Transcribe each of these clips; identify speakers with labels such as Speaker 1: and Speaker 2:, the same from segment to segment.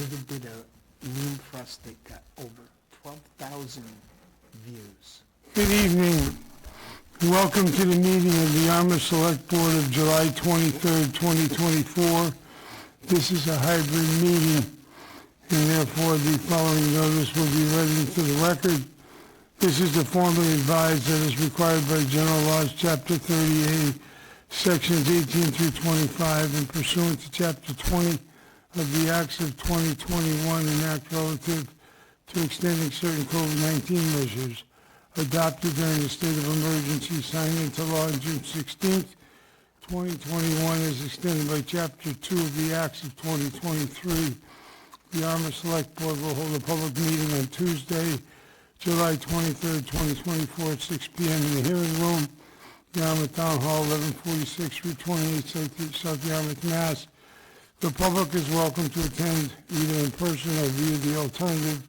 Speaker 1: David did a meme for us that got over 12,000 views.
Speaker 2: Good evening. Welcome to the meeting of the Yarmouth Select Board of July 23rd, 2024. This is a hybrid meeting, and therefore the following notice will be read into the record. This is to formally advise that as required by General Laws, Chapter 38, Sections 18 through 25, and pursuant to Chapter 20 of the Acts of 2021, an act relative to extending certain COVID-19 measures adopted during the state of emergency signed into law on June 16th, 2021, is extended by Chapter 2 of the Acts of 2023. The Yarmouth Select Board will hold a public meeting on Tuesday, July 23rd, 2024 at 6 p.m. in the hearing room, Yarmouth Town Hall, 1146 Route 28, South Yarmouth, Mass. The public is welcome to attend either in person or via the alternative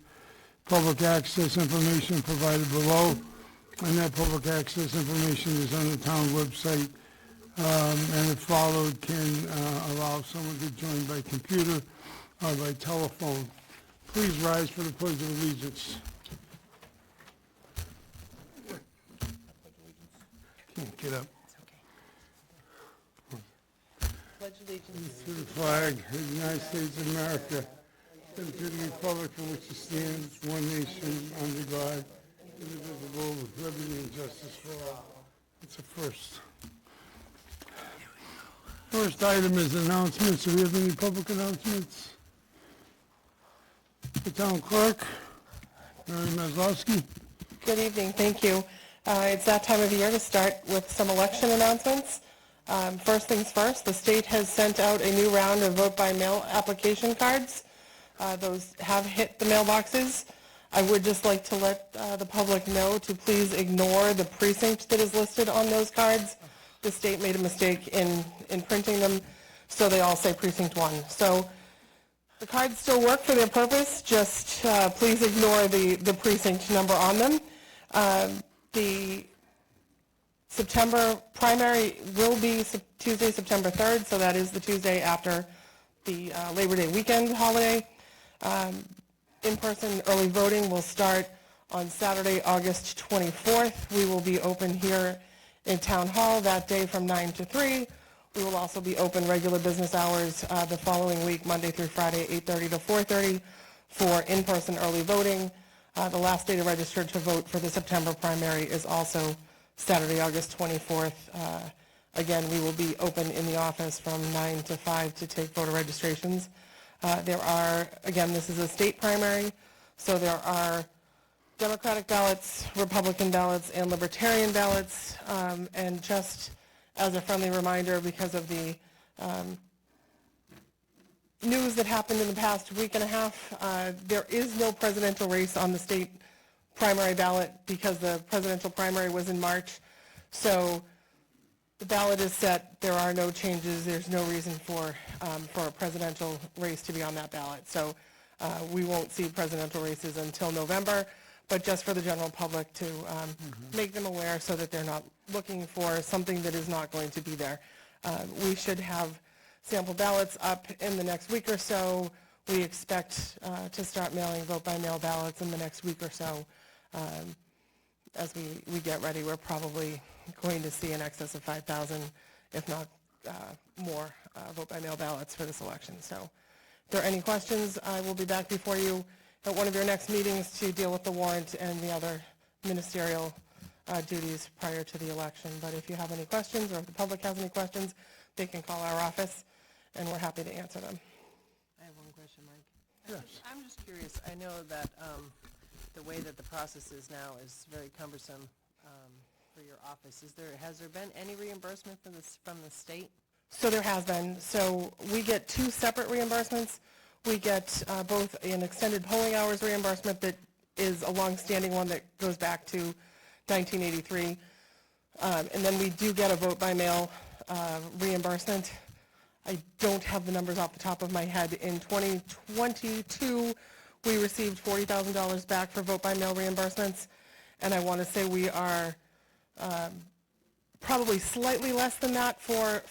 Speaker 2: public access information provided below, and that public access information is on the town website, and if followed can allow someone to join by computer or by telephone. Please rise for the Pledge of Allegiance. Can't get up.
Speaker 3: Pledge allegiance
Speaker 2: To the flag of the United States of America, and to the republic for which it stands, one nation, under God, indivisible, with liberty and justice for all. It's a first. First item is announcements. Do we have any public announcements? The town clerk, Mary Maslowski.
Speaker 3: Good evening, thank you. It's that time of year to start with some election announcements. First things first, the state has sent out a new round of vote-by-mail application cards. Those have hit the mailboxes. I would just like to let the public know to please ignore the precinct that is listed on those cards. The state made a mistake in printing them, so they all say precinct 1. So the cards still work for their purpose, just please ignore the precinct number on them. The September primary will be Tuesday, September 3rd, so that is the Tuesday after the Labor Day weekend holiday. In-person early voting will start on Saturday, August 24th. We will be open here in Town Hall that day from 9 to 3. We will also be open regular business hours the following week, Monday through Friday, 8:30 to 4:30 for in-person early voting. The last day to register to vote for the September primary is also Saturday, August 24th. Again, we will be open in the office from 9 to 5 to take voter registrations. There are, again, this is a state primary, so there are Democratic ballots, Republican ballots, and Libertarian ballots. And just as a friendly reminder, because of the news that happened in the past week and a half, there is no presidential race on the state primary ballot because the presidential primary was in March. So the ballot is set. There are no changes. There's no reason for a presidential race to be on that ballot. So we won't see presidential races until November, but just for the general public to make them aware so that they're not looking for something that is not going to be there. We should have sample ballots up in the next week or so. We expect to start mailing vote-by-mail ballots in the next week or so. As we get ready, we're probably going to see in excess of 5,000, if not more, vote-by-mail ballots for this election. So if there are any questions, I will be back before you at one of your next meetings to deal with the warrant and the other ministerial duties prior to the election. But if you have any questions or if the public has any questions, they can call our office, and we're happy to answer them.
Speaker 4: I have one question, Mike.
Speaker 2: Yes.
Speaker 4: I'm just curious. I know that the way that the process is now is very cumbersome for your office. Has there been any reimbursement from the state?
Speaker 3: So there has been. So we get 2 separate reimbursements. We get both an extended polling hours reimbursement that is a long-standing one that goes back to 1983. And then we do get a vote-by-mail reimbursement. I don't have the numbers off the top of my head. In 2022, we received $40,000 back for vote-by-mail reimbursements, and I want to say we are probably slightly less than that for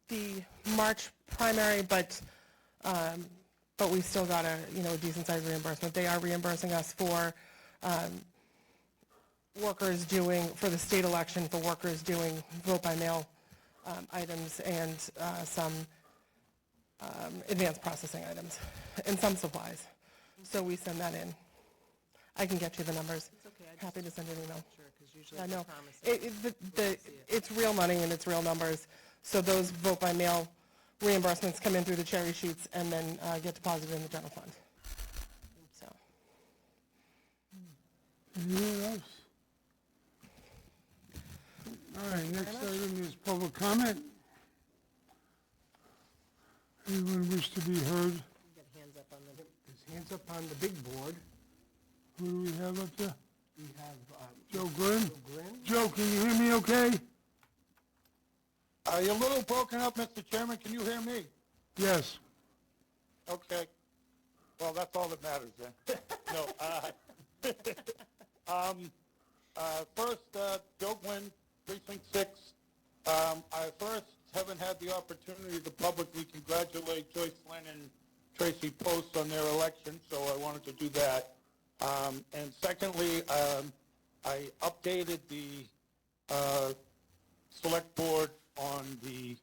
Speaker 3: the March primary, but but we still got a decent sized reimbursement. They are reimbursing us for workers doing, for the state election, for workers doing vote by mail items and some advanced processing items and some supplies. So we send that in. I can get you the numbers.
Speaker 4: It's okay,
Speaker 3: Happy to send an email.
Speaker 4: Sure, because usually
Speaker 3: I
Speaker 4: they
Speaker 3: know.
Speaker 4: promise it.
Speaker 3: It's real money and it's real numbers. So those vote by mail reimbursements come in through the cherry sheets and then get deposited in the general fund. So,
Speaker 2: Anyone else? All right, next item is public comment. Anyone wish to be heard?
Speaker 4: You got hands up on the,
Speaker 1: There's hands up on the big board.
Speaker 2: Who do we have up there?
Speaker 1: We have
Speaker 2: Joe Glenn?
Speaker 1: Joe Glenn.
Speaker 2: Joe, can you hear me okay?
Speaker 5: You're a little broken up, Mr. Chairman. Can you hear me?
Speaker 2: Yes.
Speaker 5: Okay. Well, that's all that matters then. No. First, Joe Glenn, Precinct 6. I first haven't had the opportunity to publicly congratulate Joyce Flynn and Tracy Post on their election, so I wanted to do that. And secondly, I updated the select board on the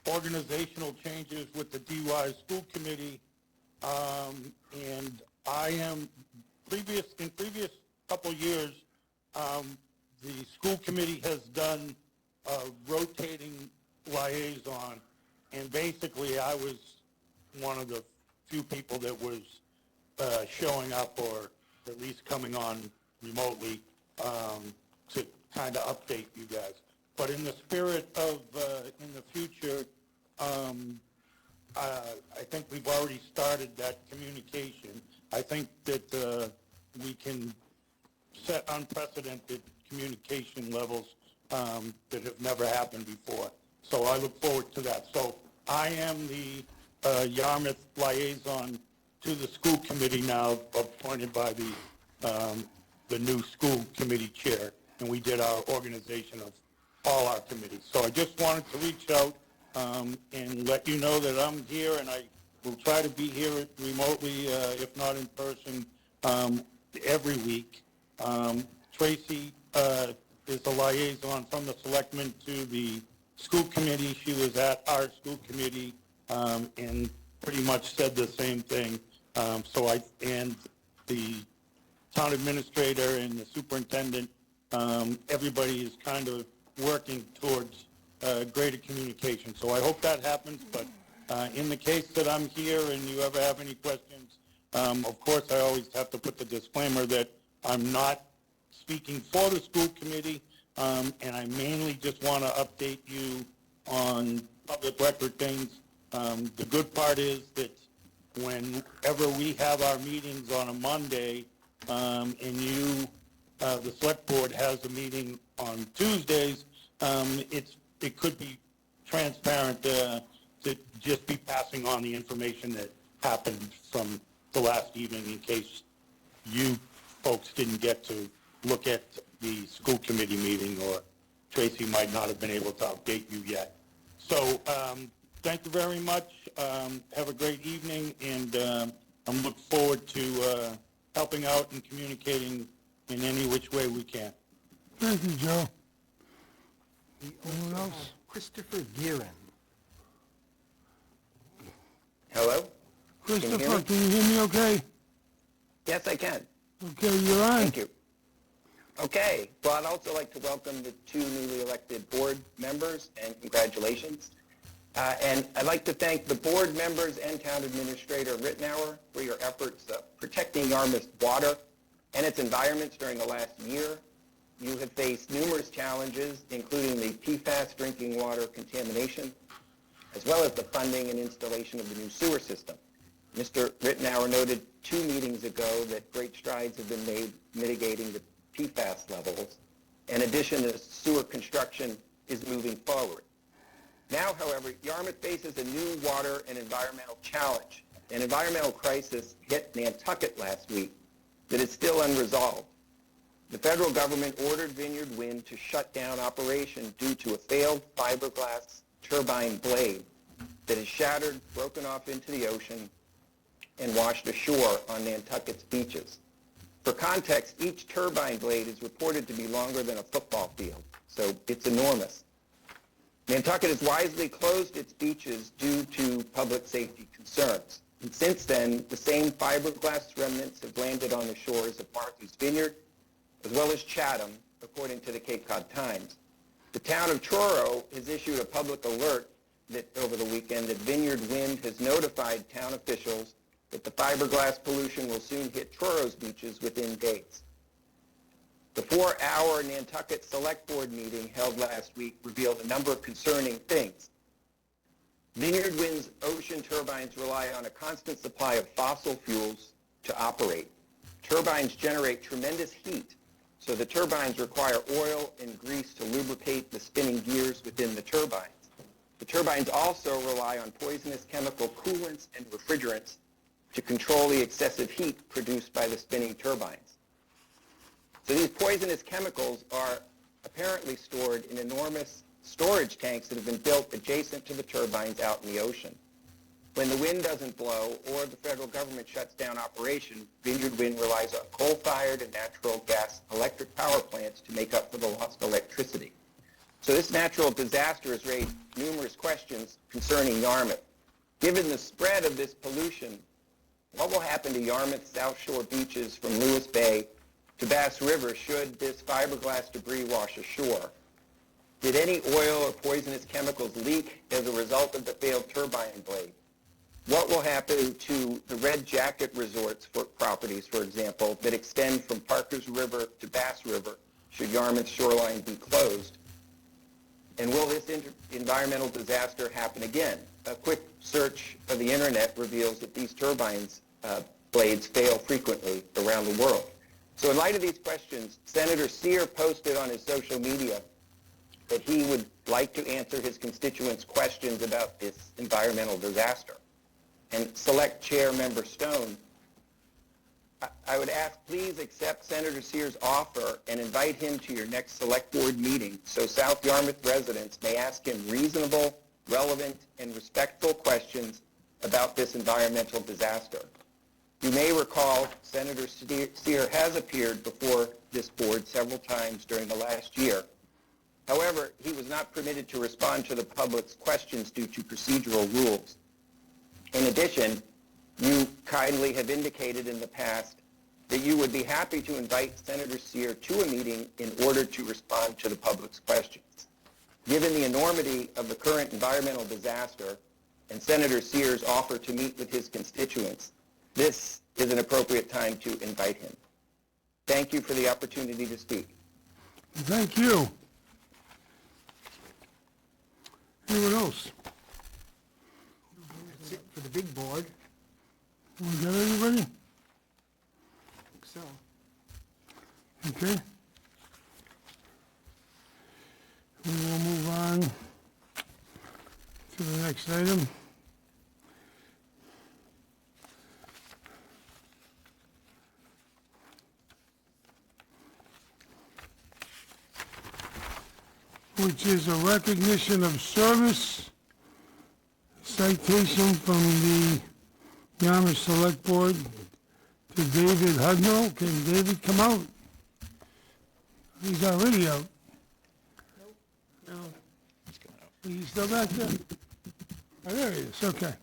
Speaker 5: organizational changes with the DY school committee, and I am in previous couple years, the school committee has done a rotating liaison, and basically I was one of the few people that was showing up or at least coming on remotely to kind of update you guys. But in the spirit of in the future, I think we've already started that communication. I think that we can set unprecedented communication levels that have never happened before. So I look forward to that. So I am the Yarmouth liaison to the school committee now, appointed by the new school committee chair, and we did our organization of all our committees. So I just wanted to reach out and let you know that I'm here, and I will try to be here remotely, if not in person, every week. Tracy is a liaison from the selectmen to the school committee. She was at our school committee and pretty much said the same thing. And the town administrator and the superintendent, everybody is kind of working towards greater communication. So I hope that happens, but in the case that I'm here and you ever have any questions, of course I always have to put the disclaimer that I'm not speaking for the school committee, and I mainly just want to update you on public record things. The good part is that whenever we have our meetings on a Monday, and the select board has a meeting on Tuesdays, it could be transparent to just be passing on the information that happened from the last evening in case you folks didn't get to look at the school committee meeting, or Tracy might not have been able to update you yet. So thank you very much. Have a great evening, and I'm looking forward to helping out and communicating in any which way we can.
Speaker 2: Thank you, Joe.
Speaker 1: We
Speaker 2: Anyone
Speaker 1: also
Speaker 2: else?
Speaker 1: have Christopher Guerin.
Speaker 6: Hello?
Speaker 2: Christopher, can you hear me okay?
Speaker 6: Yes, I can.
Speaker 2: Okay, you're on.
Speaker 6: Thank you. Okay. Well, I'd also like to welcome the two newly elected board members, and congratulations. And I'd like to thank the board members and town administrator Rittenauer for your efforts protecting Yarmouth's water and its environments during the last year. You have faced numerous challenges, including the PFAS drinking water contamination, as well as the funding and installation of the new sewer system. Mr. Rittenauer noted 2 meetings ago that great strides have been made mitigating the PFAS levels. In addition, the sewer construction is moving forward. Now, however, Yarmouth faces a new water and environmental challenge. An environmental crisis hit Nantucket last week that is still unresolved. The federal government ordered Vineyard Wind to shut down operation due to a failed fiberglass turbine blade that is shattered, broken off into the ocean, and washed ashore on Nantucket's beaches. For context, each turbine blade is reported to be longer than a football field, so it's enormous. Nantucket has wisely closed its beaches due to public safety concerns. And since then, the same fiberglass remnants have landed on the shores of Martha's Vineyard, as well as Chatham, according to the Cape Cod Times. The town of Truro has issued a public alert that over the weekend that Vineyard Wind has notified town officials that the fiberglass pollution will soon hit Truro's beaches within days. The 4-hour Nantucket Select Board meeting held last week revealed a number of concerning things. Vineyard Wind's ocean turbines rely on a constant supply of fossil fuels to operate. Turbines generate tremendous heat, so the turbines require oil and grease to lubricate the spinning gears within the turbines. The turbines also rely on poisonous chemical coolants and refrigerants to control the excessive heat produced by the spinning turbines. So these poisonous chemicals are apparently stored in enormous storage tanks that have been built adjacent to the turbines out in the ocean. When the wind doesn't blow or the federal government shuts down operation, Vineyard Wind relies on coal-fired and natural gas electric power plants to make up for the lost electricity. So this natural disaster has raised numerous questions concerning Yarmouth. Given the spread of this pollution, what will happen to Yarmouth's South Shore beaches from Lewis Bay to Bass River should this fiberglass debris wash ashore? Did any oil or poisonous chemicals leak as a result of the failed turbine blade? What will happen to the Red Jacket resorts for properties, for example, that extend from Parkers River to Bass River should Yarmouth's shoreline be closed? And will this environmental disaster happen again? A quick search of the internet reveals that these turbines blades fail frequently around the world. So in light of these questions, Senator Sear posted on his social media that he would like to answer his constituents' questions about this environmental disaster. And Select Chair Member Stone, I would ask, please accept Senator Sear's offer and invite him to your next Select Board meeting so South Yarmouth residents may ask him reasonable, relevant, and respectful questions about this environmental disaster. You may recall Senator Sear has appeared before this board several times during the last year. However, he was not permitted to respond to the public's questions due to procedural rules. In addition, you kindly have indicated in the past that you would be happy to invite Senator Sear to a meeting in order to respond to the public's questions. Given the enormity of the current environmental disaster and Senator Sear's offer to meet with his constituents, this is an appropriate time to invite him. Thank you for the opportunity to speak.
Speaker 2: Thank you. Anyone else?
Speaker 1: That's it for the big board.
Speaker 2: We got anybody?
Speaker 1: I think so.
Speaker 2: Okay. We will move on to the next item. Which is a recognition of service, citation from the Yarmouth Select Board to David Hudnall. Can David come out? He's already out.
Speaker 1: No.
Speaker 2: Are you still back there? Oh, there he is, okay.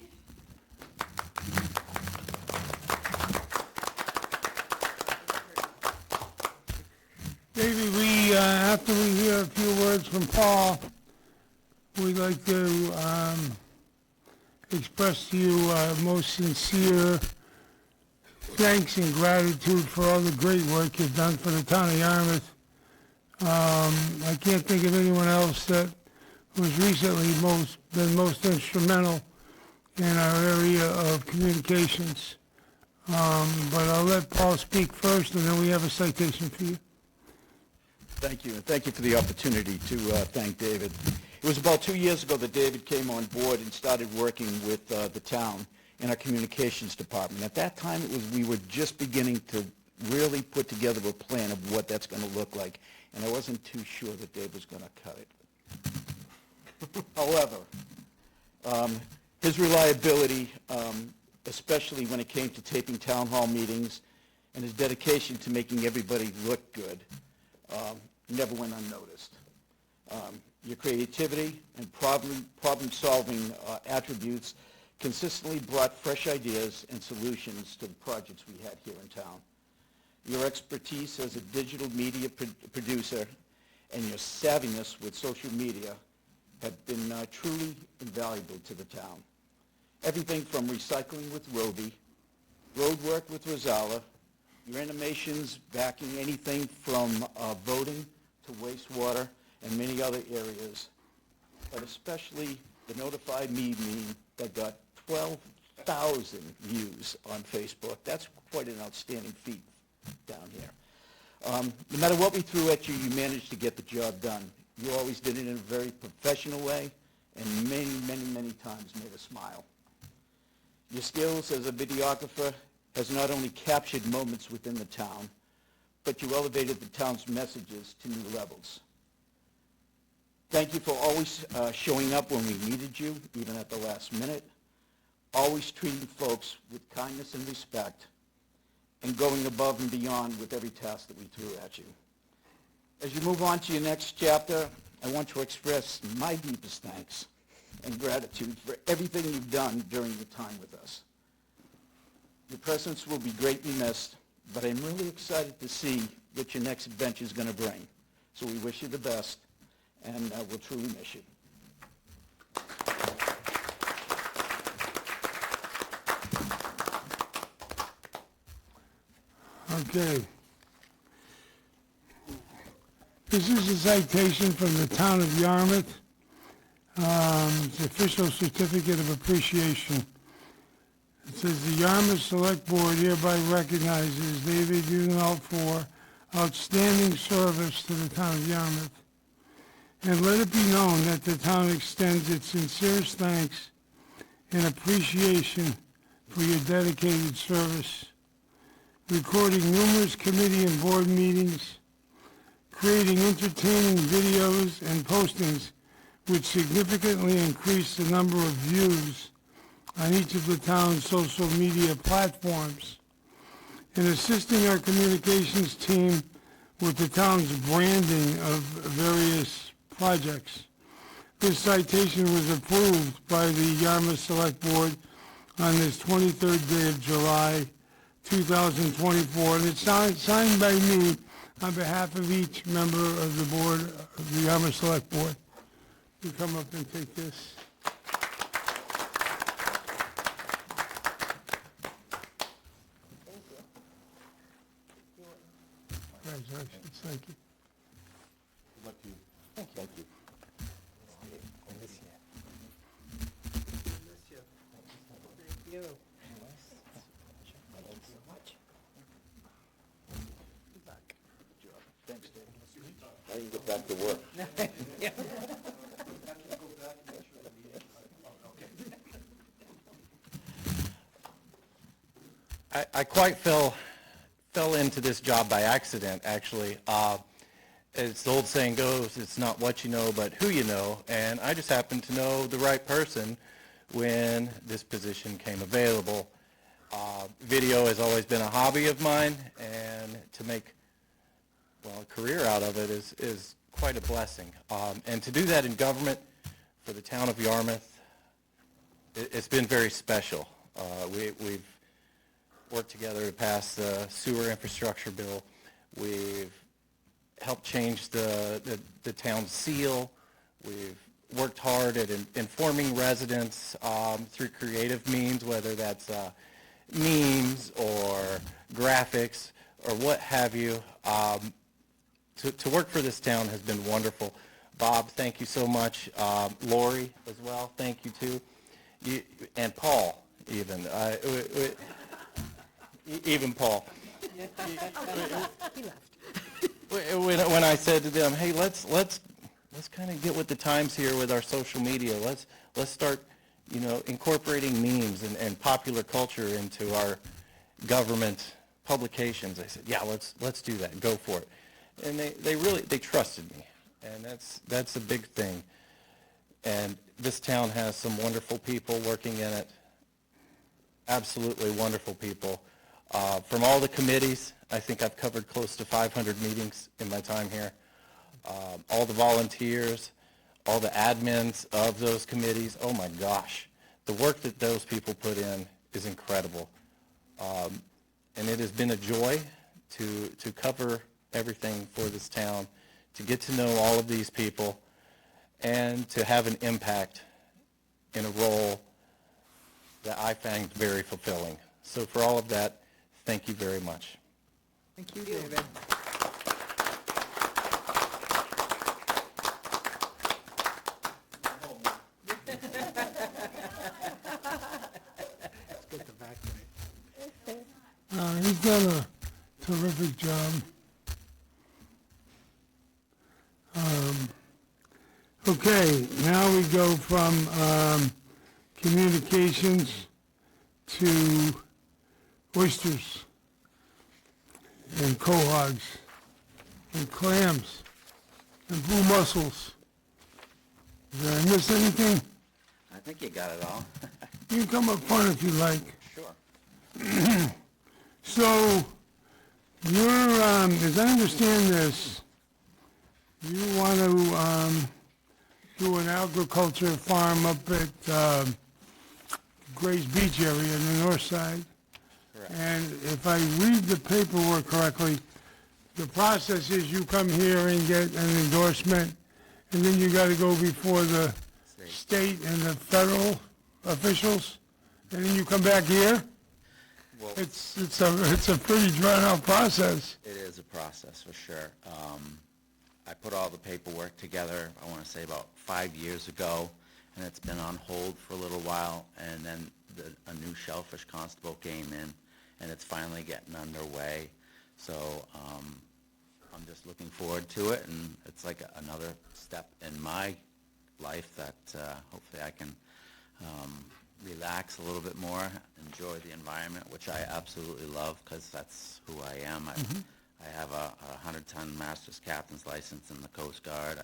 Speaker 2: David, after we hear a few words from Paul, we'd like to express to you our most sincere thanks and gratitude for all the great work you've done for the town of Yarmouth. I can't think of anyone else that was recently been most instrumental in our area of communications. But I'll let Paul speak first, and then we have a citation for you.
Speaker 7: Thank you, and thank you for the opportunity to thank David. It was about 2 years ago that David came on board and started working with the town in our communications department. At that time, we were just beginning to really put together a plan of what that's going to look like, and I wasn't too sure that Dave was going to cut it. However, his reliability especially when it came to taping town hall meetings, and his dedication to making everybody look good never went unnoticed. Your creativity and problem-solving attributes consistently brought fresh ideas and solutions to the projects we had here in town. Your expertise as a digital media producer and your savviness with social media have been truly invaluable to the town. Everything from recycling with Roby, road work with Rosala, your animations backing anything from voting to wastewater and many other areas, but especially the Notify Me meme that got 12,000 views on Facebook. That's quite an outstanding feat down here. No matter what we threw at you, you managed to get the job done. You always did it in a very professional way, and many, many, many times made us smile. Your skills as a videographer has not only captured moments within the town, but you elevated the town's messages to new levels. Thank you for always showing up when we needed you, even at the last minute, always treating folks with kindness and respect, and going above and beyond with every task that we threw at you. As you move on to your next chapter, I want to express my deepest thanks and gratitude for everything you've done during your time with us. Your presence will be greatly missed, but I'm really excited to see what your next adventure is going to bring. So we wish you the best, and we'll truly miss you.
Speaker 2: Okay. This is a citation from the town of Yarmouth. It's the official certificate of appreciation. It says, the Yarmouth Select Board hereby recognizes David Unalt for outstanding service to the town of Yarmouth. And let it be known that the town extends its sincerest thanks and appreciation for your dedicated service, recording numerous committee and board meetings, creating entertaining videos and postings which significantly increase the number of views on each of the town's social media platforms, and assisting our communications team with the town's branding of various projects. This citation was approved by the Yarmouth Select Board on this 23rd day of July, 2024, and it's signed by me on behalf of each member of the board, of the Yarmouth Select Board. You come up and take this. Congratulations, thank you.
Speaker 7: Thank you.
Speaker 4: You.
Speaker 7: Thanks, Dave. Now you can get back to work.
Speaker 8: I quite fell into this job by accident, actually. As the old saying goes, it's not what you know, but who you know. And I just happened to know the right person when this position came available. Video has always been a hobby of mine, and to make, well, a career out of it is quite a blessing. And to do that in government for the town of Yarmouth, it's been very special. We've worked together to pass the sewer infrastructure bill. We've helped change the town's seal. We've worked hard at informing residents through creative means, whether that's memes or graphics or what have you. To work for this town has been wonderful. Bob, thank you so much. Lori as well, thank you too. And Paul, even. Even Paul.
Speaker 4: He left.
Speaker 8: When I said to them, hey, let's kind of get with the times here with our social media. Let's start, incorporating memes and popular culture into our government publications. They said, yeah, let's do that. Go for it. And they trusted me, and that's a big thing. And this town has some wonderful people working in it. absolutely wonderful people. From all the committees, I think I've covered close to 500 meetings in my time here. All the volunteers, all the admins of those committees, oh my gosh. The work that those people put in is incredible. And it has been a joy to cover everything for this town, to get to know all of these people, and to have an impact in a role that I find very fulfilling. So for all of that, thank you very much.
Speaker 1: Thank you, David. Let's get the back right.
Speaker 2: He's done a terrific job. Okay, now we go from communications to oysters and quahogs and clams and blue mussels. Did I miss anything?
Speaker 7: I think you got it all.
Speaker 2: You can come up front if you like.
Speaker 7: Sure.
Speaker 2: So, you're, as I understand this, you want to do an agriculture farm up at Grays Beach area in the north side.
Speaker 7: Correct.
Speaker 2: And if I read the paperwork correctly, the process is you come here and get an endorsement, and then you got to go before the state and the federal officials, and then you come back here?
Speaker 7: Well,
Speaker 2: It's a pretty drawn-out process.
Speaker 7: it is a process, for sure. I put all the paperwork together, I want to say about 5 years ago, and it's been on hold for a little while, and then a new shellfish constable came in, and it's finally getting underway. So I'm just looking forward to it, and it's like another step in my life that hopefully I can relax a little bit more, enjoy the environment, which I absolutely love because that's who I am. I have a 100-ton master's captain's license in the Coast Guard.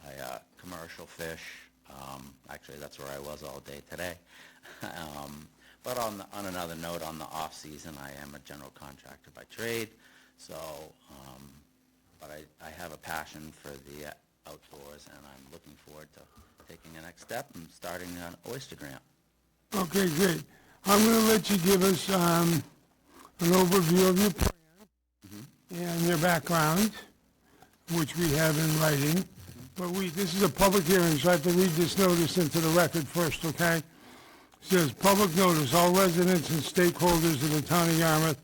Speaker 7: I commercial fish. Actually, that's where I was all day today. But on another note, on the off season, I am a general contractor by trade. So, but I have a passion for the outdoors, and I'm looking forward to taking the next step and starting an oyster grant.
Speaker 2: Okay, great. I'm going to let you give us an overview of your plan and your background, which we have in writing. But this is a public hearing, so I have to read this notice into the record first, okay? It says, public notice, all residents and stakeholders of the town of Yarmouth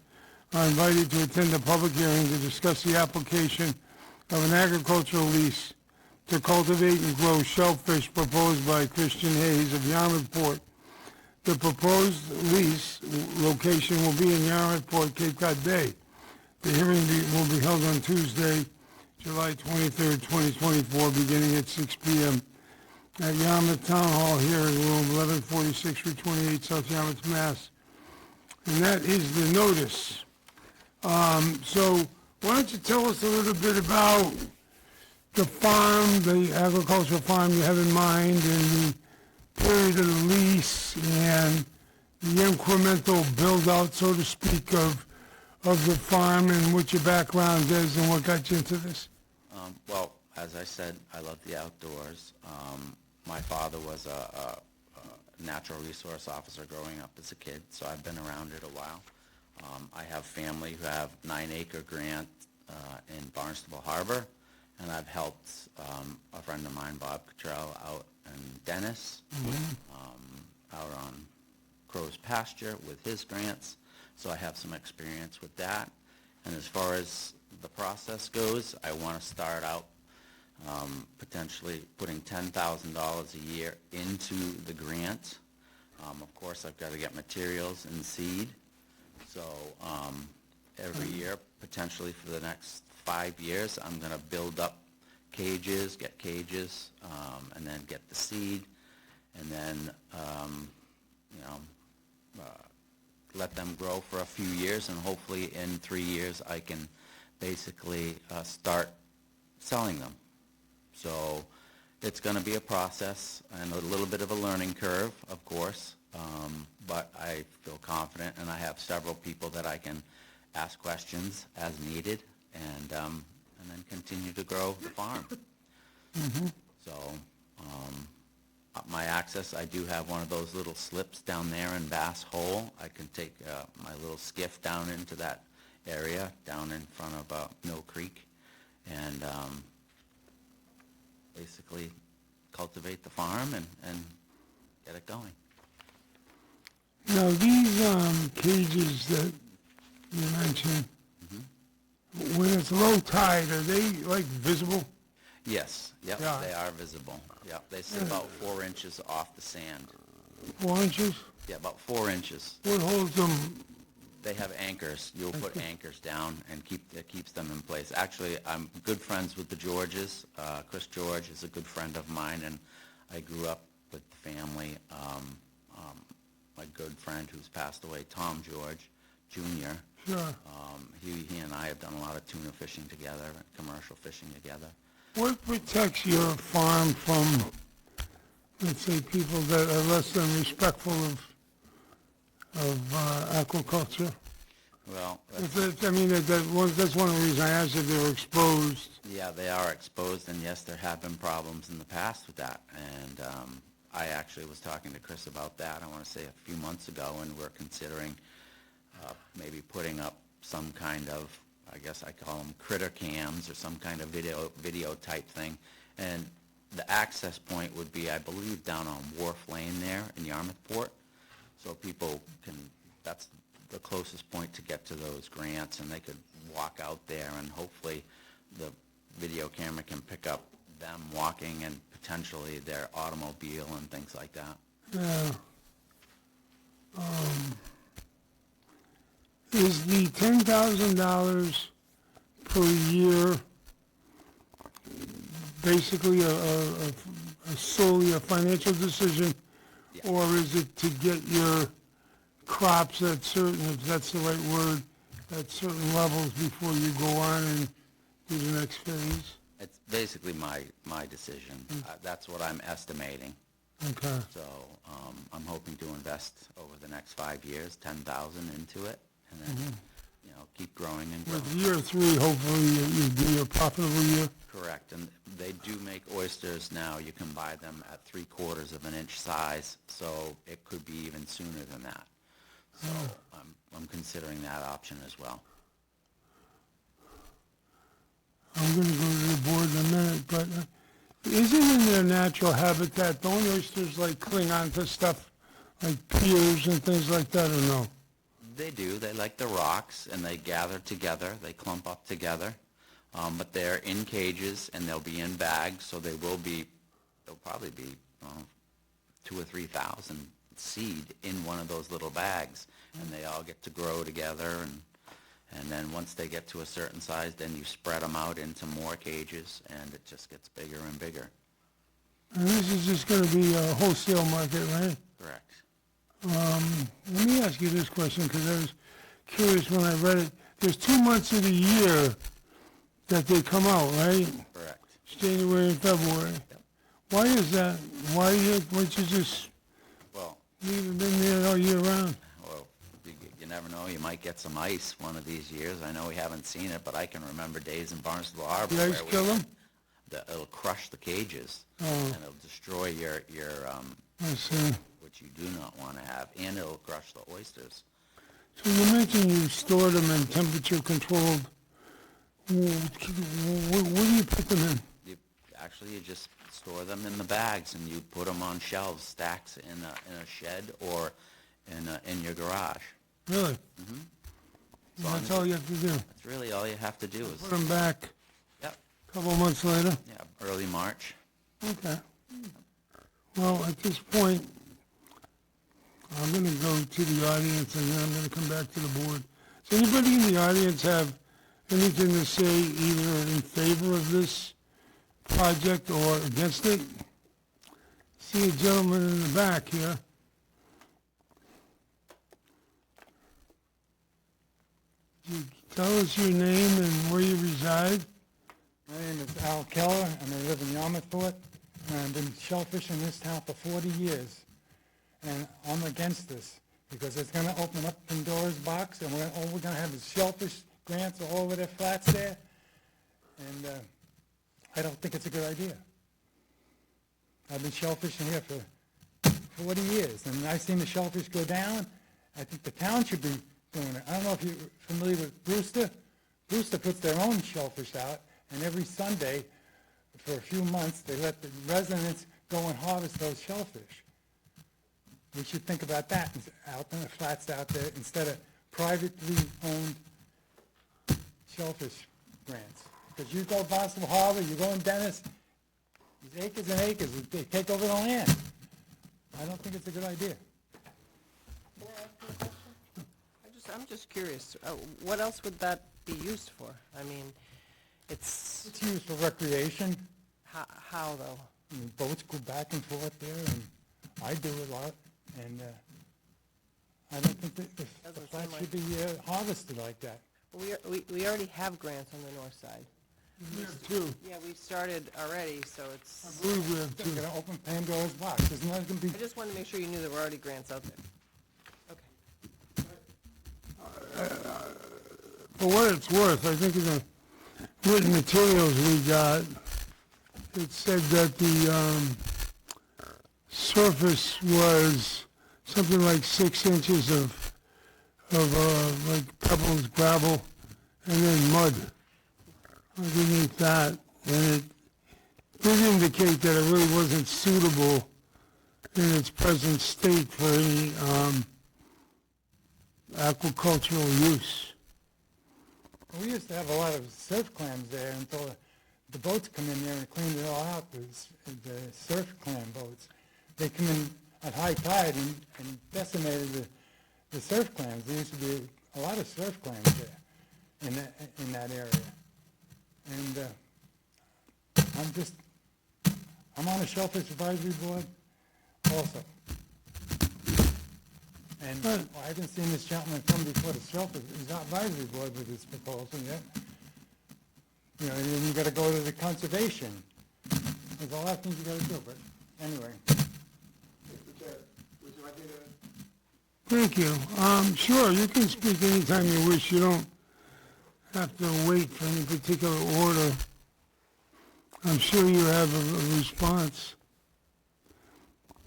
Speaker 2: are invited to attend a public hearing to discuss the application of an agricultural lease to cultivate and grow shellfish proposed by Christian Hayes of Yarmouth Port. The proposed lease location will be in Yarmouth Port, Cape Cod Bay. The hearing will be held on Tuesday, July 23rd, 2024, beginning at 6 p.m. at Yarmouth Town Hall here in room 1146 Route 28, South Yarmouth, Mass. And that is the notice. So why don't you tell us a little bit about the farm, the agricultural farm you have in mind, and the period of the lease, and the incremental build-out, so to speak, of the farm, and what your background is, and what got you into this?
Speaker 7: Well, as I said, I love the outdoors. My father was a natural resource officer growing up as a kid, so I've been around it a while. I have family who have 9-acre grant in Barnstable Harbor, and I've helped a friend of mine, Bob Cottrell, out in Dennis, out on Crow's Pasture with his grants, so I have some experience with that. And as far as the process goes, I want to start out potentially putting $10,000 a year into the grant. Of course, I've got to get materials and seed, so every year, potentially for the next 5 years, I'm going to build up cages, get cages, and then get the seed, and then let them grow for a few years, and hopefully in 3 years I can basically start selling them. So it's going to be a process and a little bit of a learning curve, of course,
Speaker 9: but I feel confident, and I have several people that I can ask questions as needed, and then continue to grow the farm. So, my access, I do have one of those little slips down there in Bass Hole. I can take my little skiff down into that area, down in front of Mill Creek, and basically cultivate the farm and get it going.
Speaker 2: Now, these cages that you mentioned, when it's low tide, are they like visible?
Speaker 9: Yes, yep,
Speaker 2: Yeah.
Speaker 9: they are visible. Yep, they sit about 4 inches off the sand.
Speaker 2: 4 inches?
Speaker 9: Yeah, about 4 inches.
Speaker 2: What holds them?
Speaker 9: They have anchors. You'll put anchors down and it keeps them in place. Actually, I'm good friends with the Georges. Chris George is a good friend of mine, and I grew up with the family. My good friend who's passed away, Tom George Jr.
Speaker 2: Sure.
Speaker 9: He and I have done a lot of tuna fishing together, commercial fishing together.
Speaker 2: What protects your farm from, let's say, people that are less than respectful of aquaculture?
Speaker 9: Well,
Speaker 2: That's one of the reasons I asked if they were exposed.
Speaker 9: yeah, they are exposed, and yes, there have been problems in the past with that. And I actually was talking to Chris about that, I want to say a few months ago, and we're considering maybe putting up some kind of, I guess I call them critter cams or some kind of video type thing. And the access point would be, I believe, down on Wharf Lane there in Yarmouthport. So people can, that's the closest point to get to those grants, and they could walk out there, and hopefully the video camera can pick up them walking and potentially their automobile and things like that.
Speaker 2: Yeah. Is the $10,000 per year basically a solely a financial decision?
Speaker 9: Yeah.
Speaker 2: Or is it to get your crops at certain, if that's the right word, at certain levels before you go on and do the next phase?
Speaker 9: It's basically my decision. That's what I'm estimating.
Speaker 2: Okay.
Speaker 9: So I'm hoping to invest over the next 5 years, $10,000 into it, and then, keep growing and growing.
Speaker 2: With year 3, hopefully you'll be a profitable year.
Speaker 9: Correct, and they do make oysters now. You can buy them at 3/4 of an inch size, so it could be even sooner than that. So I'm considering that option as well.
Speaker 2: I'm going to go to the board in a minute, but isn't in their natural habitat, don't oysters cling on to stuff like piers and things like that, or no?
Speaker 9: They do. They like the rocks, and they gather together. They clump up together. But they're in cages, and they'll be in bags, so they'll probably be 2,000 or 3,000 seed in one of those little bags, and they all get to grow together, and then once they get to a certain size, then you spread them out into more cages, and it just gets bigger and bigger.
Speaker 2: And this is just going to be a wholesale market, right?
Speaker 9: Correct.
Speaker 2: Let me ask you this question, because I was curious when I read it. There's 2 months of the year that they come out, right?
Speaker 9: Correct.
Speaker 2: It's January and February.
Speaker 9: Yep.
Speaker 2: Why is that? Why don't you just
Speaker 9: Well,
Speaker 2: leave them in there all year round?
Speaker 9: well, you never know. You might get some ice one of these years. I know we haven't seen it, but I can remember days in Barnstable Harbor
Speaker 2: The ice
Speaker 9: where
Speaker 2: kill them?
Speaker 9: it'll crush the cages,
Speaker 2: Oh.
Speaker 9: and it'll destroy your
Speaker 2: I see.
Speaker 9: which you do not want to have, and it'll crush the oysters.
Speaker 2: So you mentioned you store them in temperature controlled. Where do you put them in?
Speaker 9: You just store them in the bags, and you put them on shelves, stacks in a shed or in your garage.
Speaker 2: Really?
Speaker 9: Mm-hmm.
Speaker 2: That's all you have to do?
Speaker 9: That's really all you have to do is,
Speaker 2: Put them back
Speaker 9: yep,
Speaker 2: a couple months later?
Speaker 9: yeah, early March.
Speaker 2: Okay. Well, at this point, I'm going to go to the audience, and then I'm going to come back to the board. Does anybody in the audience have anything to say either in favor of this project or against it? See a gentleman in the back here. Could you tell us your name and where you reside?
Speaker 10: My name is Al Keller, and I live in Yarmouthport, and I've been shellfishing this town for 40 years. and I'm against this, because it's gonna open up Pandora's box, and all we're gonna have is shellfish grants all over their flats there, and I don't think it's a good idea. I've been shellfishing here for 40 years, and I've seen the shellfish go down. I think the town should be doing it. I don't know if you're familiar with Brewster. Brewster puts their own shellfish out, and every Sunday, for a few months, they let the residents go and harvest those shellfish. We should think about that out in the flats out there, instead of privately owned shellfish grants. Because you go Boston Harbor, you go in Dennis, there's acres and acres, they take over the land. I don't think it's a good idea.
Speaker 4: Can I ask you a question? I'm just curious, what else would that be used for? I mean, it's,
Speaker 10: It's used for recreation.
Speaker 4: how though?
Speaker 10: I mean, boats go back and forth there, and I do a lot, and I don't think that the
Speaker 4: Doesn't
Speaker 10: flats
Speaker 4: seem
Speaker 10: should be harvested like that.
Speaker 4: We already have grants on the north side.
Speaker 2: We have two.
Speaker 4: Yeah, we started already, so
Speaker 2: I
Speaker 4: it's,
Speaker 2: believe we have
Speaker 10: They're
Speaker 2: two.
Speaker 10: gonna open Pandora's box. There's not gonna be,
Speaker 4: I just wanted to make sure you knew there were already grants out there. Okay.
Speaker 2: For what it's worth, I think in the written materials we got, it said that the surface was something like 6 inches of like pebbles, gravel, and then mud underneath that. And it did indicate that it really wasn't suitable in its present state for any aquacultural use.
Speaker 10: we used to have a lot of surf clams there until the boats come in there and cleaned it all out, the surf clam boats. They come in at high tide and decimated the surf clams. There used to be a lot of surf clams there in that area. And I'm on a shellfish advisory board also. And I haven't seen this gentleman come before the shellfish advisory board with his proposal yet. You know, and then you gotta go to the conservation. There's a lot of things you gotta do, but anyway.
Speaker 2: Thank you. Sure, you can speak anytime you wish. You don't have to wait for any particular order. I'm sure you have a response.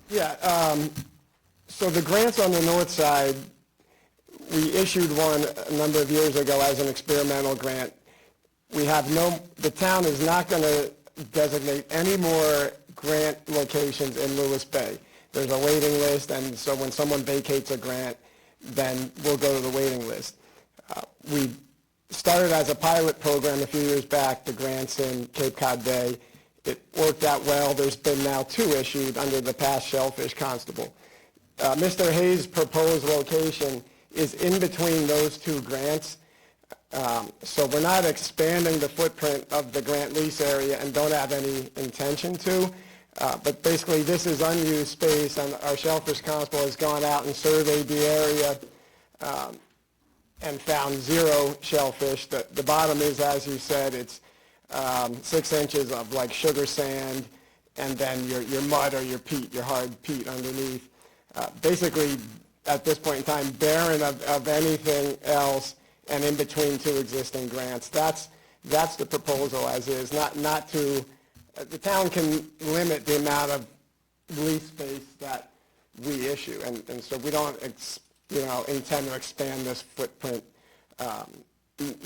Speaker 11: Yeah, so the grants on the north side, we issued one a number of years ago as an experimental grant. The town is not going to designate any more grant locations in Lewis Bay. There's a waiting list, and so when someone vacates a grant, then we'll go to the waiting list. We started as a pilot program a few years back, the grants in Cape Cod Bay. It worked out well. There's been now 2 issued under the past Shellfish Constable. Mr. Hayes' proposed location is in between those 2 grants. So we're not expanding the footprint of the grant lease area and don't have any intention to. But basically, this is unused space, and our Shellfish Constable has gone out and surveyed the area and found 0 shellfish. The bottom is, as you said, it's 6 inches of like sugar sand, and then your mud or your peat, your hard peat underneath. Basically, at this point in time, barren of anything else, and in between 2 existing grants. That's the proposal as is, not to, the town can limit the amount of lease space that we issue, and so we don't, intend to expand this footprint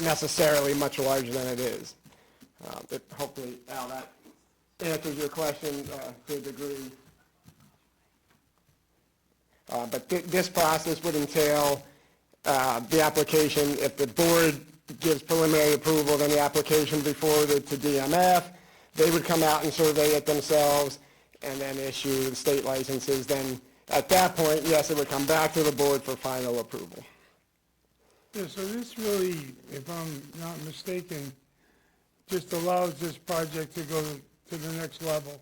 Speaker 11: necessarily much larger than it is. Hopefully, Al, that answers your question to a degree. But this process would entail the application. If the board gives preliminary approval, then the application would be forwarded to DMF. They would come out and survey it themselves and then issue the state licenses. Then at that point, yes, it would come back to the board for final approval.
Speaker 2: Yeah, so this really, if I'm not mistaken, just allows this project to go to the next level.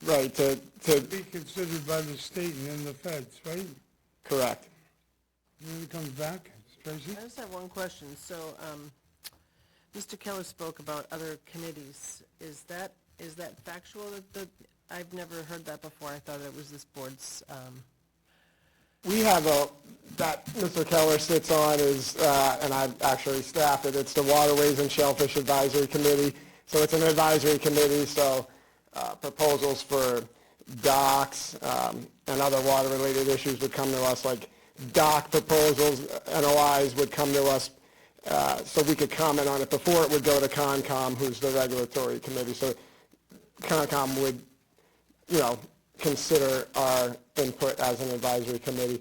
Speaker 11: Right, to
Speaker 2: Be considered by the state and then the feds, right?
Speaker 11: correct.
Speaker 2: And then it comes back, Tracy?
Speaker 4: I just have one question. So, Mr. Keller spoke about other committees. Is that factual? That I've never heard that before. I thought it was this board's
Speaker 11: we have that Mr. Keller sits on is, and I've actually staffed it, it's the Waterways and Shellfish Advisory Committee. So it's an advisory committee, so proposals for docks and other water-related issues would come to us, like dock proposals, NOIs would come to us, so we could comment on it before it would go to Concom, who's the regulatory committee. So Concom would, consider our input as an advisory committee.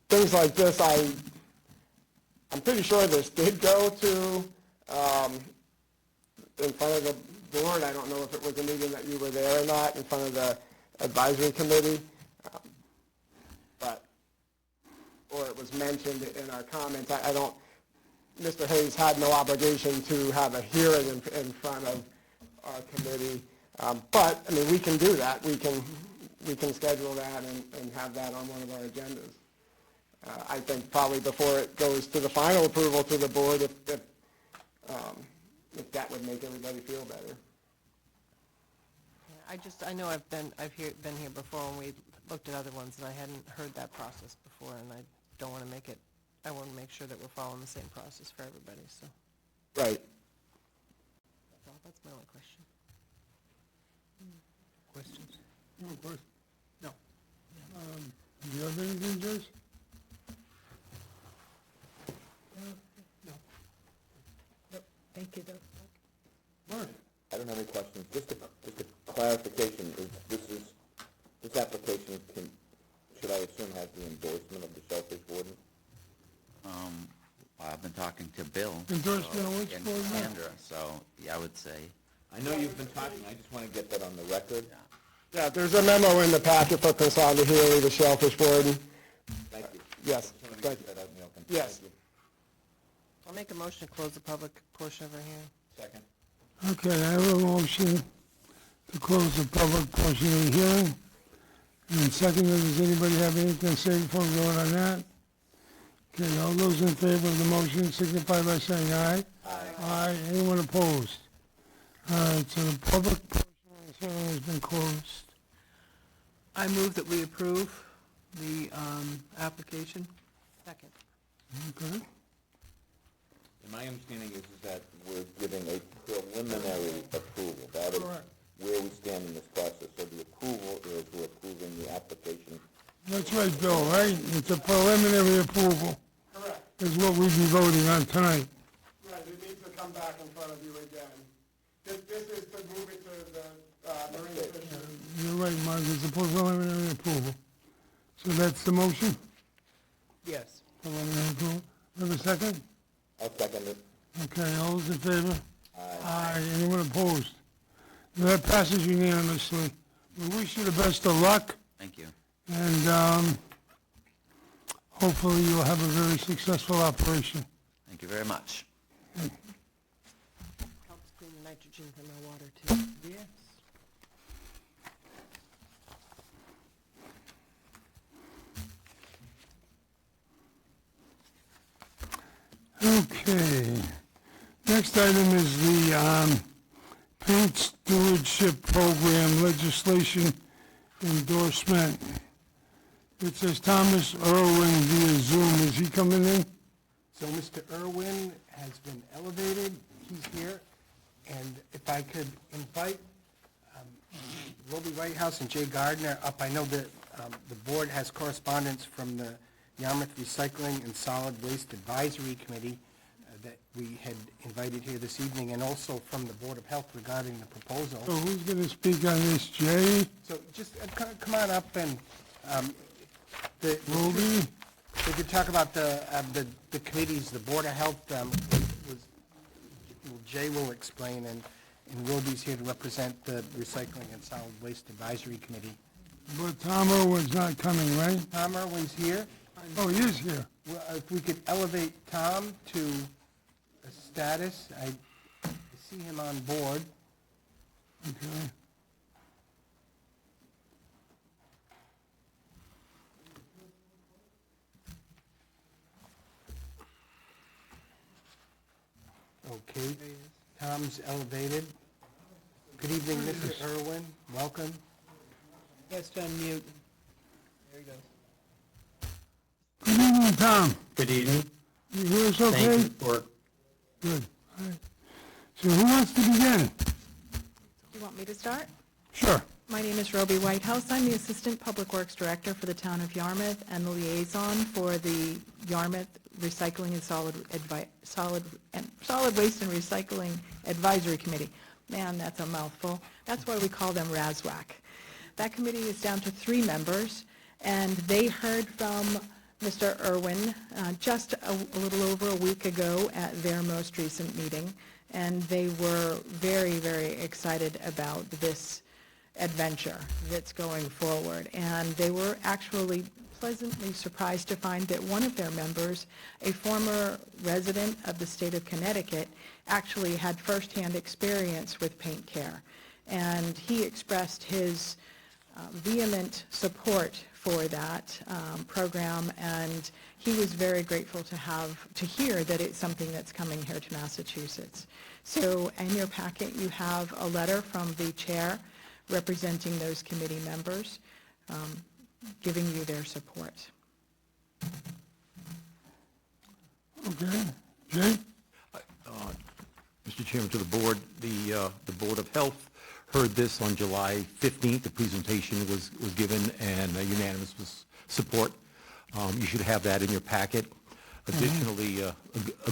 Speaker 11: Things like this, I'm pretty sure this did go to in front of the board. I don't know if it was a meeting that you were there or not, in front of the advisory committee, or it was mentioned in our comments. I don't, Mr. Hayes had no obligation to have a hearing in front of our committee, but, I mean, we can do that. We can schedule that and have that on one of our agendas. I think probably before it goes to the final approval to the board, if that would make everybody feel better.
Speaker 4: I know I've been here before when we looked at other ones, and I hadn't heard that process before, and I don't want to make it, I want to make sure that we're following the same process for everybody, so.
Speaker 11: Right.
Speaker 4: That's my only question.
Speaker 1: Questions?
Speaker 2: No question.
Speaker 1: No.
Speaker 2: Do you have anything, Joyce?
Speaker 1: Thank you, though.
Speaker 2: Mark?
Speaker 12: I don't have any questions. Just a clarification, this application should I assume has the endorsement of the Shellfish Warden?
Speaker 9: I've been talking to Bill.
Speaker 2: Endorsement of which
Speaker 9: and
Speaker 2: board member?
Speaker 9: Sandra, so, yeah, I would say,
Speaker 12: I know you've been talking, I just want to get that on the record.
Speaker 11: Yeah, there's a memo in the packet for Cassandra Healy, the Shellfish Warden.
Speaker 12: Thank you.
Speaker 11: Yes,
Speaker 12: Just wanted to
Speaker 11: thank
Speaker 12: get
Speaker 11: you.
Speaker 12: that out in the open.
Speaker 11: Yes.
Speaker 12: Thank you.
Speaker 4: I'll make a motion to close the public portion of our hearing.
Speaker 12: Second.
Speaker 2: Okay, I have a motion to close the public portion of the hearing. And secondly, does anybody have anything to say before we vote on that? Okay, all those in favor of the motion signify by saying aye.
Speaker 12: Aye.
Speaker 2: Aye. Anyone opposed? All right, so the public portion of the hearing has been closed.
Speaker 1: I move that we approve the application.
Speaker 4: Second.
Speaker 2: Okay.
Speaker 12: And my understanding is that we're giving a preliminary approval. That is
Speaker 2: Correct.
Speaker 12: where we stand in this process. So the approval is we're approving the application.
Speaker 2: That's right, Bill, right? It's a preliminary approval.
Speaker 11: Correct.
Speaker 2: Is what we'd be voting on tonight.
Speaker 11: Right, it needs to come back in front of you again. This is to move it to the Marine Fisheries.
Speaker 2: You're right, Mark, it's a preliminary approval. So that's the motion?
Speaker 1: Yes.
Speaker 2: Preliminary approval. Have a second?
Speaker 12: I'll second it.
Speaker 2: Okay, all those in favor?
Speaker 12: Aye.
Speaker 2: Aye. Anyone opposed? That passes unanimously. We wish you the best of luck,
Speaker 9: thank you.
Speaker 2: and hopefully you'll have a very successful operation.
Speaker 9: Thank you very much.
Speaker 4: Helps clean the nitrogen from our water, too.
Speaker 1: Yes.
Speaker 2: Okay. Next item is the Paint Stewardship Program legislation endorsement. It says Thomas Irwin via Zoom. Is he coming in?
Speaker 1: So Mr. Irwin has been elevated, he's here, and if I could invite Roby Whitehouse and Jay Gardner up. I know that the board has correspondence from the Yarmouth Recycling and Solid Waste Advisory Committee that we had invited here this evening, and also from the Board of Health regarding the proposal.
Speaker 2: So who's going to speak on this, Jay?
Speaker 1: So just come on up and
Speaker 2: Roby?
Speaker 1: we could talk about the committees. The Board of Health Jay will explain, and Roby's here to represent the Recycling and Solid Waste Advisory Committee.
Speaker 2: But Tom Irwin's not coming, right?
Speaker 1: Tom Irwin's here.
Speaker 2: Oh, he is here.
Speaker 1: Well, if we could elevate Tom to a status, I see him on board.
Speaker 2: Okay.
Speaker 1: Okay, Tom's elevated. Good evening, Mr. Irwin. Welcome.
Speaker 13: Yes, to unmute. There he goes.
Speaker 2: Good evening, Tom.
Speaker 13: Good evening.
Speaker 2: You hear us
Speaker 13: Thank
Speaker 2: okay?
Speaker 13: you for,
Speaker 2: Good. All right. So who wants to begin?
Speaker 14: You want me to start?
Speaker 2: Sure.
Speaker 14: My name is Roby Whitehouse. I'm the Assistant Public Works Director for the Town of Yarmouth and the liaison for the Yarmouth Recycling and Solid Waste and Recycling Advisory Committee. Man, that's a mouthful. That's why we call them RASWAC. That committee is down to 3 members, and they heard from Mr. Irwin just a little over a week ago at their most recent meeting, and they were very, very excited about this adventure that's going forward. And they were actually pleasantly surprised to find that one of their members, a former resident of the state of Connecticut, actually had firsthand experience with Paint Care. And he expressed his vehement support for that program, and he was very grateful to hear that it's something that's coming here to Massachusetts. So in your packet, you have a letter from the chair representing those committee members, giving you their support.
Speaker 2: Okay. Jay?
Speaker 15: Mr. Chairman, to the board, the Board of Health heard this on July 15th. The presentation was given and unanimous support. You should have that in your packet. Additionally, a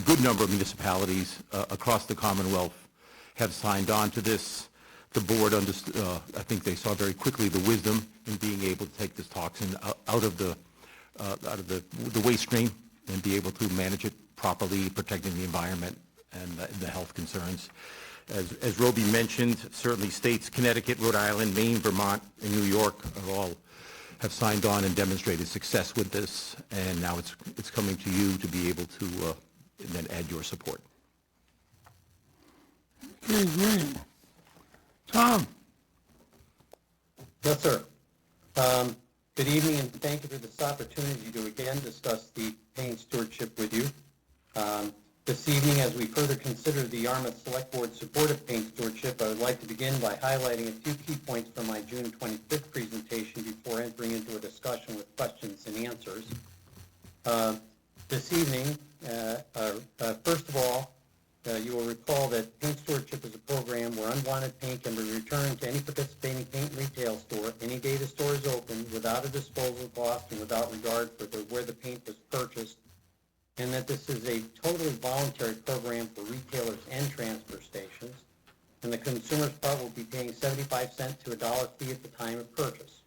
Speaker 15: good number of municipalities across the Commonwealth have signed on to this. The board I think they saw very quickly the wisdom in being able to take this toxin out of the waste stream and be able to manage it properly, protecting the environment and the health concerns. As Roby mentioned, certainly states Connecticut, Rhode Island, Maine, Vermont, and New York have signed on and demonstrated success with this, and now it's coming to you to be able to then add your support.
Speaker 2: Okay, great. Tom?
Speaker 13: yes, sir. Good evening, and thank you for this opportunity to again discuss the paint stewardship with you. This evening, as we further consider the Yarmouth Select Board support of paint stewardship, I would like to begin by highlighting a few key points from my June 25th presentation before entering into a discussion with questions and answers. This evening, first of all, you will recall that paint stewardship is a program where unwanted paint can be returned to any participating paint retail store any day the store is open without a disposal cost and without regard for where the paint was purchased, and that this is a totally voluntary program for retailers and transfer stations, and the consumer's part will be paying 75 cents to $1 fee at the time of purchase.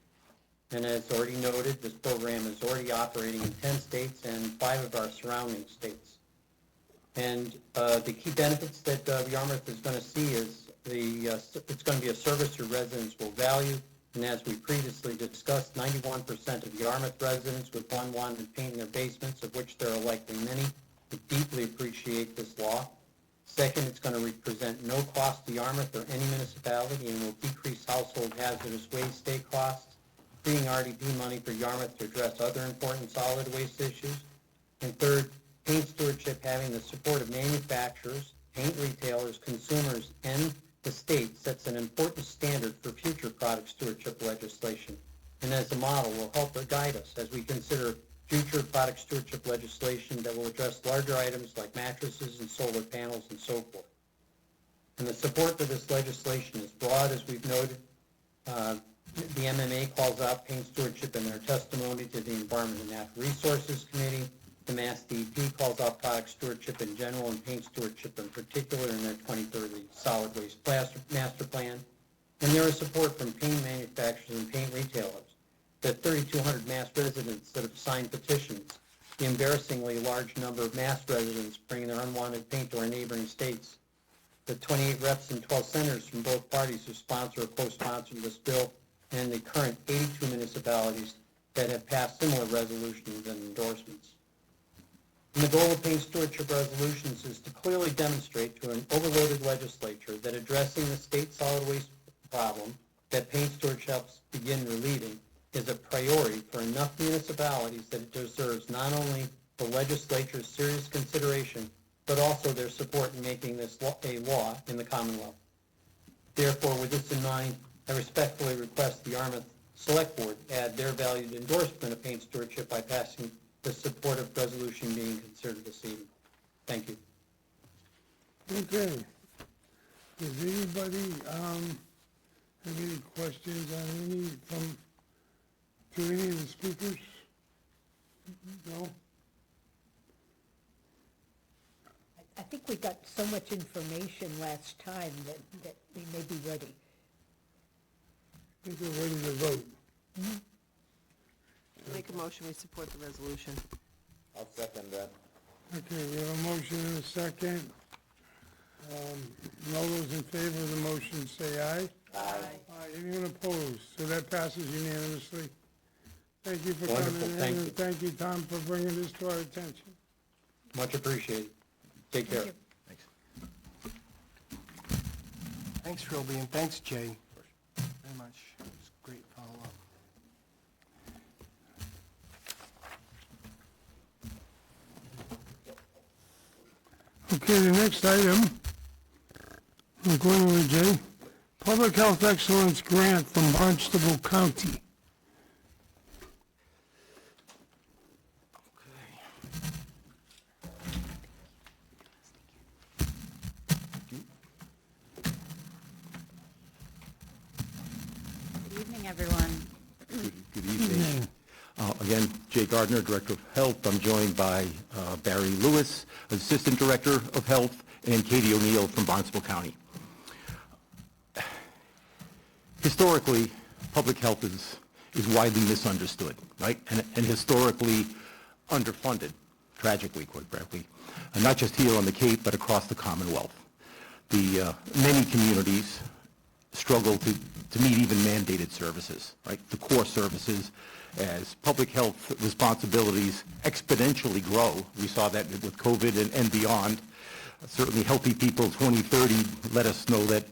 Speaker 13: And as already noted, this program is already operating in 10 states and 5 of our surrounding states. And the key benefits that Yarmouth is going to see is it's going to be a service your residents will value. And as we previously discussed, 91% of Yarmouth residents with unwanted paint in their basements, of which there are likely many, would deeply appreciate this law. Second, it's going to represent no cost to Yarmouth or any municipality and will decrease household hazardous waste day costs, freeing RDP money for Yarmouth to address other important solid waste issues. And third, paint stewardship having the support of manufacturers, paint retailers, consumers, and the state sets an important standard for future product stewardship legislation, and as a model will help guide us as we consider future product stewardship legislation that will address larger items like mattresses and solar panels and so forth. And the support for this legislation is broad, as we've noted. The MMA calls out paint stewardship in their testimony to the Environment and Natural Resources Committee. The Mass DEP calls out product stewardship in general and paint stewardship in particular in their 2030 solid waste master plan. And there is support from paint manufacturers and paint retailers. The 3,200 Mass residents that have signed petitions, the embarrassingly large number of Mass residents bringing their unwanted paint to our neighboring states, the 28 reps and 12 senators from both parties who sponsor or co-sponsor this bill, and the current 82 municipalities that have passed similar resolutions and endorsements. And the goal of paint stewardship resolutions is to clearly demonstrate to an overloaded legislature that addressing the state solid waste problem that paint stewardship begin relieving is a priority for enough municipalities that it deserves not only the legislature's serious consideration, but also their support in making this a law in the Commonwealth. Therefore, with this in mind, I respectfully request the Yarmouth Select Board add their valued endorsement of paint stewardship by passing the supportive resolution being considered this evening. Thank you.
Speaker 2: Okay. Does anybody, have any questions on to any of the speakers? No?
Speaker 16: I think we got so much information last time that we may be ready.
Speaker 2: I think we're ready to vote.
Speaker 4: Make a motion, we support the resolution.
Speaker 12: I'll second that.
Speaker 2: Okay, we have a motion and a second. All those in favor of the motion say aye. Aye. Anyone opposed? So that passes unanimously. Thank you for
Speaker 13: Wonderful,
Speaker 2: coming in,
Speaker 13: thank you.
Speaker 2: and thank you, Tom, for bringing this to our attention.
Speaker 13: Much appreciated. Take care.
Speaker 7: Thanks.
Speaker 1: Thanks, Philby, and thanks, Jay, very much. It's a great follow-up.
Speaker 2: Okay, the next item, I'm going with Jay. Public Health Excellence Grant from Barnstable County.
Speaker 17: Good evening, everyone.
Speaker 15: Good evening. Again, Jay Gardner, Director of Health. I'm joined by Barry Lewis, Assistant Director of Health, and Katie O'Neill from Barnstable County. Historically, public health is widely misunderstood, right? And historically underfunded, tragically, quite frankly, and not just here on the Cape, but across the Commonwealth. The many communities struggle to meet even mandated services, right? The core services, as public health responsibilities exponentially grow. We saw that with COVID and beyond. Certainly Healthy People 2030 let us know that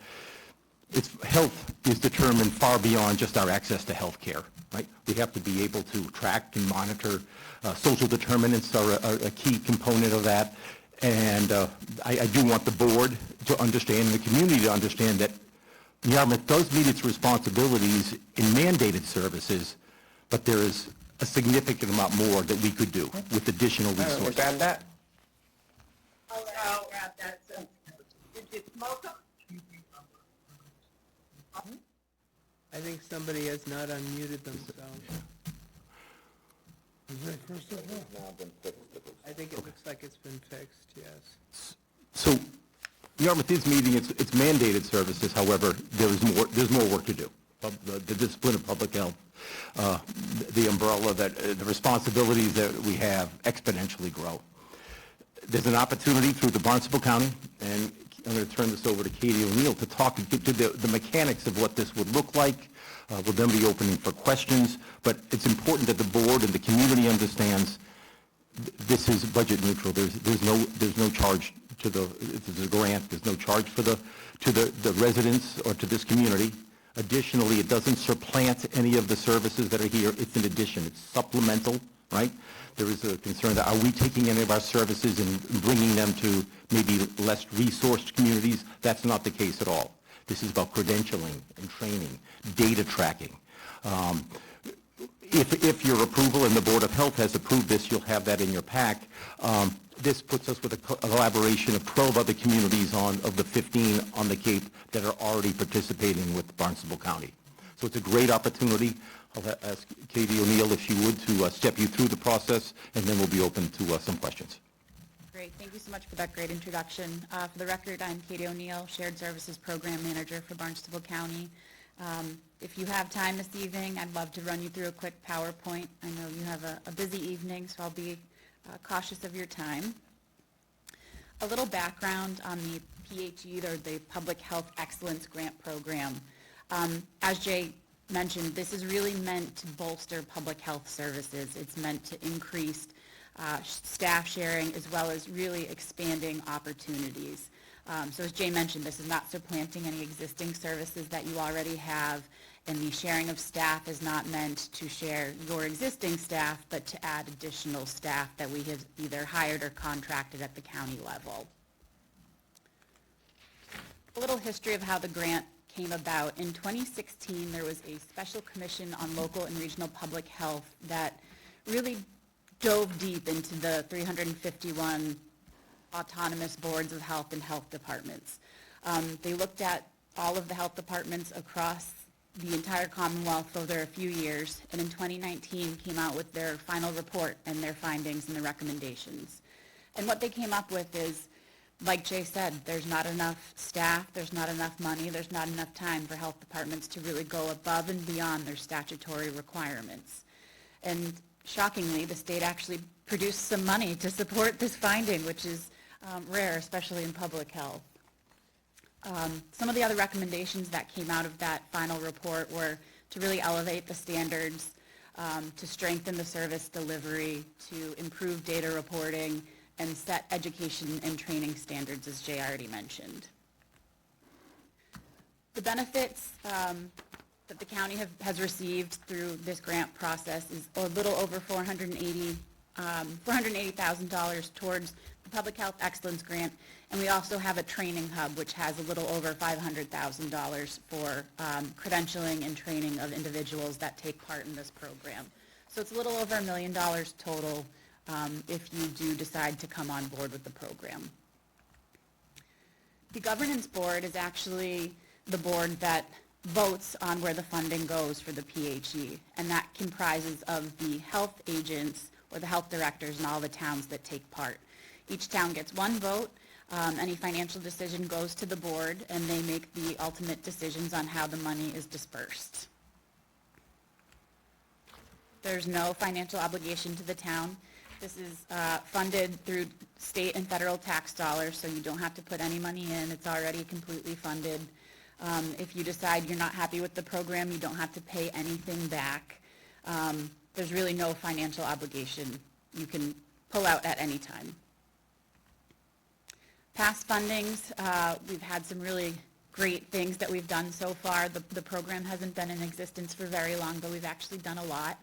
Speaker 15: health is determined far beyond just our access to health care, right? We have to be able to track and monitor. Social determinants are a key component of that. And I do want the board to understand and the community to understand that Yarmouth does meet its responsibilities in mandated services, but there is a significant amount more that we could do with additional resources.
Speaker 6: Grab that.
Speaker 16: I'll grab that. So, did you smoke them?
Speaker 4: I think somebody has not unmuted themselves.
Speaker 2: Is that Christopher?
Speaker 12: Now been fixed.
Speaker 4: I think it looks like it's been fixed, yes.
Speaker 15: So Yarmouth is meeting its mandated services. However, there's more work to do. The discipline of public health, the umbrella, the responsibilities that we have exponentially grow. There's an opportunity through the Barnstable County, and I'm going to turn this over to Katie O'Neill to talk to the mechanics of what this would look like. We'll then be opening for questions, but it's important that the board and the community understands this is budget neutral. There's no charge to the grant. There's no charge to the residents or to this community. Additionally, it doesn't supplant any of the services that are here. It's an addition. It's supplemental, right? There is a concern that are we taking any of our services and bringing them to maybe less resourced communities? That's not the case at all. This is about credentialing and training, data tracking. If your approval and the Board of Health has approved this, you'll have that in your pack. This puts us with a collaboration of 12 other communities of the 15 on the Cape that are already participating with Barnstable County. So it's a great opportunity. I'll ask Katie O'Neill, if she would, to step you through the process, and then we'll be open to some questions.
Speaker 17: Great. Thank you so much for that great introduction. For the record, I'm Katie O'Neill, Shared Services Program Manager for Barnstable County. If you have time this evening, I'd love to run you through a quick PowerPoint. I know you have a busy evening, so I'll be cautious of your time. A little background on the PHE, or the Public Health Excellence Grant Program. As Jay mentioned, this is really meant to bolster public health services. It's meant to increase staff sharing as well as really expanding opportunities. So as Jay mentioned, this is not supplanting any existing services that you already have, and the sharing of staff is not meant to share your existing staff, but to add additional staff that we have either hired or contracted at the county level. A little history of how the grant came about. In 2016, there was a special commission on local and regional public health that really dove deep into the 351 autonomous boards of health and health departments. They looked at all of the health departments across the entire Commonwealth over a few years, and in 2019 came out with their final report and their findings and the recommendations. And what they came up with is, like Jay said, there's not enough staff, there's not enough money, there's not enough time for health departments to really go above and beyond their statutory requirements. And shockingly, the state actually produced some money to support this finding, which is rare, especially in public health. Some of the other recommendations that came out of that final report were to really elevate the standards, to strengthen the service delivery, to improve data reporting, and set education and training standards, as Jay already mentioned. The benefits that the county has received through this grant process is a little over $480,000 towards the Public Health Excellence Grant, and we also have a training hub which has a little over $500,000 for credentialing and training of individuals that take part in this program. So it's a little over $1 million total if you do decide to come on board with the program. The governance board is actually the board that votes on where the funding goes for the PHE, and that comprises of the health agents or the health directors in all the towns that take part. Each town gets one vote. Any financial decision goes to the board, and they make the ultimate decisions on how the money is dispersed. There's no financial obligation to the town. This is funded through state and federal tax dollars, so you don't have to put any money in. It's already completely funded. If you decide you're not happy with the program, you don't have to pay anything back. There's really no financial obligation. You can pull out at any time. Past fundings, we've had some really great things that we've done so far. The program hasn't been in existence for very long, but we've actually done a lot.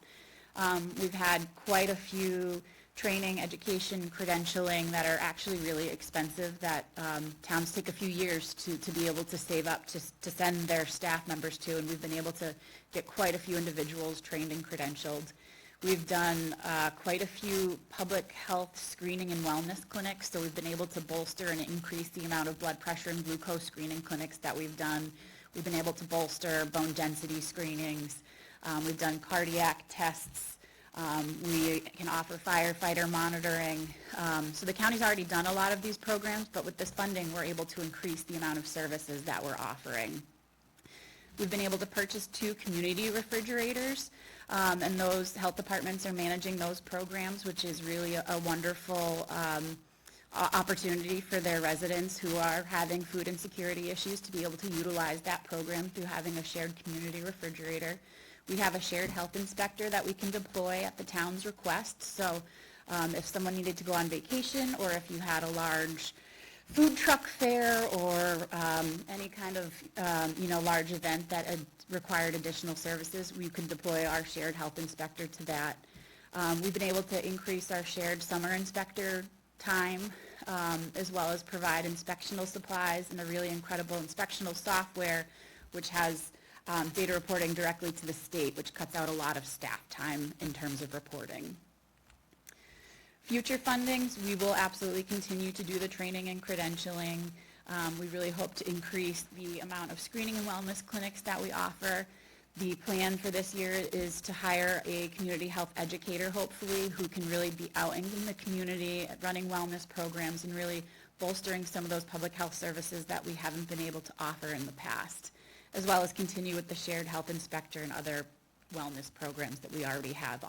Speaker 17: We've had quite a few training, education, credentialing that are actually really expensive that towns take a few years to be able to save up to send their staff members to, and we've been able to get quite a few individuals trained and credentialed. We've done quite a few public health screening and wellness clinics, so we've been able to bolster and increase the amount of blood pressure and glucose screening clinics that we've done. We've been able to bolster bone density screenings. We've done cardiac tests. We can offer firefighter monitoring. So the county's already done a lot of these programs, but with this funding, we're able to increase the amount of services that we're offering. We've been able to purchase 2 community refrigerators, and those health departments are managing those programs, which is really a wonderful opportunity for their residents who are having food insecurity issues to be able to utilize that program through having a shared community refrigerator. We have a shared health inspector that we can deploy at the town's request. So if someone needed to go on vacation, or if you had a large food truck fair, or any kind of large event that required additional services, we could deploy our shared health inspector to that. We've been able to increase our shared summer inspector time, as well as provide inspectional supplies and a really incredible inspectional software, which has data reporting directly to the state, which cuts out a lot of staff time in terms of reporting. Future fundings, we will absolutely continue to do the training and credentialing. We really hope to increase the amount of screening and wellness clinics that we offer. The plan for this year is to hire a community health educator, hopefully, who can really be out in the community, running wellness programs, and really bolstering some of those public health services that we haven't been able to offer in the past, as well as continue with the shared health inspector and other wellness programs that we already have.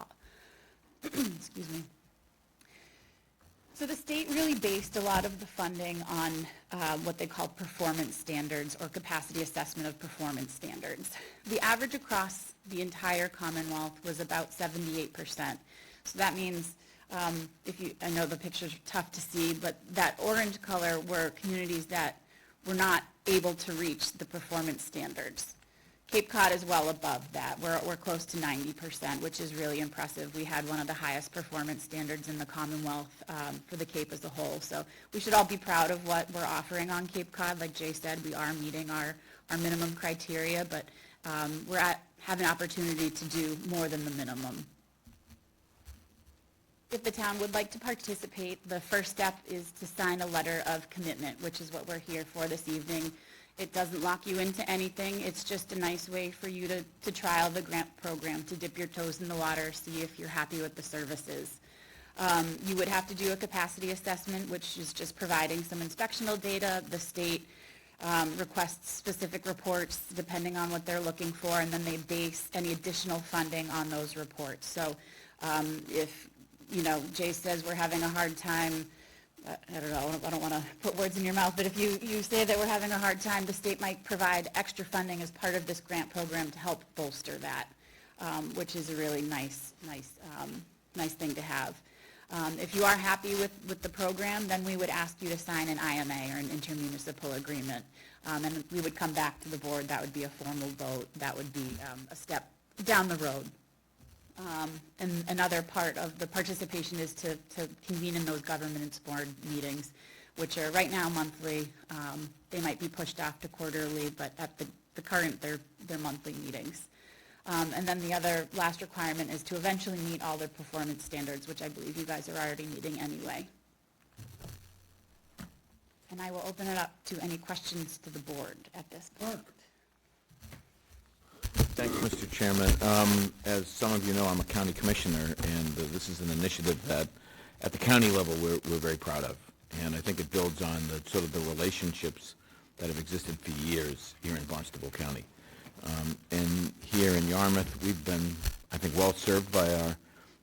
Speaker 17: Excuse me. So the state really based a lot of the funding on what they call performance standards, or capacity assessment of performance standards. The average across the entire Commonwealth was about 78%. So that means, I know the pictures are tough to see, but that orange color were communities that were not able to reach the performance standards. Cape Cod is well above that. We're close to 90%, which is really impressive. We had one of the highest performance standards in the Commonwealth for the Cape as a whole. So we should all be proud of what we're offering on Cape Cod. Like Jay said, we are meeting our minimum criteria, but have an opportunity to do more than the minimum. If the town would like to participate, the first step is to sign a letter of commitment, which is what we're here for this evening. It doesn't lock you into anything. It's just a nice way for you to trial the grant program, to dip your toes in the water, see if you're happy with the services. You would have to do a capacity assessment, which is just providing some inspectional data. The state requests specific reports depending on what they're looking for, and then they base any additional funding on those reports. So if, Jay says we're having a hard time, I don't know, I don't want to put words in your mouth, but if you say that we're having a hard time, the state might provide extra funding as part of this grant program to help bolster that, which is a really nice thing to have. If you are happy with the program, then we would ask you to sign an IMA, or an intermunicipal agreement, and we would come back to the board. That would be a formal vote. That would be a step down the road. And another part of the participation is to convene in those governance board meetings, which are right now monthly. They might be pushed off to quarterly, but at the current, they're monthly meetings. And then the other last requirement is to eventually meet all their performance standards, which I believe you guys are already meeting anyway. And I will open it up to any questions to the board at this point.
Speaker 7: Thank you, Mr. Chairman. As some of you know, I'm a county commissioner, and this is an initiative that, at the county level, we're very proud of. And I think it builds on the relationships that have existed for years here in Barnstable County. And here in Yarmouth, we've been, I think, well served by our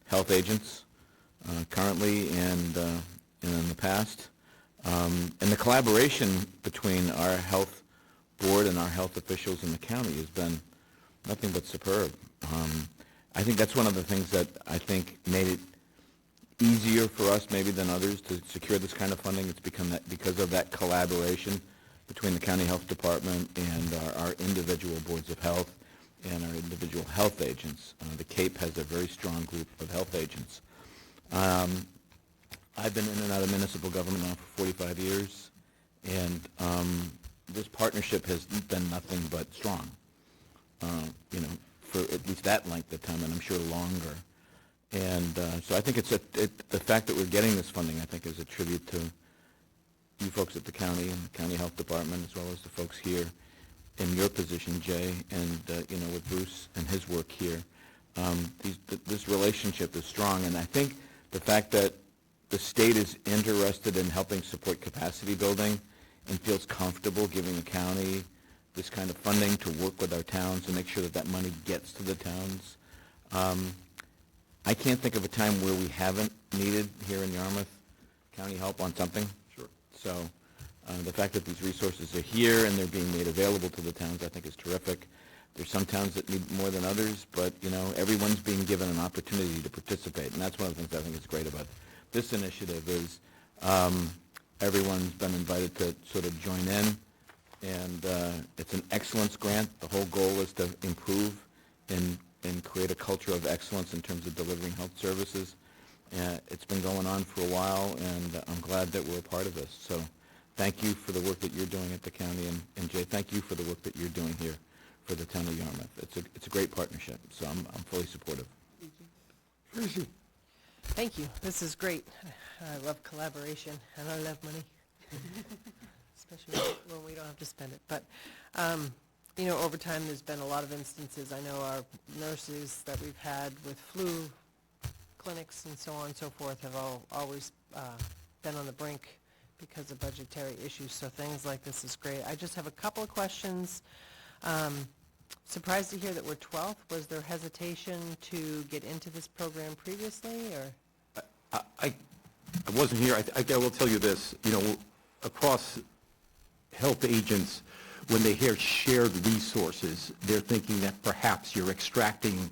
Speaker 7: health agents currently and in the past. And the collaboration between our health board and our health officials in the county has been nothing but superb. I think that's one of the things that I think made it easier for us maybe than others to secure this kind of funding. It's become that because of that collaboration between the county health department and our individual boards of health and our individual health agents. The Cape has a very strong group of health agents. I've been in and out of municipal government now for 45 years, and this partnership has been nothing but strong, for at least that length of time, and I'm sure longer. And so I think the fact that we're getting this funding, I think, is a tribute to you folks at the county and the county health department, as well as the folks here in your position, Jay, and with Bruce and his work here. This relationship is strong, and I think the fact that the state is interested in helping support capacity building and feels comfortable giving the county this kind of funding to work with our towns and make sure that money gets to the towns. I can't think of a time where we haven't needed here in Yarmouth county help on something. Sure. So the fact that these resources are here and they're being made available to the towns, I think, is terrific. There's some towns that need more than others, but everyone's being given an opportunity to participate, and that's one of the things I think is great about this initiative is everyone's been invited to sort of join in, and it's an excellence grant. The whole goal is to improve and create a culture of excellence in terms of delivering health services. It's been going on for a while, and I'm glad that we're a part of this. So thank you for the work that you're doing at the county, and Jay, thank you for the work that you're doing here for the town of Yarmouth. It's a great partnership, so I'm fully supportive.
Speaker 4: Tracy. Thank you. This is great. I love collaboration, and I love money, especially when we don't have to spend it. But, over time, there's been a lot of instances. I know our nurses that we've had with flu clinics and so on and so forth have always been on the brink because of budgetary issues, so things like this is great. I just have a couple of questions. Surprised to hear that we're 12th. Was there hesitation to get into this program previously, or?
Speaker 15: I wasn't here. I will tell you this, across health agents, when they hear shared resources, they're thinking that perhaps you're extracting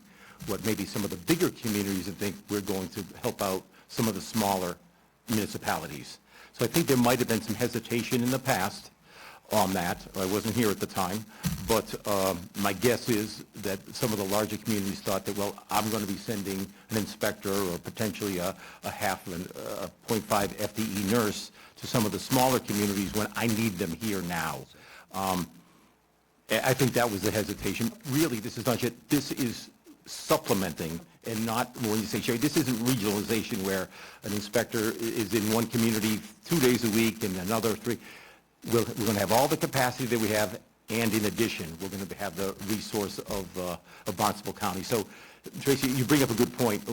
Speaker 15: what maybe some of the bigger communities and think we're going to help out some of the smaller municipalities. So I think there might have been some hesitation in the past on that. I wasn't here at the time, but my guess is that some of the larger communities thought that, well, I'm going to be sending an inspector or potentially a 0.5 FTE nurse to some of the smaller communities when I need them here now. I think that was the hesitation. Really, this is not yet. This is supplementing and not, when you say, Sherry, this isn't regionalization where an inspector is in one community 2 days a week and another 3. We're going to have all the capacity that we have, and in addition, we're going to have the resource of Barnstable County. So, Tracy, you bring up a good point.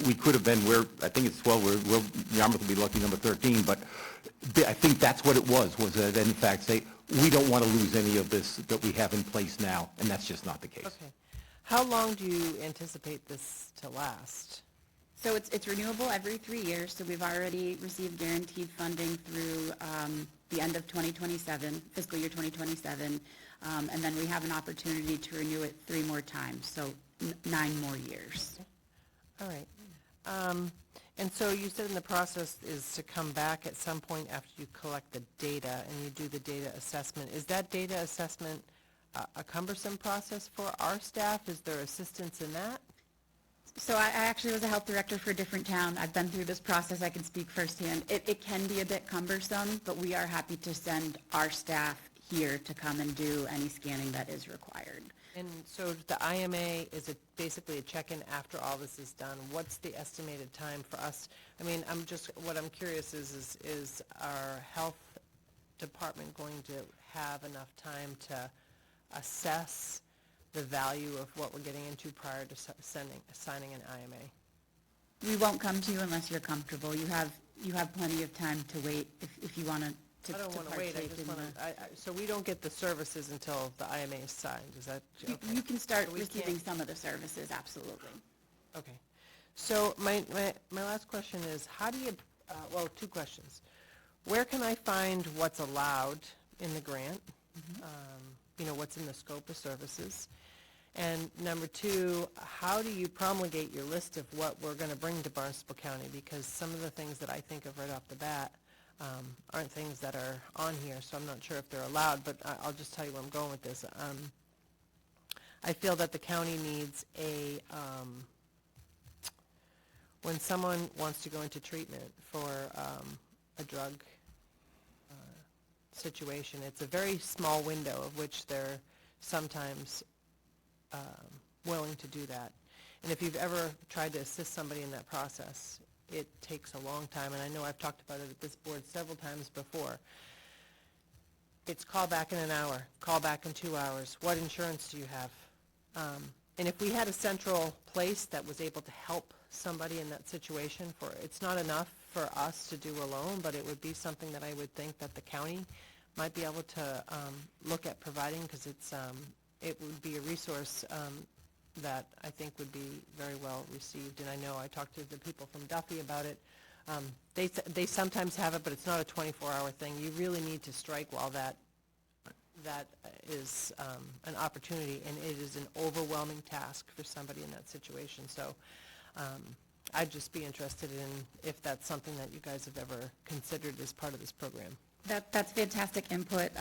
Speaker 15: We could have been, I think it's 12, Yarmouth will be lucky number 13, but I think that's what it was that in fact say, we don't want to lose any of this that we have in place now, and that's just not the case.
Speaker 4: Okay. How long do you anticipate this to last?
Speaker 17: So it's renewable every 3 years, so we've already received guaranteed funding through the end of 2027, fiscal year 2027, and then we have an opportunity to renew it 3 more times, so 9 more years.
Speaker 4: All right. And so you said in the process is to come back at some point after you collect the data and you do the data assessment. Is that data assessment a cumbersome process for our staff? Is there assistance in that?
Speaker 17: So I actually was a health director for a different town. I've been through this process. I can speak firsthand. It can be a bit cumbersome, but we are happy to send our staff here to come and do any scanning that is required.
Speaker 4: And so the IMA, is it basically a check-in after all this is done? What's the estimated time for us? I mean, what I'm curious is our health department going to have enough time to assess the value of what we're getting into prior to signing an IMA?
Speaker 17: We won't come to you unless you're comfortable. You have plenty of time to wait if you want to
Speaker 4: I don't want to wait, I just want to, so we don't get the services until the IMA is signed, is that, okay?
Speaker 17: You can start
Speaker 4: So we
Speaker 17: receiving
Speaker 4: can't-
Speaker 17: some of the services, absolutely.
Speaker 4: Okay. So my last question is, how do you, well, 2 questions. Where can I find what's allowed in the grant? What's in the scope of services? And number 2, how do you promulgate your list of what we're going to bring to Barnstable County? Because some of the things that I think of right off the bat aren't things that are on here, so I'm not sure if they're allowed, but I'll just tell you where I'm going with this. I feel that the county needs when someone wants to go into treatment for a drug situation, it's a very small window of which they're sometimes willing to do that. And if you've ever tried to assist somebody in that process, it takes a long time, and I know I've talked about it at this board several times before. It's call back in an hour, call back in 2 hours, what insurance do you have? And if we had a central place that was able to help somebody in that situation, it's not enough for us to do alone, but it would be something that I would think that the county might be able to look at providing, because it would be a resource that I think would be very well received. And I know I talked to the people from Duffy about it. They sometimes have it, but it's not a 24-hour thing. You really need to strike while that is an opportunity, and it is an overwhelming task for somebody in that situation. So I'd just be interested in if that's something that you guys have ever considered as part of this program.
Speaker 17: That's fantastic input.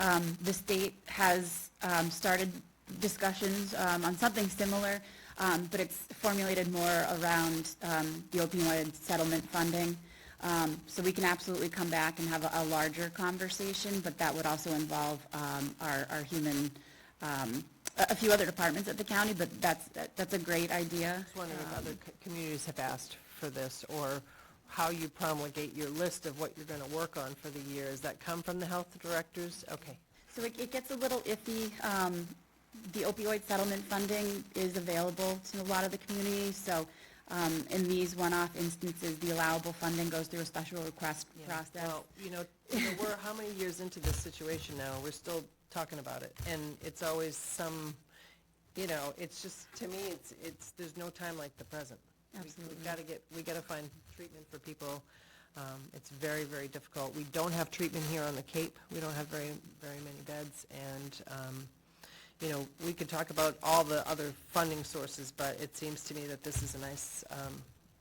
Speaker 17: The state has started discussions on something similar, but it's formulated more around the opioid settlement funding. So we can absolutely come back and have a larger conversation, but that would also involve our human, a few other departments at the county, but that's a great idea.
Speaker 4: I was wondering if other communities have asked for this, or how you promulgate your list of what you're going to work on for the year. Does that come from the health directors? Okay.
Speaker 17: So it gets a little iffy. The opioid settlement funding is available to a lot of the communities, so in these one-off instances, the allowable funding goes through a special request process.
Speaker 4: Well, we're how many years into this situation now? We're still talking about it, and it's always it's just, to me, it's there's no time like the present.
Speaker 17: Absolutely.
Speaker 4: We gotta find treatment for people. It's very, very difficult. We don't have treatment here on the Cape. We don't have very, very many beds, and we could talk about all the other funding sources, but it seems to me that this is a nice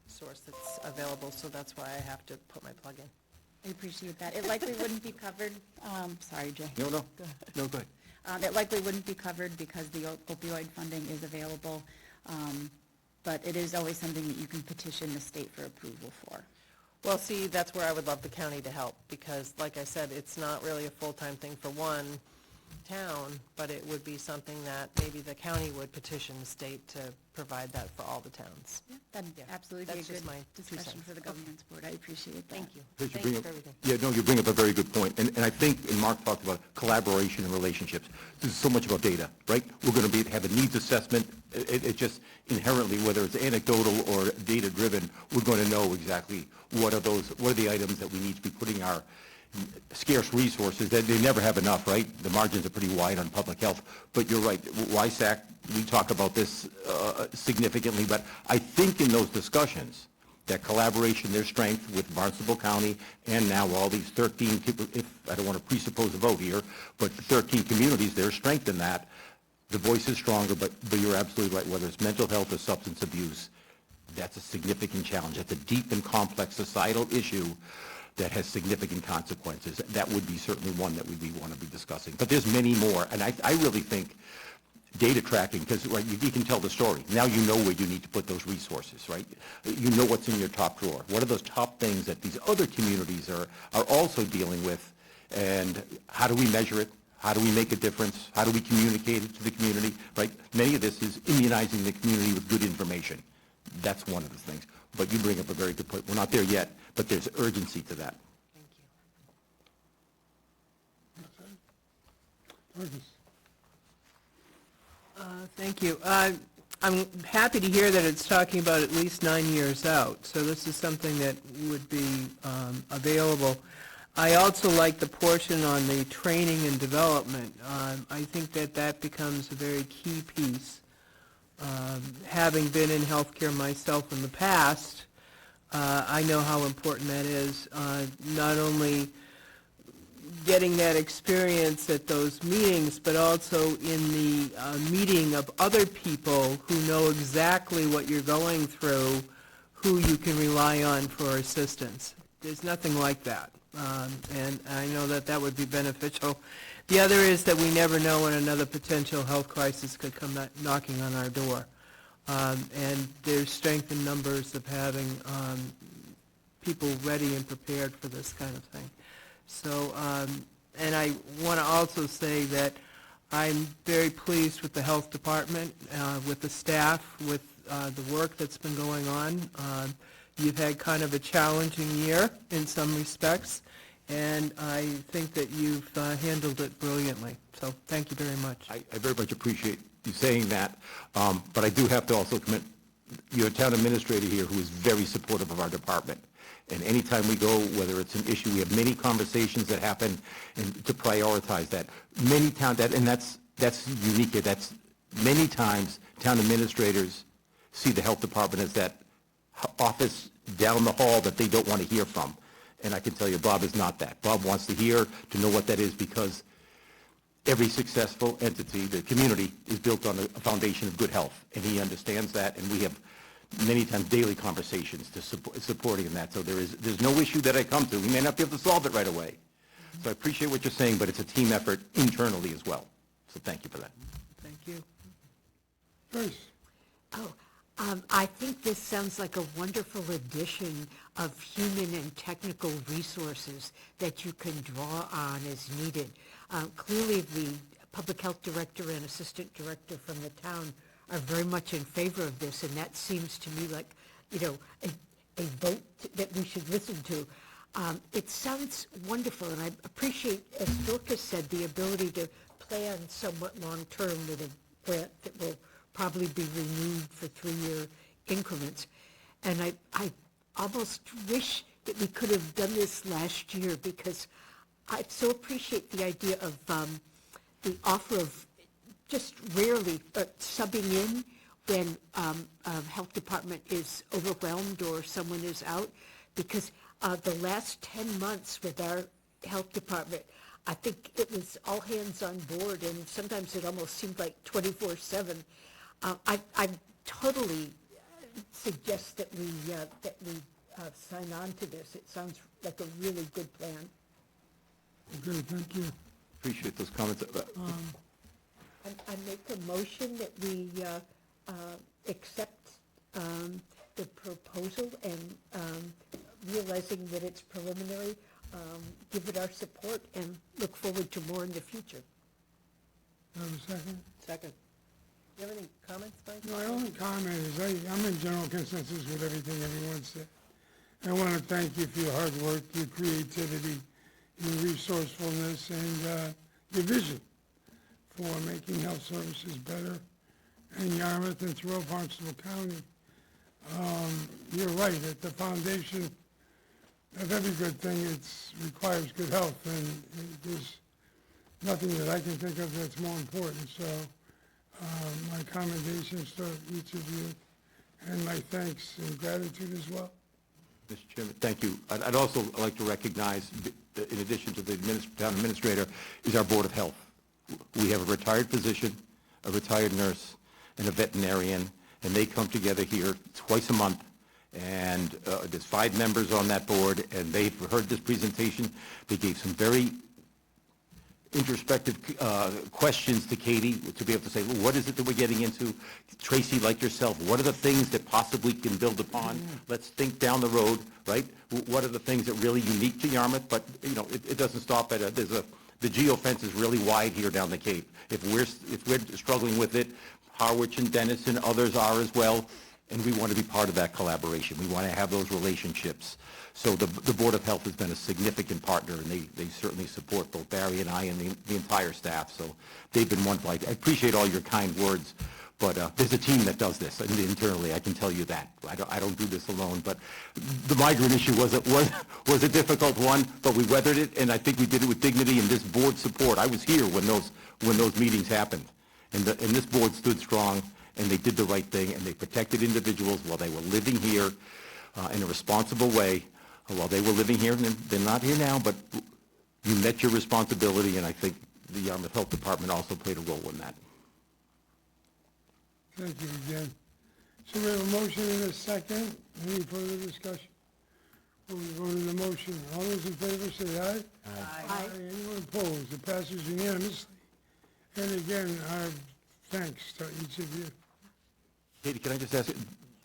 Speaker 4: source that's available, so that's why I have to put my plug in.
Speaker 17: I appreciate that. It likely wouldn't be covered, sorry, Jay.
Speaker 15: No, go ahead.
Speaker 17: It likely wouldn't be covered because the opioid funding is available, but it is always something that you can petition the state for approval for.
Speaker 4: Well, see, that's where I would love the county to help, because like I said, it's not really a full-time thing for one. town, but it would be something that maybe the county would petition the state to provide that for all the towns.
Speaker 17: That'd absolutely be a
Speaker 4: That's just
Speaker 17: good
Speaker 4: my 2
Speaker 17: discussion
Speaker 4: cents.
Speaker 17: for the governance board. I appreciate that.
Speaker 4: Thank you.
Speaker 15: Because
Speaker 4: Thank you for everything.
Speaker 15: Yeah, no, you bring up a very good point. And I think, and Mark talked about collaboration and relationships. This is so much about data, right? We're going to have a needs assessment. It just inherently, whether it's anecdotal or data-driven, we're going to know exactly what are the items that we need to be putting our scarce resources, that they never have enough, right? The margins are pretty wide on public health. But you're right, WISAC, we talk about this significantly, but I think in those discussions, that collaboration, their strength with Barnstable County and now all these 13, if I don't want to presuppose a vote here, but 13 communities, their strength in that, the voice is stronger, but you're absolutely right, whether it's mental health or substance abuse, that's a significant challenge. That's a deep and complex societal issue that has significant consequences. That would be certainly one that we want to be discussing. But there's many more, and I really think data tracking, because right, you can tell the story. Now you know where you need to put those resources, right? You know what's in your top drawer. What are those top things that these other communities are also dealing with, and how do we measure it? How do we make a difference? How do we communicate it to the community, right? Many of this is immunizing the community with good information. That's one of the things. But you bring up a very good point. We're not there yet, but there's urgency to that.
Speaker 18: Thank you. I'm happy to hear that it's talking about at least 9 years out, so this is something that would be available. I also like the portion on the training and development. I think that becomes a very key piece. Having been in healthcare myself in the past, I know how important that is, not only getting that experience at those meetings, but also in the meeting of other people who know exactly what you're going through, who you can rely on for assistance. There's nothing like that, and I know that would be beneficial. The other is that we never know when another potential health crisis could come knocking on our door, and there's strength in numbers of having people ready and prepared for this kind of thing. So, and I want to also say that I'm very pleased with the health department, with the staff, with the work that's been going on. You've had kind of a challenging year in some respects, and I think that you've handled it brilliantly. So thank you very much.
Speaker 15: I very much appreciate you saying that, but I do have to also commend your town administrator here, who is very supportive of our department. And anytime we go, whether it's an issue, we have many conversations that happen, and to prioritize that. Many towns, and that's unique here. That's many times town administrators see the health department as that office down the hall that they don't want to hear from. And I can tell you, Bob is not that. Bob wants to hear, to know what that is, because every successful entity, the community, is built on a foundation of good health. And he understands that, and we have many times daily conversations to supporting in that. So there's no issue that I come to. We may not be able to solve it right away. So I appreciate what you're saying, but it's a team effort internally as well. So thank you for that.
Speaker 18: Thank you.
Speaker 2: Joyce?
Speaker 16: Oh, I think this sounds like a wonderful addition of human and technical resources that you can draw on as needed. Clearly, the public health director and assistant director from the town are very much in favor of this, and that seems to me like, a vote that we should listen to. It sounds wonderful, and I appreciate, as Dorcas said, the ability to plan somewhat long-term with a grant that will probably be renewed for 3-year increments. And I almost wish that we could have done this last year, because I so appreciate the idea of the offer of just rarely subbing in when a health department is overwhelmed or someone is out, because the last 10 months with our health department, I think it was all hands on board, and sometimes it almost seemed like 24/7. I totally suggest that we sign on to this. It sounds like a really good plan.
Speaker 2: Okay, thank you.
Speaker 15: Appreciate those comments.
Speaker 16: I make a motion that we accept the proposal, and realizing that it's preliminary, give it our support and look forward to more in the future.
Speaker 2: Do I have a second?
Speaker 4: Second. Do you have any comments, Mike?
Speaker 2: My only comment is I'm in general consensus with everything everyone said. I want to thank you for your hard work, your creativity, your resourcefulness, and your vision for making health services better in Yarmouth and throughout Barnstable County. You're right, at the foundation of every good thing, it requires good health, and there's nothing that I can think of that's more important. So my commendations to each of you, and my thanks and gratitude as well.
Speaker 15: Mr. Chairman, thank you. I'd also like to recognize, in addition to the town administrator, is our Board of Health. We have a retired physician, a retired nurse, and a veterinarian, and they come together here twice a month. And there's 5 members on that board, and they've heard this presentation. They gave some very introspective questions to Katie to be able to say, well, what is it that we're getting into? Tracy, like yourself, what are the things that possibly can build upon? Let's think down the road, right? What are the things that are really unique to Yarmouth? But, you know, it doesn't stop at the geofence is really wide here down the Cape. If we're struggling with it, Harwich and Dennis and others are as well, and we want to be part of that collaboration. We want to have those relationships. So the Board of Health has been a significant partner, and they certainly support both Barry and I and the entire staff. So they've been wonderful. I appreciate all your kind words, but there's a team that does this internally. I can tell you that. I don't do this alone. But the migrant issue was a difficult one, but we weathered it, and I think we did it with dignity and this board support. I was here when those meetings happened, and this board stood strong, and they did the right thing, and they protected individuals while they were living here in a responsible way. While they were living here, and they're not here now, but you met your responsibility, and I think the Yarmouth Health Department also played a role in that.
Speaker 2: Thank you again. So we have a motion and a second. Any further discussion? We'll vote on the motion. All those in favor say aye. Aye. Anyone opposed? It passes unanimously. And again, our thanks to each of you.
Speaker 15: Katie, can I just ask,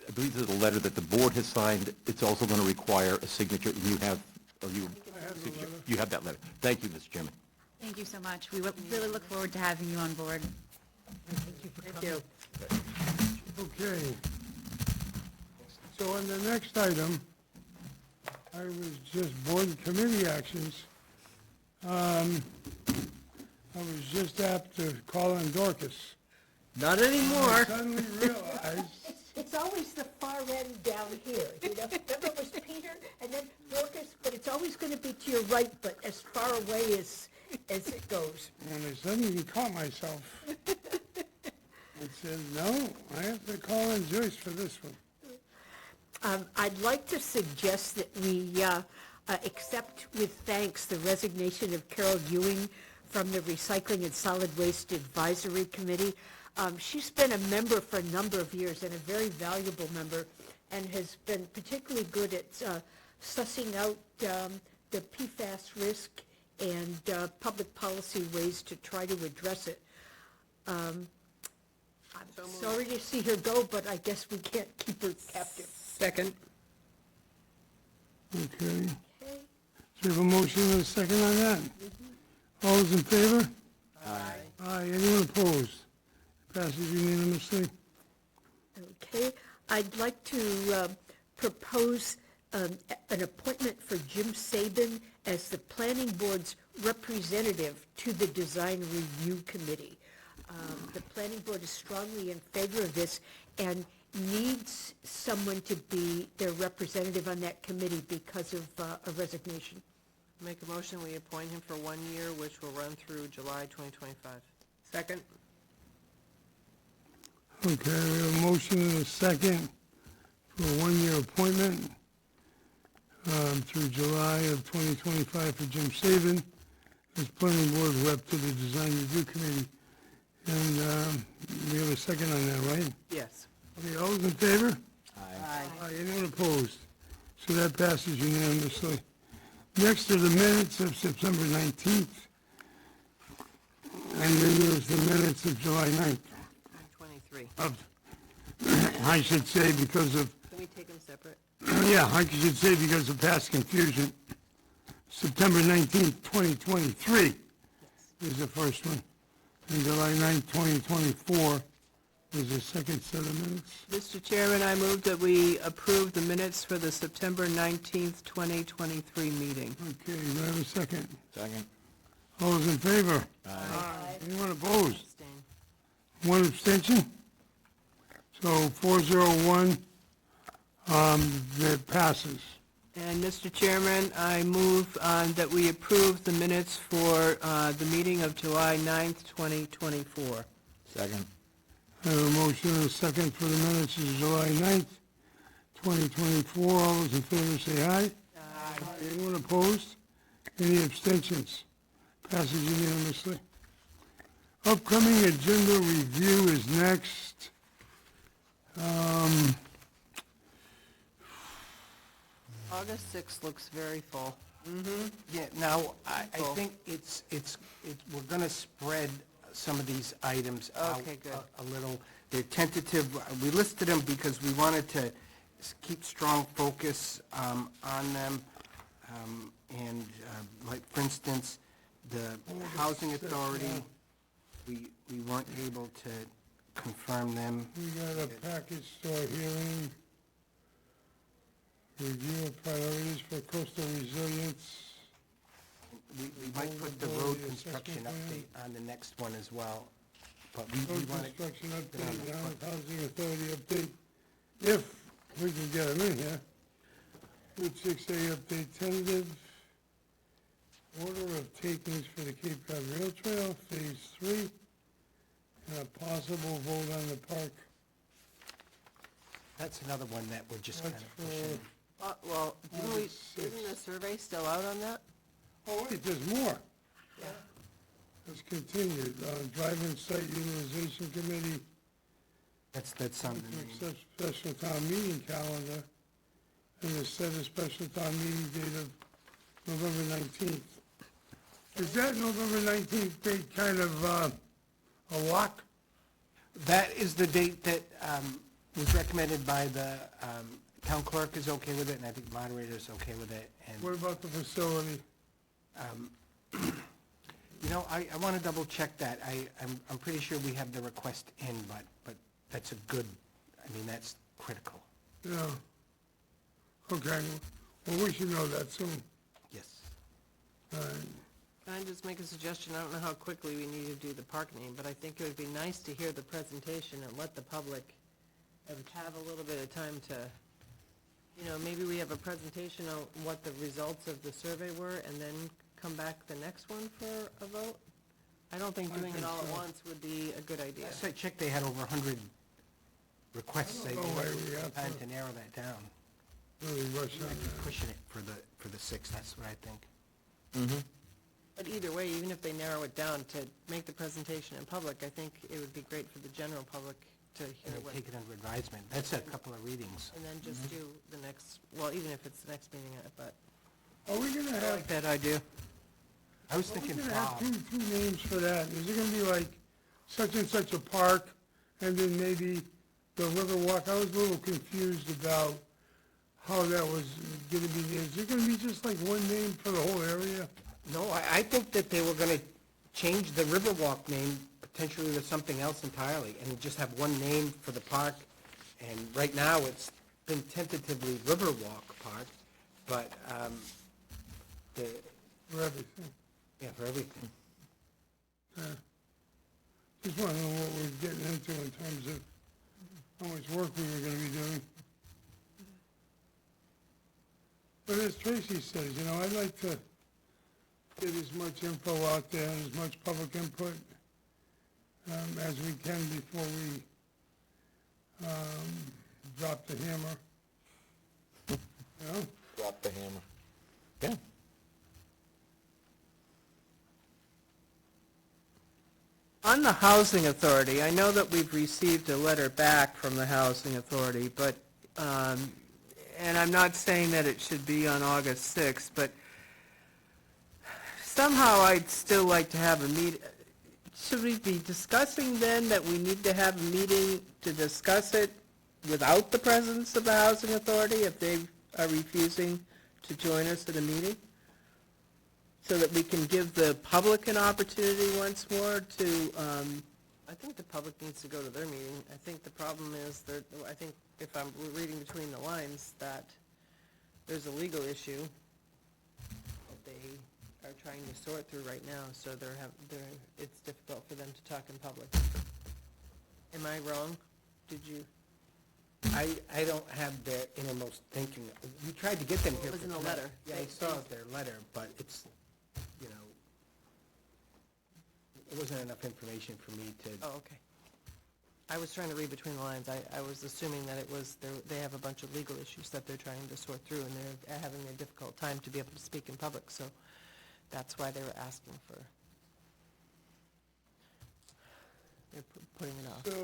Speaker 15: I believe there's a letter that the board has signed. It's also going to require a signature. You have that letter. Thank you, Mr. Chairman.
Speaker 17: Thank you so much. We really look forward to having you on board.
Speaker 4: Thank you.
Speaker 2: Okay. So on the next item, I was just board and committee actions. I was just apt to call on Dorcas.
Speaker 18: Not anymore.
Speaker 2: I suddenly realized
Speaker 16: It's always the far end down here, you know? Remember it was Peter and then Dorcas, but it's always going to be to your right, but as far away as it goes.
Speaker 2: And I suddenly caught myself. I said, no, I have to call on Joyce for this one.
Speaker 16: I'd like to suggest that we accept with thanks the resignation of Carol Ewing from the Recycling and Solid Waste Advisory Committee. She's been a member for a number of years and a very valuable member, and has been particularly good at sussing out the PFAS risk and public policy ways to try to address it. I'm sorry to see her go, but I guess we can't keep her captive.
Speaker 18: Second.
Speaker 2: Okay. So we have a motion and a second on that? All those in favor?
Speaker 4: Aye.
Speaker 2: Aye. Anyone opposed? Passes unanimously.
Speaker 16: Okay, I'd like to propose an appointment for Jim Sabin as the Planning Board's representative to the Design Review Committee. The Planning Board is strongly in favor of this and needs someone to be their representative on that committee because of a resignation.
Speaker 4: Make a motion, we appoint him for 1 year, which will run through July 2025.
Speaker 18: Second.
Speaker 2: Okay, we have a motion and a second for a one-year appointment through July of 2025 for Jim Sabin as Planning Board rep to the Design Review Committee. And we have a second on that, right?
Speaker 4: Yes.
Speaker 2: Okay, all those in favor?
Speaker 4: Aye.
Speaker 2: Aye. Anyone opposed? So that passes unanimously. Next are the minutes of September 19th. And then there's the minutes of July 9th.
Speaker 4: 23.
Speaker 2: I should say because of,
Speaker 4: Can we take them separate?
Speaker 2: yeah, I should say because of past confusion. September 19th, 2023 is the first one. and July 9th, 2024. There's a second set of minutes.
Speaker 18: Mr. Chairman, I move that we approve the minutes for the September 19th, 2023 meeting.
Speaker 2: Okay, do I have a second?
Speaker 7: Second.
Speaker 2: All those in favor?
Speaker 7: Aye.
Speaker 2: Anyone opposed?
Speaker 4: Abstain.
Speaker 2: One abstention? So 401, that passes.
Speaker 18: And Mr. Chairman, I move that we approve the minutes for the meeting of July 9th, 2024.
Speaker 7: Second.
Speaker 2: I have a motion and a second for the minutes of July 9th, 2024. All those in favor say aye. Aye. Anyone opposed? Any abstentions? Passes unanimously. Upcoming agenda review is next.
Speaker 4: August 6th looks very full.
Speaker 1: Yeah, now, I think we're gonna spread some of these items out
Speaker 4: Okay, good.
Speaker 1: a little. They're tentative, we listed them because we wanted to keep strong focus on them. And like, for instance, the Housing Authority, we weren't able to confirm them.
Speaker 2: We got a package store hearing. Review of priorities for coastal resilience.
Speaker 1: We might put the road construction update on the next one as well, but we
Speaker 2: Road
Speaker 1: want to...
Speaker 2: construction update, Yarmouth Housing Authority update, if we can get them in here. Route 6A update tentative. Order of takings for the Cape Cod Rail Trail, Phase 3, and a possible vote on the park.
Speaker 1: That's another one that we're just kind
Speaker 2: That's
Speaker 1: of pushing.
Speaker 4: Well,
Speaker 2: August
Speaker 4: isn't the survey still out on that?
Speaker 2: Oh, wait, there's more. Let's continue. Drive-in site utilization committee,
Speaker 1: That's on the...
Speaker 2: accept special town meeting calendar, and to set a special town meeting date of November 19th. Is that November 19th date kind of a lock?
Speaker 1: That is the date that was recommended by the town clerk is okay with it, and I think moderator is okay with it. And,
Speaker 2: What about the facility?
Speaker 1: you know, I want to double check that. I'm pretty sure we have the request in, but that's a good, I mean, that's critical.
Speaker 2: Yeah. Okay, well, we should know that soon.
Speaker 1: Yes.
Speaker 2: All right.
Speaker 4: Can I just make a suggestion? I don't know how quickly we need to do the park name, but I think it would be nice to hear the presentation and let the public have a little bit of time to, you know, maybe we have a presentation on what the results of the survey were, and then come back the next one for a vote? I don't think doing it all at once would be a good idea.
Speaker 1: Last I checked, they had over 100 requests. They
Speaker 2: No way we
Speaker 1: had
Speaker 2: have
Speaker 1: time
Speaker 2: to-
Speaker 1: to narrow that down.
Speaker 2: Really rush on
Speaker 1: Might be
Speaker 2: that.
Speaker 1: pushing it for the 6th, that's what I think.
Speaker 7: Mm-hmm.
Speaker 4: But either way, even if they narrow it down to make the presentation in public, I think it would be great for the general public to
Speaker 1: And
Speaker 4: hear
Speaker 1: then
Speaker 4: what,
Speaker 1: take it under advisement. That's a couple of readings.
Speaker 4: and then just do the next, well, even if it's the next meeting, but
Speaker 2: Are we gonna
Speaker 18: I
Speaker 2: have,
Speaker 18: like that idea.
Speaker 1: I was
Speaker 2: are we
Speaker 1: thinking
Speaker 2: gonna have
Speaker 1: Bob.
Speaker 2: two names for that? Is it gonna be like such and such a park, and then maybe the Riverwalk? I was a little confused about how that was gonna be. Is it gonna be just like one name for the whole area?
Speaker 1: No, I think that they were gonna change the Riverwalk name potentially to something else entirely, and just have one name for the park. And right now, it's been tentatively Riverwalk Park, but,
Speaker 2: For everything?
Speaker 1: yeah, for everything.
Speaker 2: Just wanna know what we're getting into in terms of how much work we were gonna be doing. But as Tracy says, you know, I'd like to get as much info out there and as much public input as we can before we drop the hammer. You know?
Speaker 12: Drop the hammer.
Speaker 7: Yeah.
Speaker 18: On the Housing Authority, I know that we've received a letter back from the Housing Authority, but, and I'm not saying that it should be on August 6th, but somehow I'd still like to have a meet. Should we be discussing then that we need to have a meeting to discuss it without the presence of the Housing Authority if they are refusing to join us at a meeting? so that we can give the public an opportunity once more to,
Speaker 4: I think the public needs to go to their meeting. I think the problem is that, I think if I'm reading between the lines, that there's a legal issue that they are trying to sort through right now, so it's difficult for them to talk in public. Am I wrong? Did you?
Speaker 1: I don't have their innermost thinking. We tried to get them here.
Speaker 4: It was
Speaker 1: for
Speaker 4: in the
Speaker 1: tonight.
Speaker 4: letter.
Speaker 1: Yeah, I saw their letter, but it's, you know, there wasn't enough information for me to.
Speaker 4: Oh, okay. I was trying to read between the lines. I was assuming that it was, they have a bunch of legal issues that they're trying to sort through, and they're having a difficult time to be able to speak in public, so that's why they were asking for, they're putting it off.
Speaker 2: So,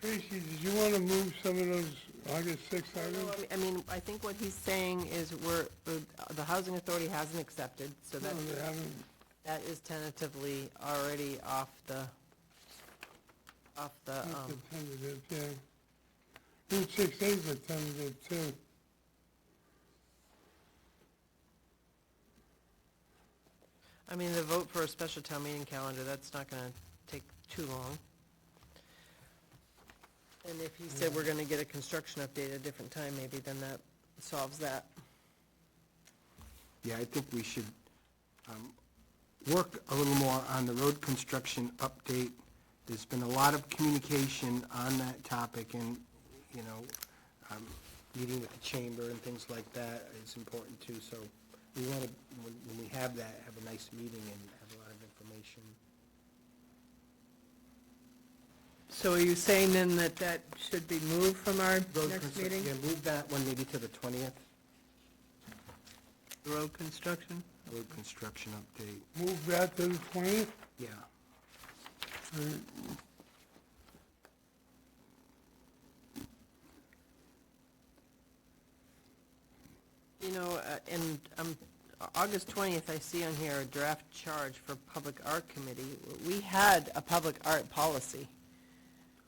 Speaker 2: Tracy, did you want to move some of those August 6th items?
Speaker 4: No, I mean, I think what he's saying is the Housing Authority hasn't accepted, so
Speaker 2: No, they haven't.
Speaker 4: that is tentatively already off the,
Speaker 2: That's a tentative, yeah. Route 6A is a tentative, too.
Speaker 4: I mean, the vote for a special town meeting calendar, that's not gonna take too long. And if he said we're gonna get a construction update at a different time, maybe then that solves that.
Speaker 1: Yeah, I think we should work a little more on the road construction update. There's been a lot of communication on that topic, and, you know, meeting with the chamber and things like that is important too. So we want to, when we have that, have a nice meeting and have a lot of information.
Speaker 18: so are you saying then that that should be moved from our
Speaker 1: Road
Speaker 18: next
Speaker 1: constru-
Speaker 18: meeting?
Speaker 1: Yeah, move that one maybe to the 20th,
Speaker 18: Road construction?
Speaker 1: road construction update.
Speaker 2: Move that to the 20th?
Speaker 1: Yeah.
Speaker 4: You know, and August 20th, I see on here a draft charge for Public Art Committee. We had a public art policy.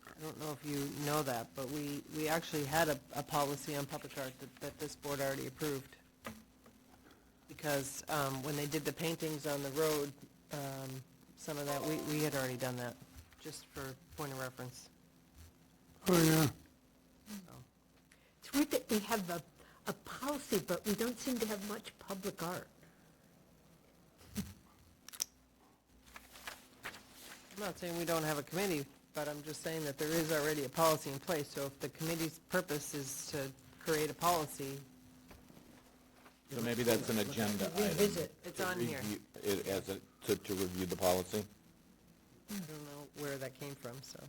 Speaker 4: I don't know if you know that, but we actually had a policy on public art that this board already approved. Because when they did the paintings on the road, some of that, we had already done that, just for point of reference.
Speaker 2: Oh, yeah.
Speaker 16: It's weird that we have a policy, but we don't seem to have much public art.
Speaker 4: I'm not saying we don't have a committee, but I'm just saying that there is already a policy in place, so if the committee's purpose is to create a policy,
Speaker 12: So maybe that's an agenda item.
Speaker 16: Revisit.
Speaker 4: it's on here.
Speaker 12: Review it as to review the policy,
Speaker 4: I don't know where that came from, so.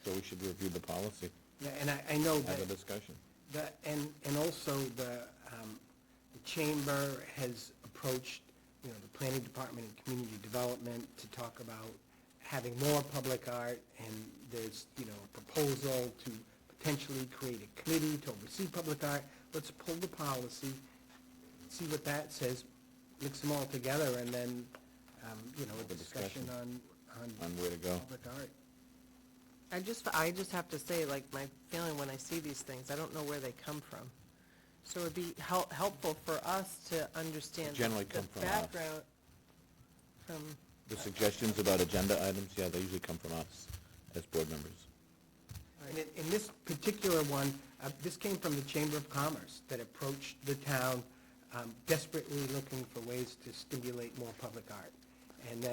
Speaker 12: so we should review the policy,
Speaker 1: Yeah, and I know that.
Speaker 12: have a discussion.
Speaker 1: And also the chamber has approached, you know, the planning department and community development to talk about having more public art, and there's, you know, a proposal to potentially create a committee to oversee public art. Let's pull the policy, see what that says, mix them all together, and then, you know, a discussion on
Speaker 12: On where to go.
Speaker 1: public art.
Speaker 4: I just have to say, like, my feeling when I see these things, I don't know where they come from. So it'd be helpful for us to understand
Speaker 12: Generally
Speaker 4: the
Speaker 12: come from us.
Speaker 4: background from,
Speaker 12: The suggestions about agenda items, yeah, they usually come from us as board members.
Speaker 1: And in this particular one, this came from the Chamber of Commerce that approached the town desperately looking for ways to stimulate more public art. And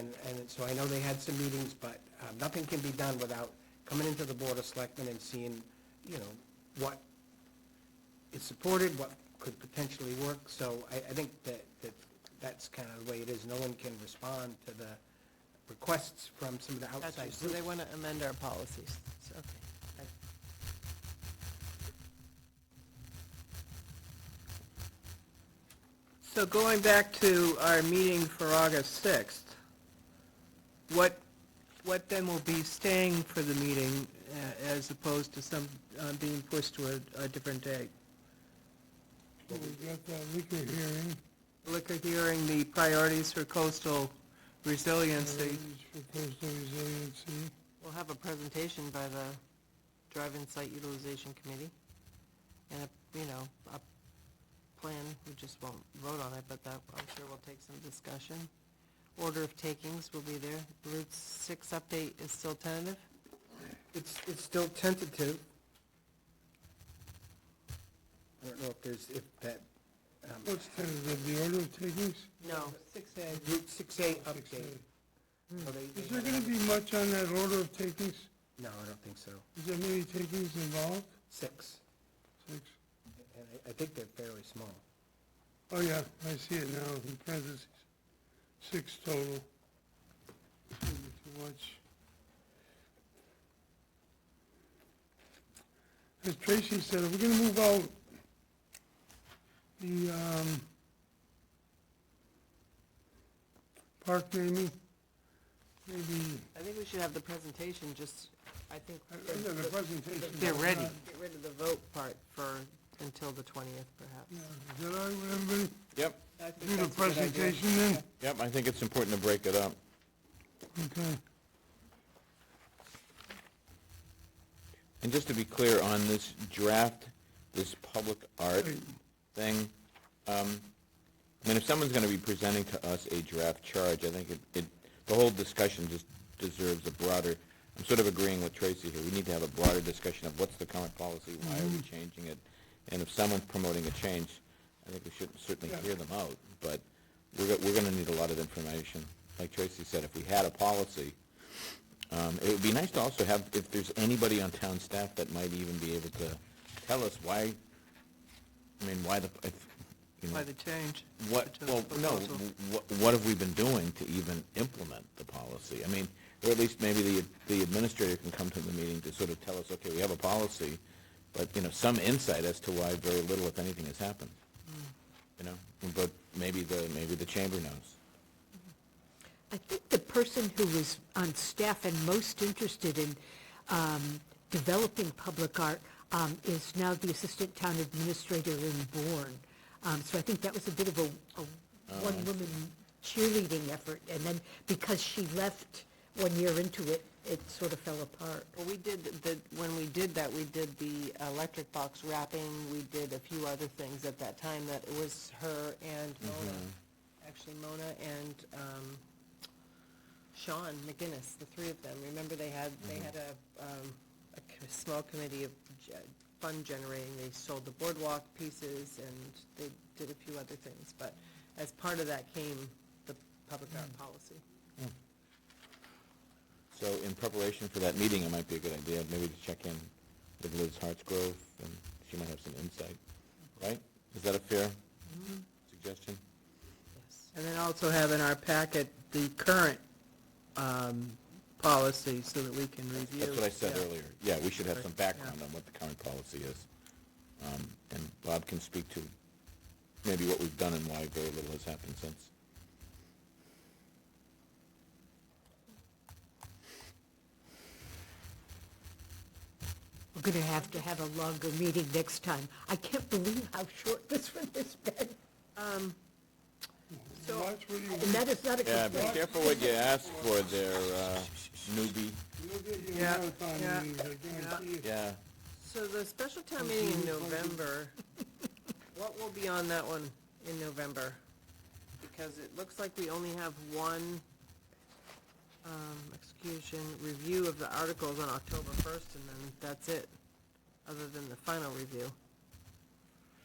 Speaker 1: so I know they had some meetings, but nothing can be done without coming into the Board of Selectmen and seeing, you know, what is supported, what could potentially work. So I think that's kind of the way it is. No one can respond to the requests from some of the outside
Speaker 4: got you.
Speaker 1: groups.
Speaker 4: So they want to amend our policies. So, okay.
Speaker 18: So going back to our meeting for August 6th, what then will be staying for the meeting as opposed to some being pushed to a different date?
Speaker 2: Well, we got that liquor hearing.
Speaker 18: Liquor hearing, the priorities for coastal resiliency.
Speaker 2: For coastal resiliency.
Speaker 4: We'll have a presentation by the Drive-In Site Utilization Committee, and a plan, we just won't vote on it, but that, I'm sure we'll take some discussion. Order of takings will be there. Route 6 update is still tentative?
Speaker 1: It's still tentative. I don't know if that,
Speaker 2: What's tentative, the order of takings?
Speaker 4: No.
Speaker 1: 6A. Route 6A update. So they-
Speaker 2: Is there gonna be much on that order of takings?
Speaker 1: No, I don't think so.
Speaker 2: Is there many takings involved?
Speaker 1: 6.
Speaker 2: 6?
Speaker 1: And I think they're fairly small.
Speaker 2: Oh, yeah, I see it now, in parentheses. 6 total. Maybe too much. As Tracy said, are we gonna move out the, park naming? Maybe,
Speaker 4: I think we should have the presentation, just, I think.
Speaker 2: yeah, the presentation.
Speaker 4: They're
Speaker 2: is
Speaker 4: ready.
Speaker 2: not-
Speaker 4: Get rid of the vote part until the 20th, perhaps.
Speaker 2: Yeah, is that all right with everybody?
Speaker 12: Yep,
Speaker 4: I think
Speaker 2: Do the
Speaker 4: that's a good idea.
Speaker 2: presentation then?
Speaker 12: yep, I think it's important to break it up.
Speaker 2: Okay.
Speaker 12: And just to be clear on this draft, this public art thing, I mean, if someone's gonna be presenting to us a draft charge, I think the whole discussion just deserves a broader, I'm sort of agreeing with Tracy here, we need to have a broader discussion of what's the current policy, why are we changing it? And if someone's promoting a change, I think we should certainly hear them out, but we're gonna need a lot of information. Like Tracy said, if we had a policy, it would be nice to also have, if there's anybody on town staff that might even be able to tell us why, I mean, why the, you know,
Speaker 4: By the change.
Speaker 12: what,
Speaker 4: to the
Speaker 12: well, no,
Speaker 4: proposal.
Speaker 12: what have we been doing to even implement the policy? I mean, or at least maybe the administrator can come to the meeting to sort of tell us, okay, we have a policy, but, you know, some insight as to why very little, if anything, has happened. You know, but maybe the chamber knows.
Speaker 16: I think the person who was on staff and most interested in developing public art is now the assistant town administrator in Bourne. So I think that was a bit of a one-woman cheerleading effort, and then because she left 1 year into it, it sort of fell apart.
Speaker 4: Well, when we did that, we did the electric box wrapping, we did a few other things at that time, that it was her and Mona, actually Mona and Sean McGinnis, the three of them. Remember, they had a small committee of fund generating. They sold the boardwalk pieces, and they did a few other things, but as part of that came the public art policy.
Speaker 12: So in preparation for that meeting, it might be a good idea maybe to check in with Liz Hartsgrove, and she might have some insight, right? Is that a fair suggestion?
Speaker 18: And then also have in our packet the current policy so that we can review.
Speaker 12: That's what I said
Speaker 18: Yeah.
Speaker 12: earlier. Yeah, we should have some
Speaker 18: Right,
Speaker 12: background
Speaker 18: yeah.
Speaker 12: on what the current policy is. And Bob can speak to maybe what we've done and why very little has happened since.
Speaker 16: We're going to have a longer meeting next time. I can't believe how short this one has been.
Speaker 2: Watch what you-
Speaker 16: And that is not a
Speaker 12: Yeah, be
Speaker 16: complaint.
Speaker 12: careful what you ask for there, newbie.
Speaker 2: You'll get your
Speaker 18: Yeah,
Speaker 2: marathon
Speaker 18: yeah,
Speaker 2: meetings, I guarantee it.
Speaker 12: Yeah.
Speaker 4: So the special town meeting in November, what will be on that one in November? Because it looks like we only have one, review of the articles on October 1st, and then that's it, other than the final review.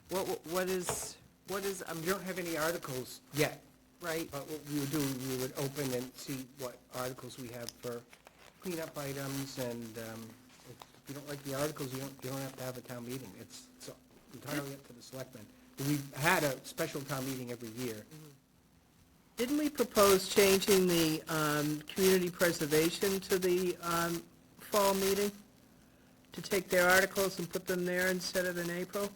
Speaker 4: What is,
Speaker 1: We don't have any articles yet,
Speaker 4: right?
Speaker 1: but what we would do, we would open and see what articles we have for cleanup items, and if you don't like the articles, you don't have to have a town meeting. It's entirely up to the selectmen. We've had a special town meeting every year.
Speaker 18: Didn't we propose changing the community preservation to the fall meeting? To take their articles and put them there instead of in April?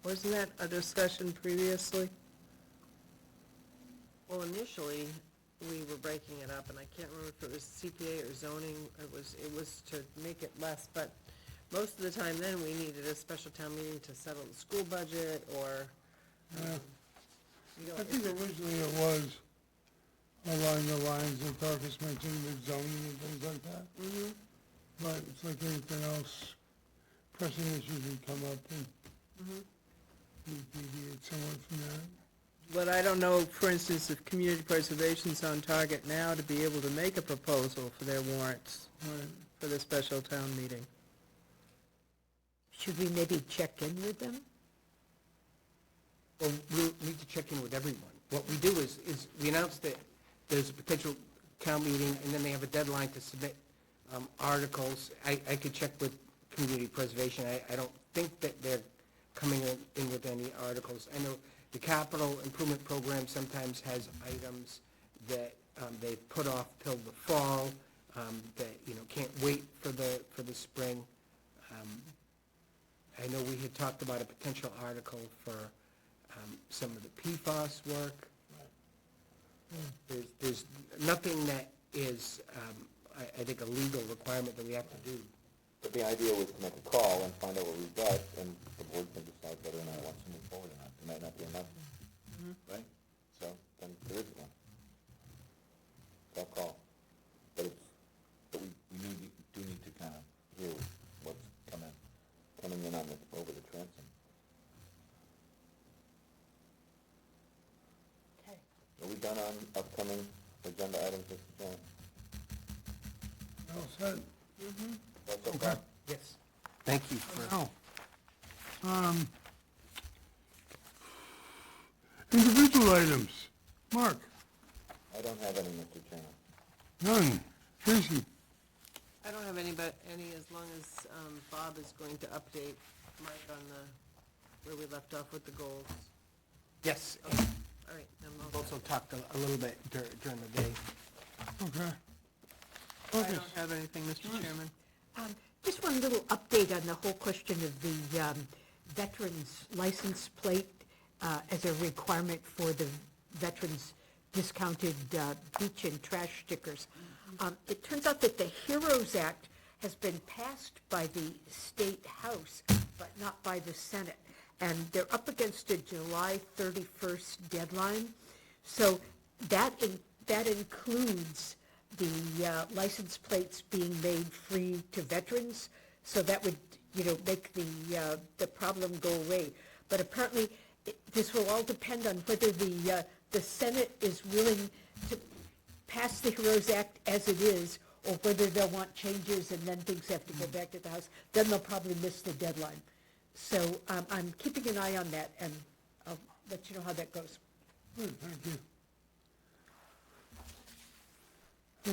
Speaker 18: Wasn't that a discussion previously?
Speaker 4: Well, initially, we were breaking it up, and I can't remember if it was CPA or zoning, it was to make it less, but most of the time then, we needed a special town meeting to settle the school budget, or,
Speaker 2: Yeah.
Speaker 4: you know,
Speaker 2: I think originally it was along the lines that Dorcas mentioned with zoning and things like that. But it's like anything else, pressing issues would come up, and deviate somewhat from that.
Speaker 18: But I don't know, for instance, if community preservation's on target now to be able to make a proposal for their warrants for the special town meeting.
Speaker 16: Should we maybe check in with them?
Speaker 1: Well, we'll need to check in with everyone. What we do is we announce that there's a potential town meeting, and then they have a deadline to submit articles. I could check with community preservation. I don't think that they're coming in with any articles. I know the capital improvement program sometimes has items that they put off till the fall, that, can't wait for the spring. I know we had talked about a potential article for some of the PFAS work. There's nothing that is, I think, a legal requirement that we have to do.
Speaker 12: But the idea was to make a call and find out what we've got, and the board can decide whether or not it wants to move forward or not. It might not be enough, right? So then there isn't one. That call. But we do need to kind of hear what's coming in on over the transom.
Speaker 16: Okay.
Speaker 12: Are we done on upcoming agenda items, Mr. Chairman?
Speaker 2: All set?
Speaker 12: That's okay.
Speaker 1: Yes. Thank you for...
Speaker 2: Individual items. Mark?
Speaker 12: I don't have any, Mr. Chairman.
Speaker 2: None. Tracy?
Speaker 4: I don't have any, but as long as Bob is going to update Mike on where we left off with the goals.
Speaker 1: Yes.
Speaker 4: Okay. All right.
Speaker 1: We've also talked a little bit during the day.
Speaker 2: Okay.
Speaker 18: I don't have anything, Mr. Chairman.
Speaker 16: Just one little update on the whole question of the veterans license plate as a requirement for the veterans discounted beach and trash stickers. It turns out that the HEROES Act has been passed by the State House, but not by the Senate. And they're up against a July 31st deadline. So that includes the license plates being made free to veterans. So that would, make the problem go away. But apparently, this will all depend on whether the Senate is willing to pass the HEROES Act as it is, or whether they'll want changes and then things have to go back to the House. Then they'll probably miss the deadline. So I'm keeping an eye on that, and I'll let you know how that goes.
Speaker 2: Good, thank you.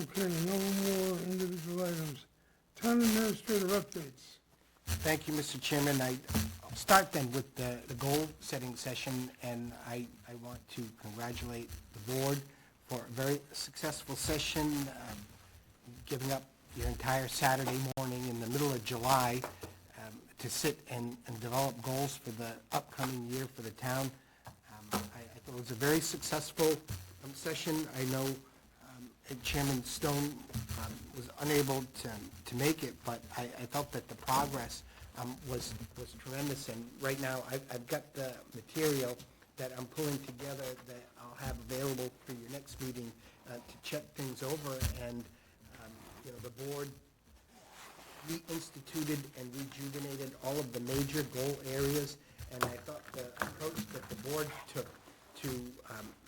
Speaker 2: Okay, no more individual items. Town administrator updates.
Speaker 1: Thank you, Mr. Chairman. I'll start then with the goal-setting session, and I want to congratulate the board for a very successful session, giving up your entire Saturday morning in the middle of July to sit and develop goals for the upcoming year for the town. I thought it was a very successful session. I know Chairman Stone was unable to make it, but I felt that the progress was tremendous. And right now, I've got the material that I'm pulling together that I'll have available for your next meeting to check things over. And the board reinstituted and rejuvenated all of the major goal areas. And I thought the approach that the board took to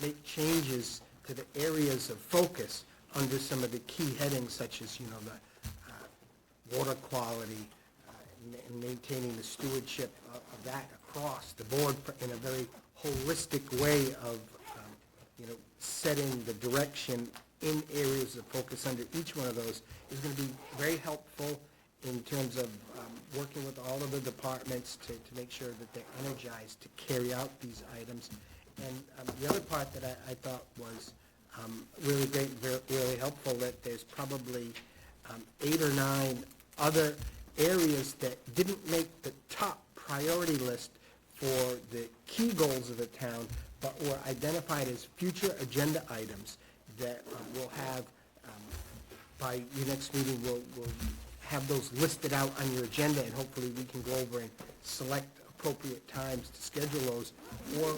Speaker 1: make changes to the areas of focus under some of the key headings, such as, the water quality, and maintaining the stewardship of that across the board in a very holistic way of, setting the direction in areas of focus under each one of those is going to be very helpful in terms of working with all of the departments to make sure that they're energized to carry out these items. And the other part that I thought was really great, really helpful, that there's probably 8 or 9 other areas that didn't make the top priority list for the key goals of the town, but were identified as future agenda items that we'll have, by your next meeting, we'll have those listed out on your agenda, and hopefully we can go over and select appropriate times to schedule those for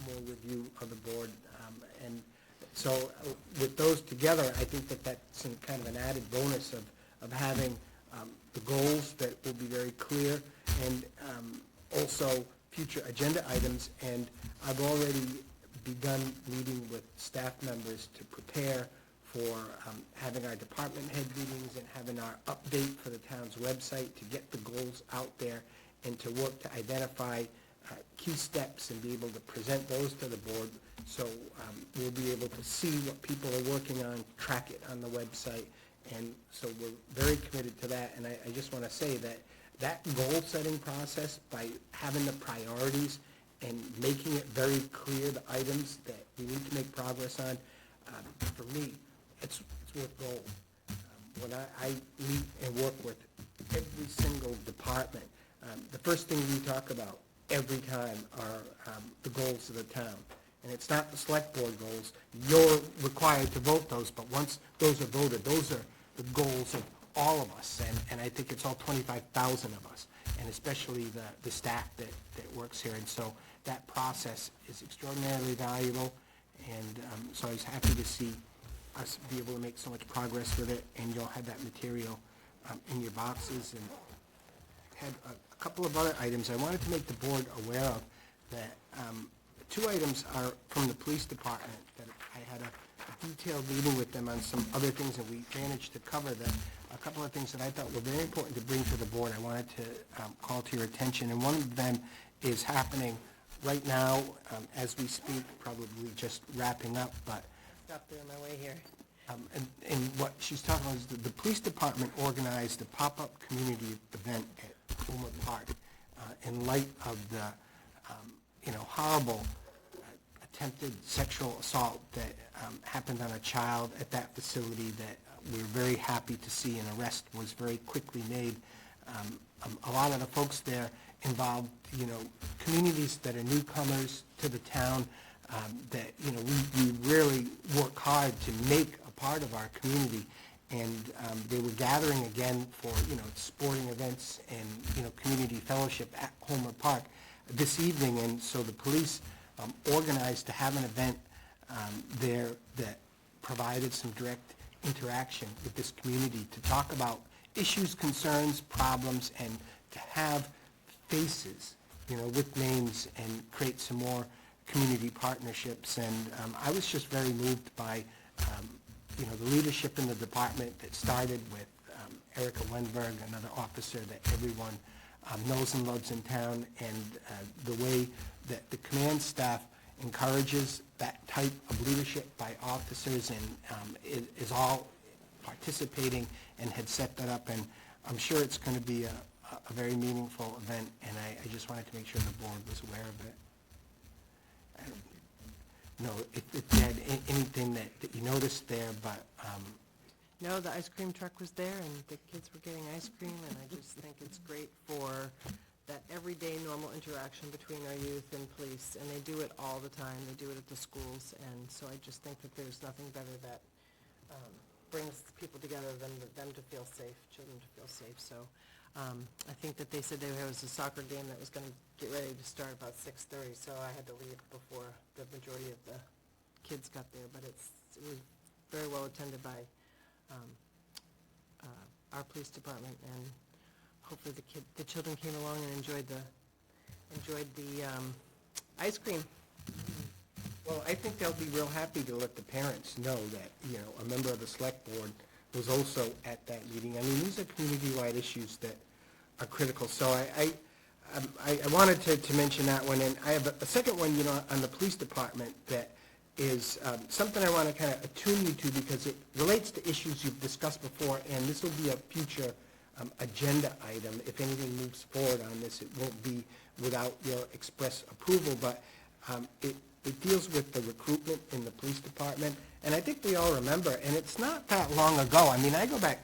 Speaker 1: more review of the board. And so with those together, I think that that's kind of an added bonus of having the goals that will be very clear, and also future agenda items, and I've already begun meeting with staff members to prepare for having our department head meetings and having our update for the town's website to get the goals out there and to work to identify key steps and be able to present those to the board. So we'll be able to see what people are working on, track it on the website. And so we're very committed to that. And I just want to say that that goal-setting process, by having the priorities and making it very clear the items that we need to make progress on, for me, it's worth gold. When I meet and work with every single department, the first thing we talk about every time are the goals of the town. And it's not the select board goals. You're required to vote those, but once those are voted, those are the goals of all of us. And I think it's all 25,000 of us, and especially the staff that works here. And so that process is extraordinarily valuable. And so I was happy to see us be able to make so much progress with it. And you'll have that material in your boxes. And had a couple of other items I wanted to make the board aware of. That two items are from the police department that I had a detailed meeting with them on some other things, and we managed to cover that. A couple of things that I thought were very important to bring to the board I wanted to call to your attention, and one of them is happening right now as we speak, probably just wrapping up, but
Speaker 4: Stop there on my way here.
Speaker 1: and what she's talking about is the police department organized a pop-up community event at Homer Park in light of the horrible attempted sexual assault that happened on a child at that facility that we're very happy to see an arrest was very quickly made. A lot of the folks there involved, communities that are newcomers to the town, that, we really work hard to make a part of our community. And they were gathering again for, sporting events and, community fellowship at Homer Park this evening. And so the police organized to have an event there that provided some direct interaction with this community to talk about issues, concerns, problems, and to have faces, with names and create some more community partnerships. And I was just very moved by, the leadership in the department that started with Erica Wenberg, another officer that everyone knows and loves in town, and the way that the command staff encourages that type of leadership by officers and is all participating and had set that up. And I'm sure it's going to be a very meaningful event, and I just wanted to make sure the board was aware of it. No, if you had anything that you noticed there, but
Speaker 4: No, the ice cream truck was there, and the kids were getting ice cream, and I just think it's great for that everyday normal interaction between our youth and police, and they do it all the time. They do it at the schools, and so I just think that there's nothing better that brings people together than them to feel safe, children to feel safe. So I think that they said there was a soccer game that was going to get ready to start about 6:30, so I had to leave before the majority of the kids got there, but it was very well attended by our police department, and hopefully the children came along and enjoyed the ice cream.
Speaker 1: Well, I think they'll be real happy to let the parents know that, a member of the select board was also at that meeting. I mean, these are community-wide issues that are critical. So I wanted to mention that one, and I have a second one, on the police department that is something I want to kind of attune you to because it relates to issues you've discussed before, and this will be a future agenda item. If anything moves forward on this, it won't be without your express approval, but it deals with the recruitment in the police department, and I think we all remember, and it's not that long ago. I mean, I go back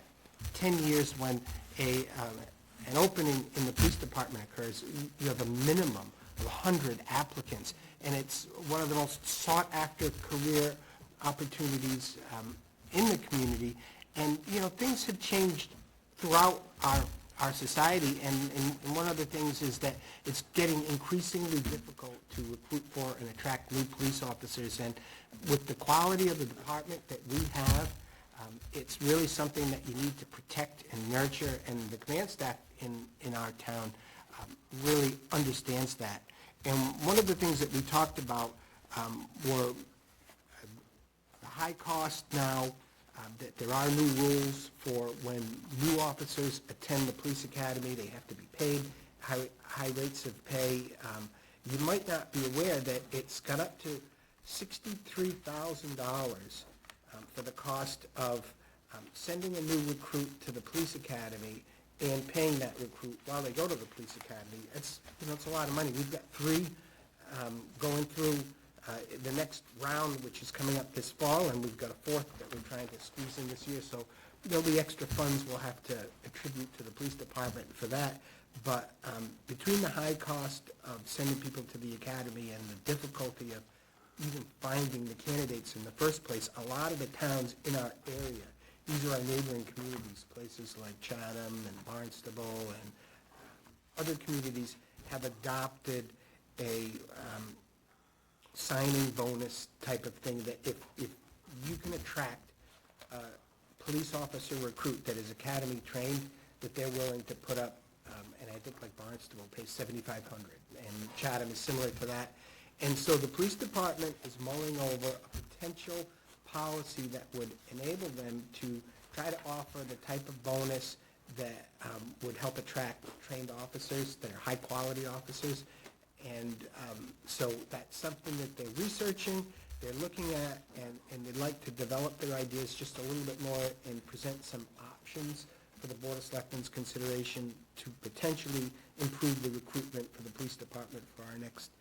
Speaker 1: 10 years when an opening in the police department occurs. You have a minimum of 100 applicants, and it's one of the most sought-after career opportunities in the community. And, things have changed throughout our society, and one of the things is that it's getting increasingly difficult to recruit for and attract new police officers. And with the quality of the department that we have, it's really something that you need to protect and nurture, and the command staff in our town really understands that. And one of the things that we talked about were the high cost now, that there are new rules for when new officers attend the police academy, they have to be paid high rates of pay. You might not be aware that it's got up to $63,000 for the cost of sending a new recruit to the police academy and paying that recruit while they go to the police academy. It's a lot of money. We've got 3 going through the next round, which is coming up this fall, and we've got a 4th that we're trying to squeeze in this year. So there'll be extra funds we'll have to attribute to the police department for that. But between the high cost of sending people to the academy and the difficulty of even finding the candidates in the first place, a lot of the towns in our area, these are our neighboring communities, places like Chatham and Barnstable and other communities, have adopted a signing bonus type of thing, that if you can attract a police officer recruit that is academy trained, that they're willing to put up, and I think like Barnstable pays $7,500, and Chatham is similar to that. And so the police department is mulling over a potential policy that would enable them to try to offer the type of bonus that would help attract trained officers that are high-quality officers. And so that's something that they're researching, they're looking at, and they'd like to develop their ideas just a little bit more and present some options for the Board of Selectmen's consideration to potentially improve the recruitment for the police department for our next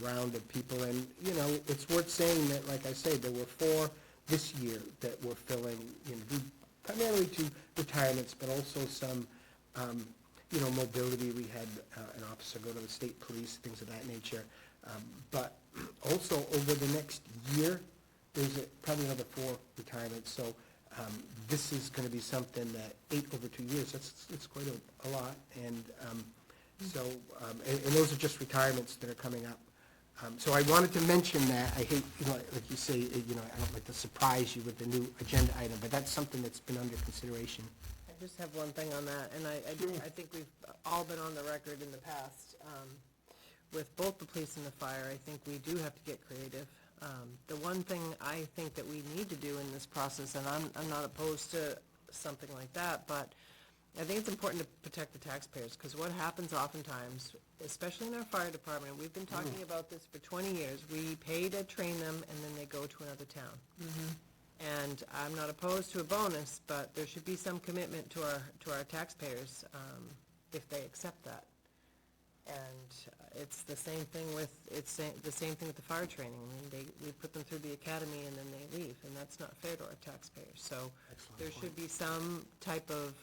Speaker 1: round of people. And, it's worth saying that, like I say, there were 4 this year that were filling, due primarily to retirements, but also some, mobility. We had an officer go to the state police, things of that nature. But also, over the next year, there's probably another 4 retirements. So this is going to be something that 8 over 2 years, it's quite a lot. And and those are just retirements that are coming up. So I wanted to mention that. I hate, like you say, I don't like to surprise you with the new agenda item, but that's something that's been under consideration.
Speaker 4: I just have one thing on that, and I think we've all been on the record in the past. With both the police and the fire, I think we do have to get creative. The one thing I think that we need to do in this process, and I'm not opposed to something like that, but I think it's important to protect the taxpayers, because what happens oftentimes, especially in our fire department, we've been talking about this for 20 years, we pay to train them, and then they go to another town. And I'm not opposed to a bonus, but there should be some commitment to our taxpayers if they accept that. And it's the same thing with the fire training. I mean, we put them through the academy and then they leave, and that's not fair to our taxpayers. So there should be some type of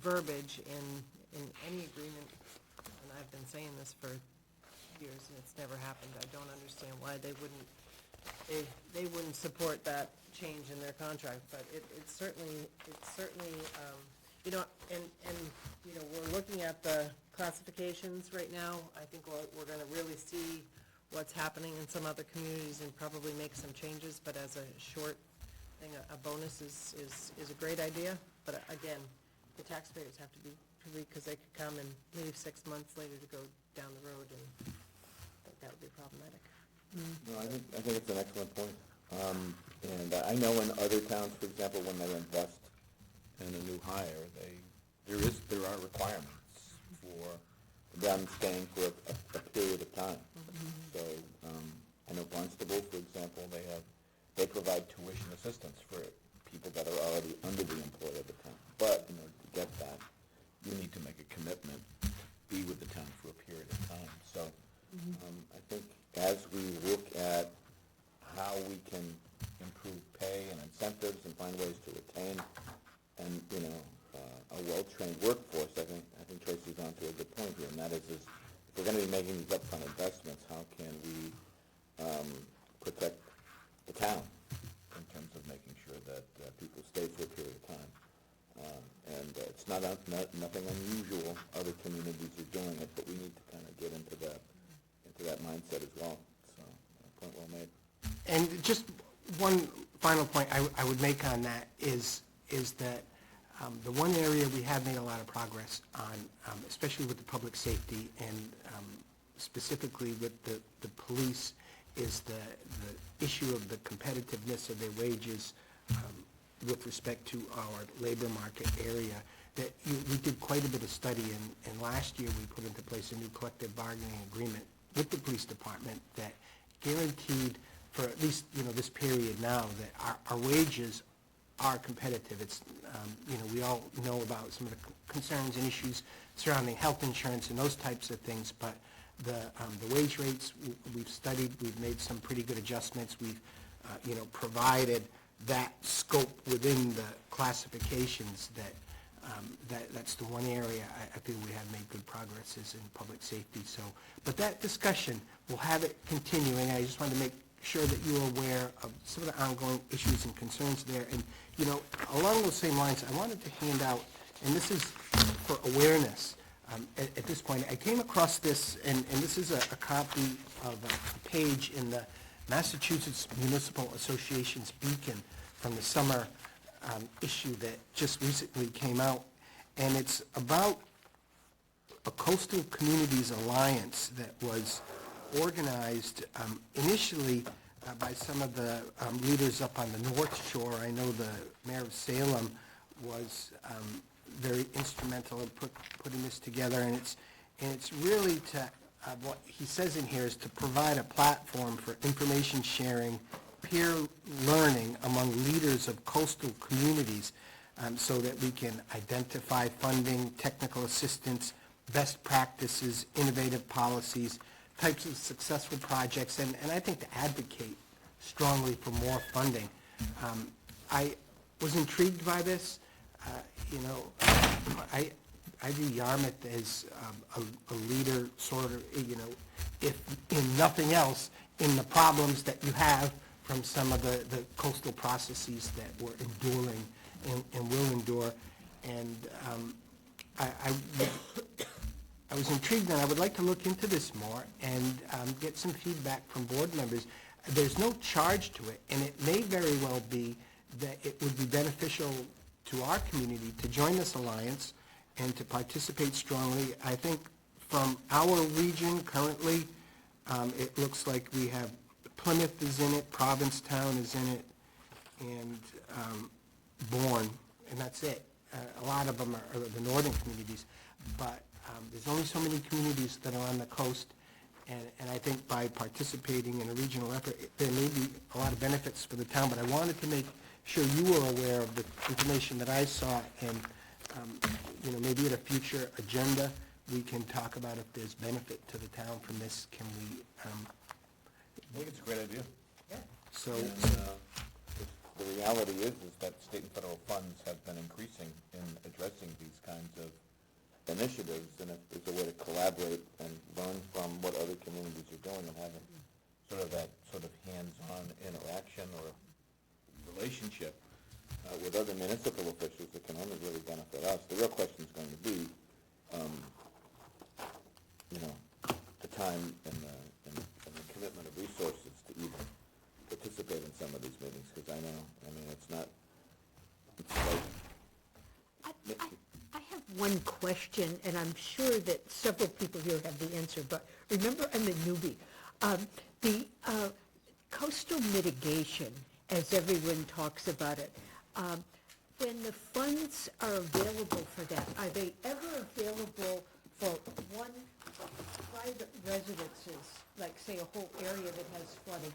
Speaker 4: verbiage in any agreement. And I've been saying this for years, and it's never happened. I don't understand why they wouldn't support that change in their contract. But it's certainly we're looking at the classifications right now. I think we're going to really see what's happening in some other communities and probably make some changes, but as a short thing, a bonus is a great idea. But again, the taxpayers have to be privy, because they could come and leave 6 months later to go down the road, and I think that would be problematic.
Speaker 12: No, I think it's an excellent point. And I know in other towns, for example, when they invest in a new hire, there are requirements for them staying for a period of time. So I know Barnstable, for example, they provide tuition assistance for people that are already under the employ of the town. But to get that, you need to make a commitment to be with the town for a period of time. So I think as we look at how we can improve pay and incentives and find ways to retain and a well-trained workforce, I think Tracy's on to a good point here, and that is if we're going to be making these upfront investments, how can we protect the town in terms of making sure that people stay for a period of time? And it's nothing unusual. Other communities are doing it, but we need to kind of get into that mindset as well. So, point well made.
Speaker 1: And just one final point I would make on that is that the one area we have made a lot of progress on, especially with the public safety and specifically with the police is the issue of the competitiveness of their wages with respect to our labor market area. That we did quite a bit of study, and last year we put into place a new collective bargaining agreement with the police department that guaranteed for at least, this period now, that our wages are competitive. It's, we all know about some of the concerns and issues surrounding health insurance and those types of things, but the wage rates we've studied, we've made some pretty good adjustments. We've, provided that scope within the classifications that's the one area I feel we have made good progress is in public safety. So, but that discussion, we'll have it continuing. I just wanted to make sure that you are aware of some of the ongoing issues and concerns there. And, along those same lines, I wanted to hand out, and this is for awareness, at this point, I came across this, and this is a copy of a page in the Massachusetts Municipal Association's Beacon from the summer issue that just recently came out, and it's about a Coastal Communities Alliance that was organized initially by some of the leaders up on the North Shore. I know the mayor of Salem was very instrumental in putting this together, and it's really to what he says in here is to provide a platform for information sharing, peer learning among leaders of coastal communities, so that we can identify funding, technical assistance, best practices, innovative policies, types of successful projects, and I think to advocate strongly for more funding. I was intrigued by this. I view Yarmouth as a leader, sort of, if in nothing else, in the problems that you have from some of the coastal processes that we're enduring and will endure. And I was intrigued, and I would like to look into this more and get some feedback from board members. There's no charge to it, and it may very well be that it would be beneficial to our community to join this alliance and to participate strongly. I think from our region currently, it looks like we have Plymouth is in it, Provincetown is in it, and Bourne, and that's it. A lot of them are the northern communities, but there's only so many communities that are on the coast, and I think by participating in a regional effort, there may be a lot of benefits for the town, but I wanted to make sure you were aware of the information that I saw, and maybe at a future agenda, we can talk about if there's benefit to the town from this. Can we?
Speaker 12: I think it's a great idea.
Speaker 1: Yeah. So.
Speaker 12: The reality is that state and federal funds have been increasing in addressing these kinds of initiatives, and if there's a way to collaborate and learn from what other communities are doing and having that hands-on interaction or relationship with other municipal officials, that can only really benefit us. The real question is going to be, the time and the commitment of resources to even participate in some of these meetings, because it's not,
Speaker 16: I have one question, and I'm sure that several people here have the answer, but remember, I'm a newbie. The coastal mitigation, as everyone talks about it, when the funds are available for that, are they ever available for one private residences, like say a whole area that has flooding,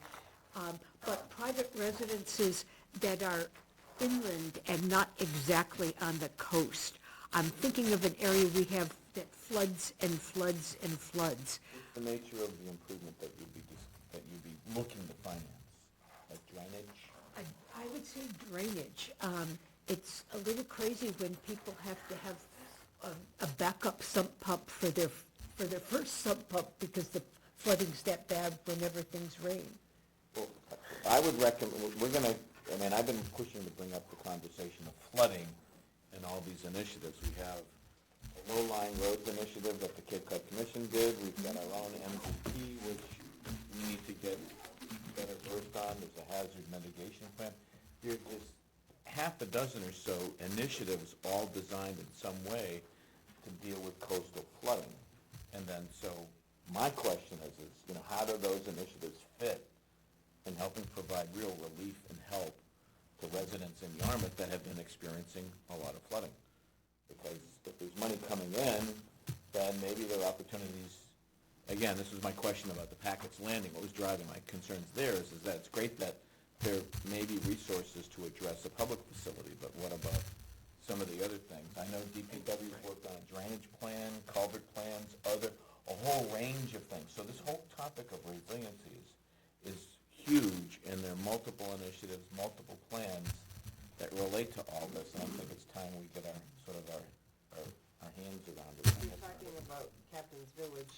Speaker 16: but private residences that are inland and not exactly on the coast? I'm thinking of an area we have that floods and floods and floods.
Speaker 12: what's the nature of the improvement that you'd be looking to finance? Like drainage?
Speaker 16: I would say drainage. It's a little crazy when people have to have a backup sump pump for their first sump pump because the flooding's that bad whenever things rain.
Speaker 12: Well, I would recommend, I've been pushing to bring up the conversation of flooding in all these initiatives. We have a low-lying roads initiative that the Cape Cod Commission did. We've got our own MVP, which we need to get better versed on. There's a hazard mitigation plan. There's half a dozen or so initiatives all designed in some way to deal with coastal flooding. And then, so My question is, how do those initiatives fit in helping provide real relief and help to residents in Yarmouth that have been experiencing a lot of flooding? Because if there's money coming in, then maybe there are opportunities. Again, this was my question about the Packett's Landing. What was driving my concerns there is that it's great that there may be resources to address a public facility, but what about some of the other things? I know DPW's worked on a drainage plan, culvert plans, a whole range of things. So this whole topic of resiliency is huge, and there are multiple initiatives, multiple plans that relate to all this, and I think it's time we get our hands around it.
Speaker 4: You're talking about Captain's Village.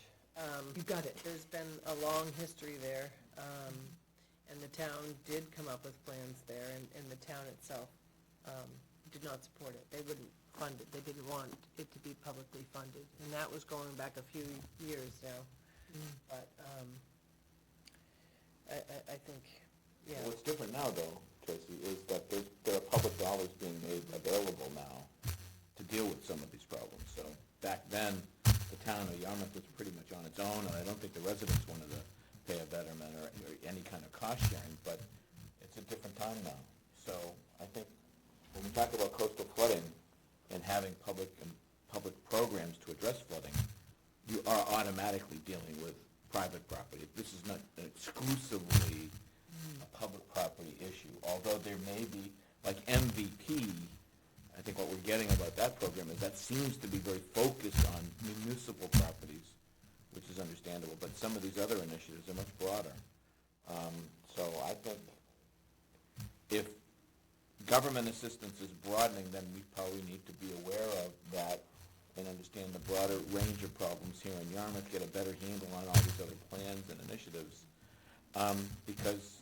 Speaker 14: You got it.
Speaker 4: There's been a long history there, and the town did come up with plans there, and the town itself did not support it. They wouldn't fund it. They didn't want it to be publicly funded, and that was going back a few years now. But I think, yeah.
Speaker 12: What's different now, though, Tracy, is that there are public dollars being made available now to deal with some of these problems. So back then, the town of Yarmouth was pretty much on its own, and I don't think the residents wanted to pay a betterment or any kind of cost sharing, but it's a different time now. So I think when we talk about coastal flooding and having public programs to address flooding, you are automatically dealing with private property. This is not exclusively a public property issue, although there may be, like MVP, I think what we're getting about that program is that seems to be very focused on municipal properties, which is understandable, but some of these other initiatives are much broader. So I think if government assistance is broadening, then we probably need to be aware of that and understand the broader range of problems here in Yarmouth, get a better handle on all these other plans and initiatives. Because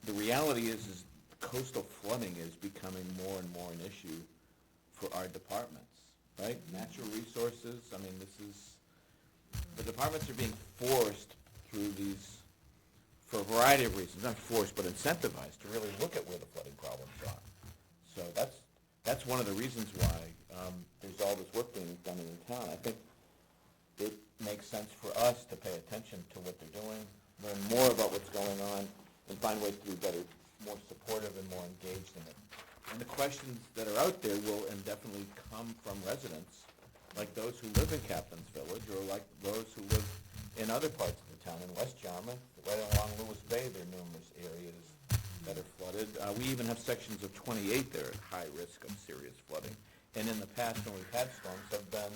Speaker 12: the reality is coastal flooding is becoming more and more an issue for our departments, right? Natural resources, I mean, the departments are being forced through these, for a variety of reasons, not forced, but incentivized to really look at where the flooding problems are. So that's one of the reasons why there's all this work being done in the town. I think it makes sense for us to pay attention to what they're doing, learn more about what's going on, and find ways to be better, more supportive and more engaged in it. And the questions that are out there will definitely come from residents, like those who live in Captain's Village, or like those who live in other parts of the town. In West Yarmouth, right along Lewis Bay, there are numerous areas that are flooded. We even have sections of 28 that are at high risk of serious flooding. And in the past, when we've had storms, have been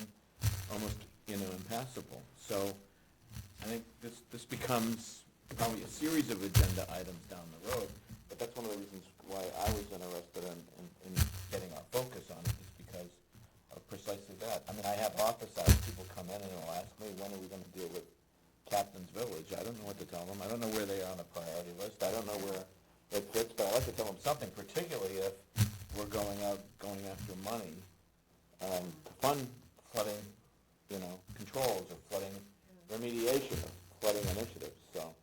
Speaker 12: almost, impassable. So I think this becomes probably a series of agenda items down the road. But that's one of the reasons why I was interested in getting our focus on it, is because of precisely that. I mean, I have office hours. People come in and they'll ask me, when are we going to deal with Captain's Village? I don't know what to tell them. I don't know where they are on the priority list. I don't know where it fits, but I like to tell them something, particularly if we're going after money to fund flooding, controls or flooding remediation of flooding initiatives. So.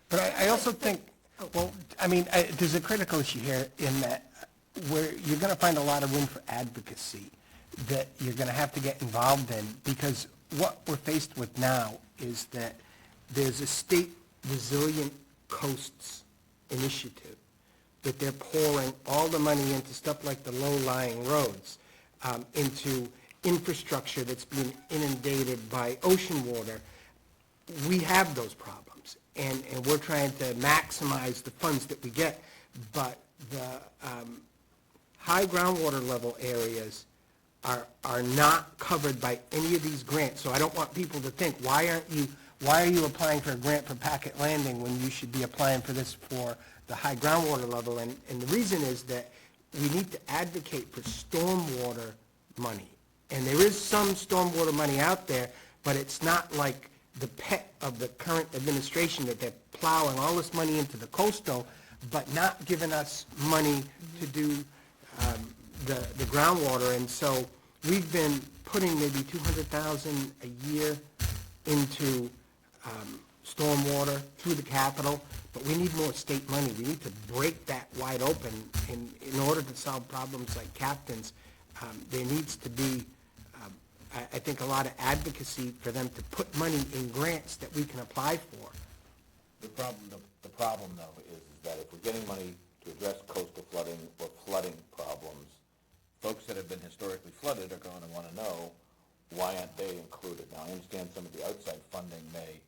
Speaker 1: But I also think, there's a critical issue here in that where you're going to find a lot of room for advocacy that you're going to have to get involved in, because what we're faced with now is that there's a state resilient coasts initiative that they're pouring all the money into stuff like the low-lying roads, into infrastructure that's being inundated by ocean water. We have those problems, and we're trying to maximize the funds that we get, but the high groundwater level areas are not covered by any of these grants. So I don't want people to think, why are you applying for a grant for Packet Landing when you should be applying for this for the high groundwater level? And the reason is that we need to advocate for stormwater money. And there is some stormwater money out there, but it's not like the pet of the current administration, that they're plowing all this money into the coastal, but not giving us money to do the groundwater. And so we've been putting maybe $200,000 a year into stormwater through the Capitol, but we need more state money. We need to break that wide open in order to solve problems like Captain's. There needs to be I think a lot of advocacy for them to put money in grants that we can apply for.
Speaker 12: The problem though is that if we're getting money to address coastal flooding or flooding problems, folks that have been historically flooded are going to want to know, why aren't they included? Now, I understand some of the outside funding may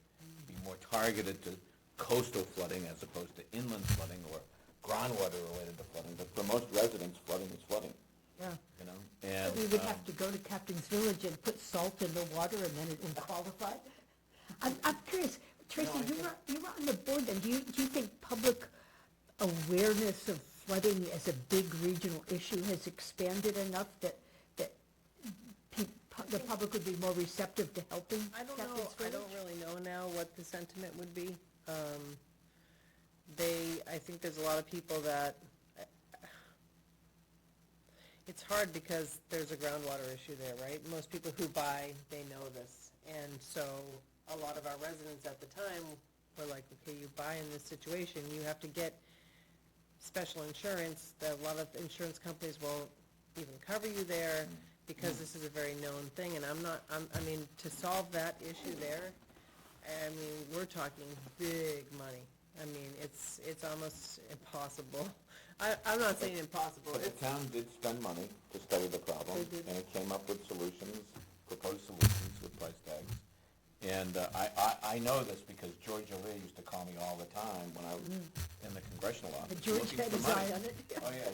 Speaker 12: be more targeted to coastal flooding as opposed to inland flooding or groundwater related to flooding, but for most residents, flooding is flooding.
Speaker 16: Yeah.
Speaker 12: You know, and
Speaker 16: We would have to go to Captain's Village and put salt in the water, and then it would qualify. I'm curious, Tracy, you were on the board then. Do you think public awareness of flooding as a big regional issue has expanded enough that the public would be more receptive to helping
Speaker 4: I don't know,
Speaker 16: Captain's
Speaker 4: I
Speaker 16: Village?
Speaker 4: don't really know now what the sentiment would be. I think there's a lot of people that, it's hard because there's a groundwater issue there, right? Most people who buy, they know this. And so a lot of our residents at the time were like, okay, you buy in this situation, you have to get special insurance. A lot of insurance companies won't even cover you there because this is a very known thing. And I mean, to solve that issue there, I mean, we're talking big money. I mean, it's almost impossible. I'm not saying impossible.
Speaker 12: But the
Speaker 4: It's,
Speaker 12: town did spend money to study the problem,
Speaker 4: They did.
Speaker 12: and it came up with solutions, proposed solutions with price tags. And I know this because George O'Leary used to call me all the time when I was in the congressional office.
Speaker 16: And George
Speaker 12: looking
Speaker 16: had
Speaker 12: for
Speaker 16: his
Speaker 12: money.
Speaker 16: eye on it.
Speaker 12: Oh, yeah,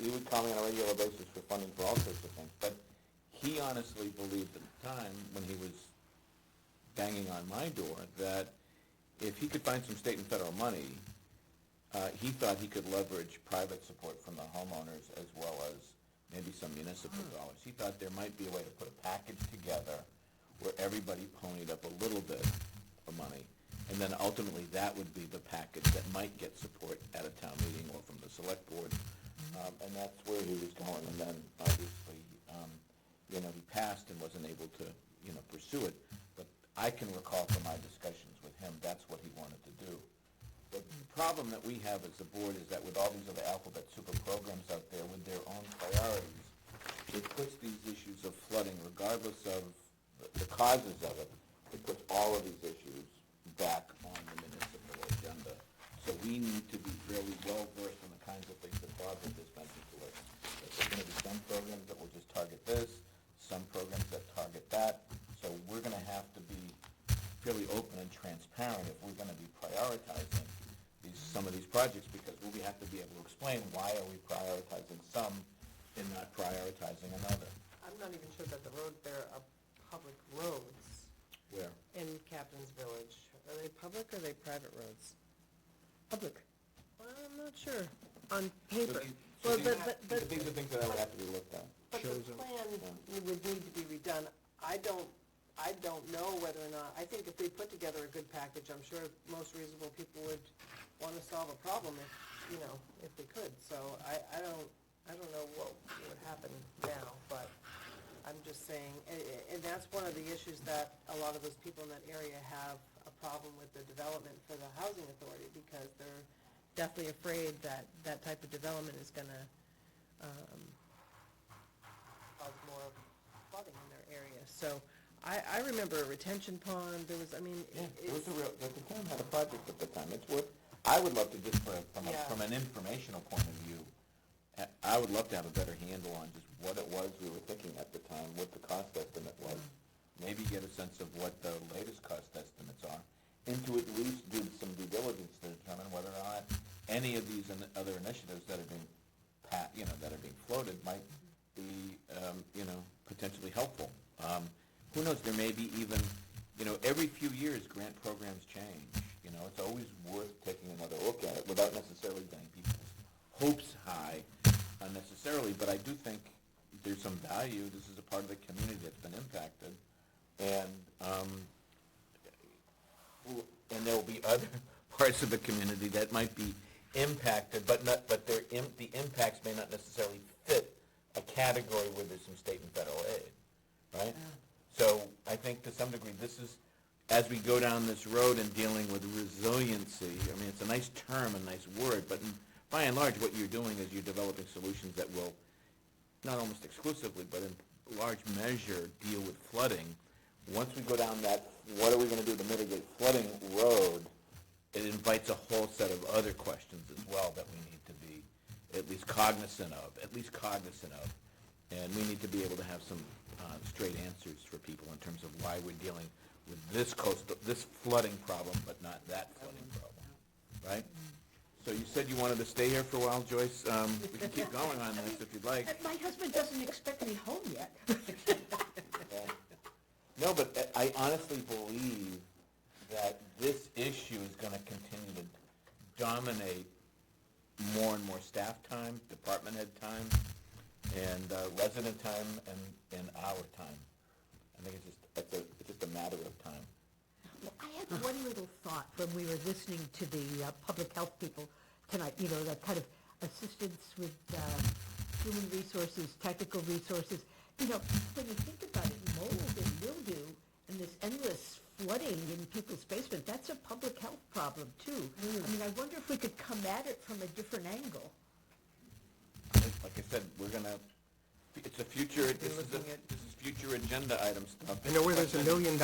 Speaker 12: he would call me on a regular basis for funding for all sorts of things. But he honestly believed at the time, when he was banging on my door, that if he could find some state and federal money, he thought he could leverage private support from the homeowners as well as maybe some municipal dollars. He thought there might be a way to put a package together where everybody ponied up a little bit of money, and then ultimately that would be the package that might get support at a town meeting or from the select board. And that's where he was going, and then obviously, he passed and wasn't able to, pursue it. But I can recall from my discussions with him, that's what he wanted to do. The problem that we have as a board is that with all these other alphabet super programs out there with their own priorities, it puts these issues of flooding, regardless of the causes of it, it puts all of these issues back on the municipal agenda. So we need to be really well-versed in the kinds of things that Bob had just mentioned to us. That there's going to be some programs that will just target this, some programs that target that. So we're going to have to be fairly open and transparent if we're going to be prioritizing some of these projects, because we have to be able to explain why are we prioritizing some and not prioritizing another.
Speaker 4: I'm not even sure that the roads there are public roads
Speaker 12: Where?
Speaker 4: in Captain's Village. Are they public or are they private roads?
Speaker 16: Public.
Speaker 4: Well, I'm not sure, on paper.
Speaker 12: So
Speaker 4: Well,
Speaker 12: these
Speaker 4: but
Speaker 12: are things that would have to be looked at.
Speaker 4: But the plan would need to be redone. I don't know whether or not, I think if they put together a good package, I'm sure most reasonable people would want to solve a problem if they could. So I don't know what would happen now, but I'm just saying, and that's one of the issues that a lot of those people in that area have a problem with the development for the housing authority, because they're definitely afraid that that type of development is gonna, cause more flooding in their area. So I remember a retention pond, there was, I mean,
Speaker 12: It was the town had a project at the time. It's worth, I would love to just, from an informational point of view, I would love to have a better handle on just what it was we were thinking at the time, what the cost estimate was. Maybe get a sense of what the latest cost estimates are, and to at least do some due diligence to determine whether or not any of these other initiatives that are being that are being floated might be, potentially helpful. Who knows, there may be even, every few years, grant programs change. It's always worth taking another look at it without necessarily getting people's hopes high unnecessarily, but I do think there's some value. This is a part of the community that's been impacted, and there will be other parts of the community that might be impacted, but the impacts may not necessarily fit a category where there's some state and federal aid, right? So I think to some degree this is, as we go down this road in dealing with resiliency, I mean, it's a nice term, a nice word, but by and large what you're doing is you're developing solutions that will not almost exclusively, but in large measure, deal with flooding. Once we go down that, what are we gonna do to mitigate flooding road, it invites a whole set of other questions as well that we need to be at least cognizant of. And we need to be able to have some straight answers for people in terms of why we're dealing with this flooding problem, but not that flooding problem, right? So you said you wanted to stay here for a while, Joyce. We can keep going on this if you'd like.
Speaker 16: My husband doesn't expect me home yet.
Speaker 12: No, but I honestly believe that this issue is going to continue to dominate more and more staff time, department head time, and resident time, and our time. I think it's just a matter of time.
Speaker 16: Well, I had one little thought when we were listening to the public health people tonight, that kind of assistance with human resources, technical resources. When you think about it, mold and mildew and this endless flooding in people's basement, that's a public health problem too. I wonder if we could come at it from a different angle.
Speaker 12: Like I said, it's a future, this is future agenda item stuff.
Speaker 1: I know where there's $1 million.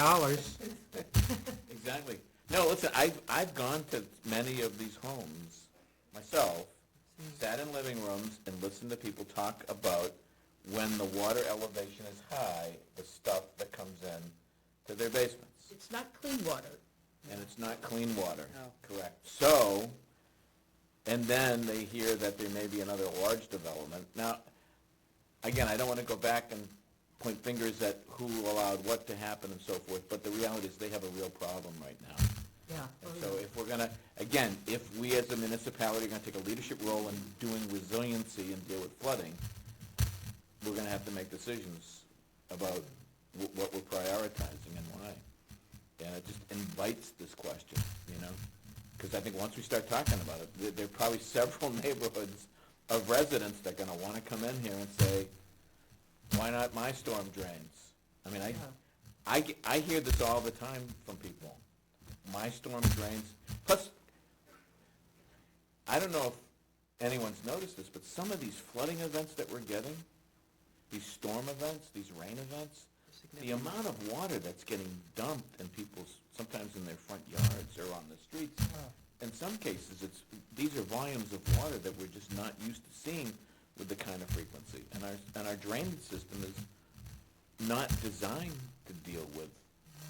Speaker 12: Exactly. No, listen, I've gone to many of these homes myself, sat in living rooms and listened to people talk about when the water elevation is high, the stuff that comes in to their basements.
Speaker 16: It's not clean water.
Speaker 12: And it's not clean water.
Speaker 4: No.
Speaker 12: Correct. So, and then they hear that there may be another large development. Now, again, I don't want to go back and point fingers at who allowed what to happen and so forth, but the reality is they have a real problem right now.
Speaker 16: Yeah.
Speaker 12: And so if we're going to, again, if we as a municipality are going to take a leadership role in doing resiliency and deal with flooding, we're going to have to make decisions about what we're prioritizing and why. And it just invites this question, because I think once we start talking about it, there are probably several neighborhoods of residents that are going to want to come in here and say, why not my storm drains? I hear this all the time from people. My storm drains. Plus, I don't know if anyone's noticed this, but some of these flooding events that we're getting, these storm events, these rain events, the amount of water that's getting dumped in people's, sometimes in their front yards or on the streets, in some cases, these are volumes of water that we're just not used to seeing with the kind of frequency. And our drainage system is not designed to deal with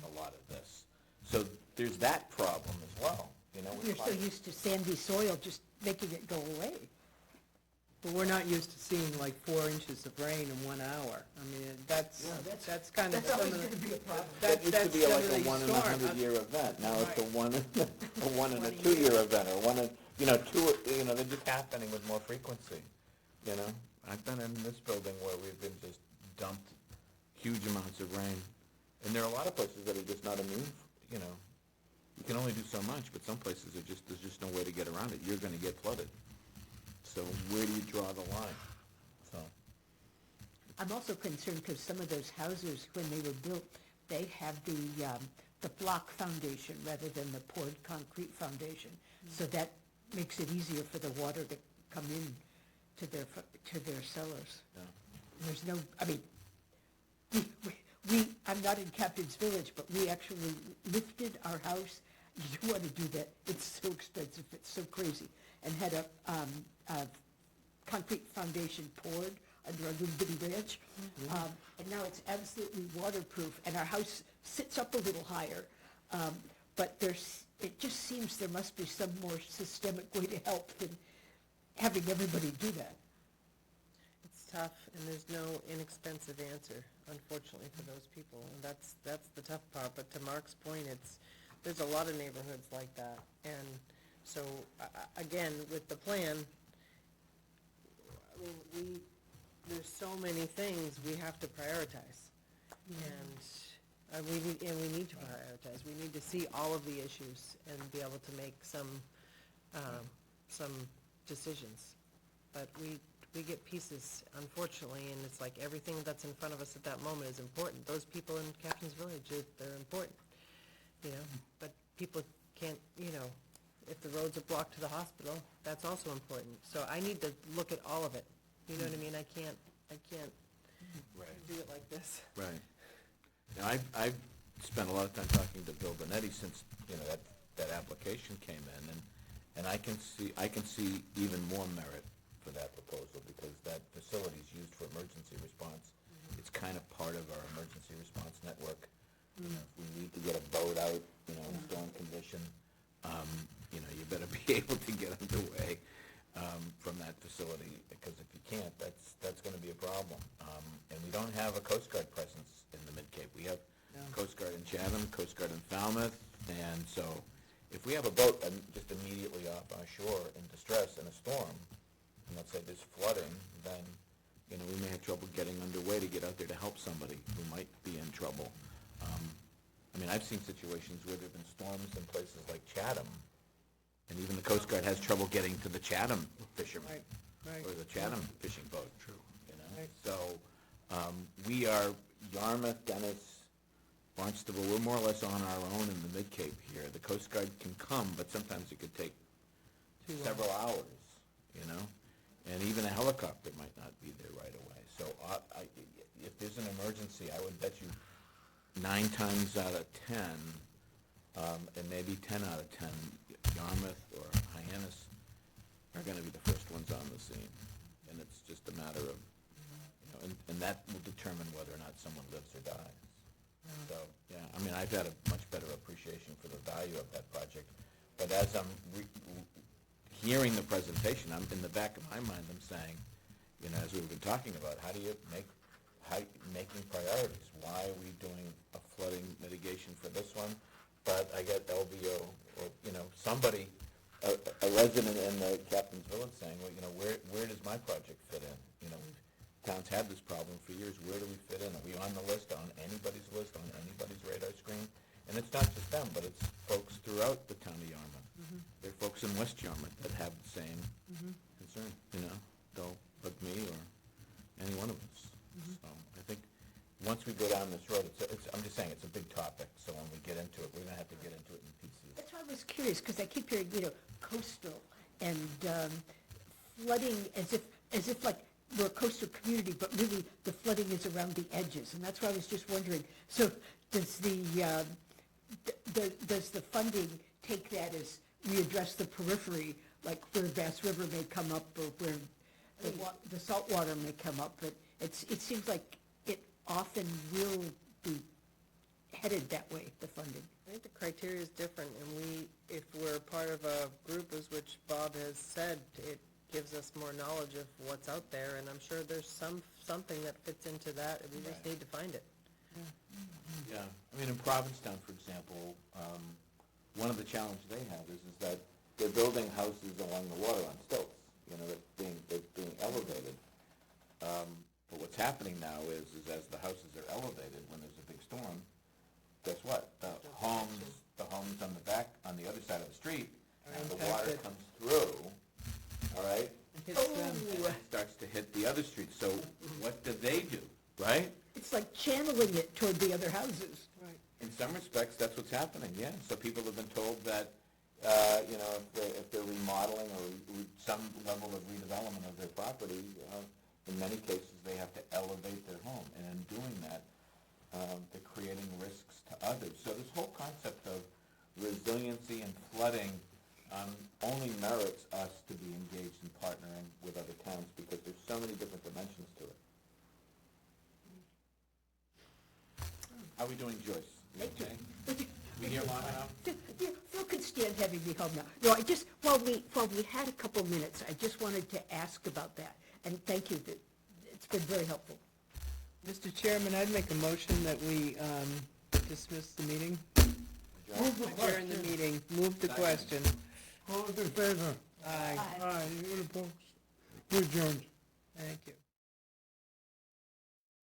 Speaker 12: a lot of this. So there's that problem as well.
Speaker 16: You're so used to sandy soil just making it go away.
Speaker 18: But we're not used to seeing like 4 inches of rain in 1 hour. That's kind of
Speaker 16: That's
Speaker 18: some
Speaker 16: always
Speaker 18: of
Speaker 16: going to be a problem.
Speaker 12: That used to be like a
Speaker 18: some of
Speaker 12: 1
Speaker 18: the
Speaker 12: in a
Speaker 18: storm.
Speaker 12: 100-year event. Now it's a 1 in a 2-year event, or 1 in, they're just happening with more frequency, I've been in this building where we've been just dumped huge amounts of rain. And there are a lot of places that are just not immune, you can only do so much, but some places there's just no way to get around it. You're going to get flooded. So where do you draw the line? So
Speaker 16: I'm also concerned because some of those houses, when they were built, they have the block foundation rather than the poured concrete foundation. So that makes it easier for the water to come in to their cellars.
Speaker 12: Yeah.
Speaker 16: There's no, I'm not in Captain's Village, but we actually lifted our house. You don't want to do that. It's so expensive. It's so crazy. And had a concrete foundation poured under a little bitty ranch. And now it's absolutely waterproof. And our house sits up a little higher. But it just seems there must be some more systemic way to help than having everybody do that.
Speaker 4: It's tough, and there's no inexpensive answer, unfortunately, for those people. And that's the tough part. But to Mark's point, there's a lot of neighborhoods like that. And so, again, with the plan, there's so many things we have to prioritize. And we need to prioritize. We need to see all of the issues and be able to make some decisions. But we get pieces, unfortunately, and it's like everything that's in front of us at that moment is important. Those people in Captain's Village, they're important, but people can't, if the roads are blocked to the hospital, that's also important. So I need to look at all of it. You know what I mean? I can't
Speaker 12: Right.
Speaker 4: do it like this.
Speaker 12: Right. Now, I've spent a lot of time talking to Bill Benetti since, that application came in, and I can see even more merit for that proposal, because that facility is used for emergency response. It's kind of part of our emergency response network. If we need to get a boat out, in storm condition, you better be able to get underway from that facility, because if you can't, that's going to be a problem. And we don't have a Coast Guard presence in the Mid-Cape. We have Coast Guard in Chatham, Coast Guard in Falmouth, and so if we have a boat just immediately off our shore in distress in a storm, and let's say there's flooding, then, we may have trouble getting underway to get out there to help somebody who might be in trouble. I've seen situations where there've been storms in places like Chatham, and even the Coast Guard has trouble getting to the Chatham fishermen,
Speaker 18: Right.
Speaker 12: or the Chatham fishing boat. True. So, we are Yarmouth, Dennis, Barnstable, we're more or less on our own in the Mid-Cape here. The Coast Guard can come, but sometimes it could take several hours, and even a helicopter might not be there right away. So if there's an emergency, I would bet you 9 times out of 10, and maybe 10 out of 10, Yarmouth or Hyannis are going to be the first ones on the scene. And it's just a matter of, and that will determine whether or not someone lives or dies. So, yeah, I've had a much better appreciation for the value of that project. But as I'm hearing the presentation, in the back of my mind, I'm saying, as we've been talking about, how do you making priorities? Why are we doing a flooding mitigation for this one? But I get LVO or, somebody, a resident in the Captain's Village saying, well, where does my project fit in? Towns had this problem for years. Where do we fit in? Are we on the list, on anybody's list, on anybody's radar screen? And it's not just them, but it's folks throughout the town of Yarmouth. There are folks in West Yarmouth that have the same concern, they'll, like me or any one of us. So I think once we go down this road, I'm just saying, it's a big topic, so when we get into it, we're going to have to get into it in pieces.
Speaker 16: That's why I was curious, because I keep hearing, coastal and flooding as if like we're a coastal community, but really the flooding is around the edges, and that's why I was just wondering. So does the funding take that as we address the periphery, like where Bass River may come up or where the salt water may come up, but it seems like it often will be headed that way, the funding.
Speaker 4: I think the criteria is different, and if we're part of a group, as which Bob has said, it gives us more knowledge of what's out there, and I'm sure there's something that fits into that, and we just need to find it.
Speaker 12: Yeah, in Provincetown, for example, one of the challenges they have is that they're building houses along the water on stilts, that's being elevated. But what's happening now is as the houses are elevated, when there's a big storm, guess what? The homes on the other side of the street, and the water comes through, all right? And it starts to hit the other street. So what do they do, right?
Speaker 16: It's like channeling it toward the other houses.
Speaker 4: Right.
Speaker 12: In some respects, that's what's happening, yeah. So people have been told that, if they're remodeling or some level of redevelopment of their property, in many cases, they have to elevate their home. And in doing that, they're creating risks to others. So this whole concept of resiliency and flooding only merits us to be engaged in partnering with other towns, because there's so many different dimensions to it. How are we doing, Joyce? You okay? We here long enough?
Speaker 16: Phil can stand having me home now. No, while we had a couple minutes, I just wanted to ask about that, and thank you. It's been very helpful.
Speaker 18: Mr. Chairman, I'd make a motion that we dismiss the meeting. Adjourn the meeting. Move the question.
Speaker 2: All those in favor?
Speaker 18: Aye.
Speaker 2: Aye. Anyone opposed? We're adjourned.
Speaker 18: Thank you.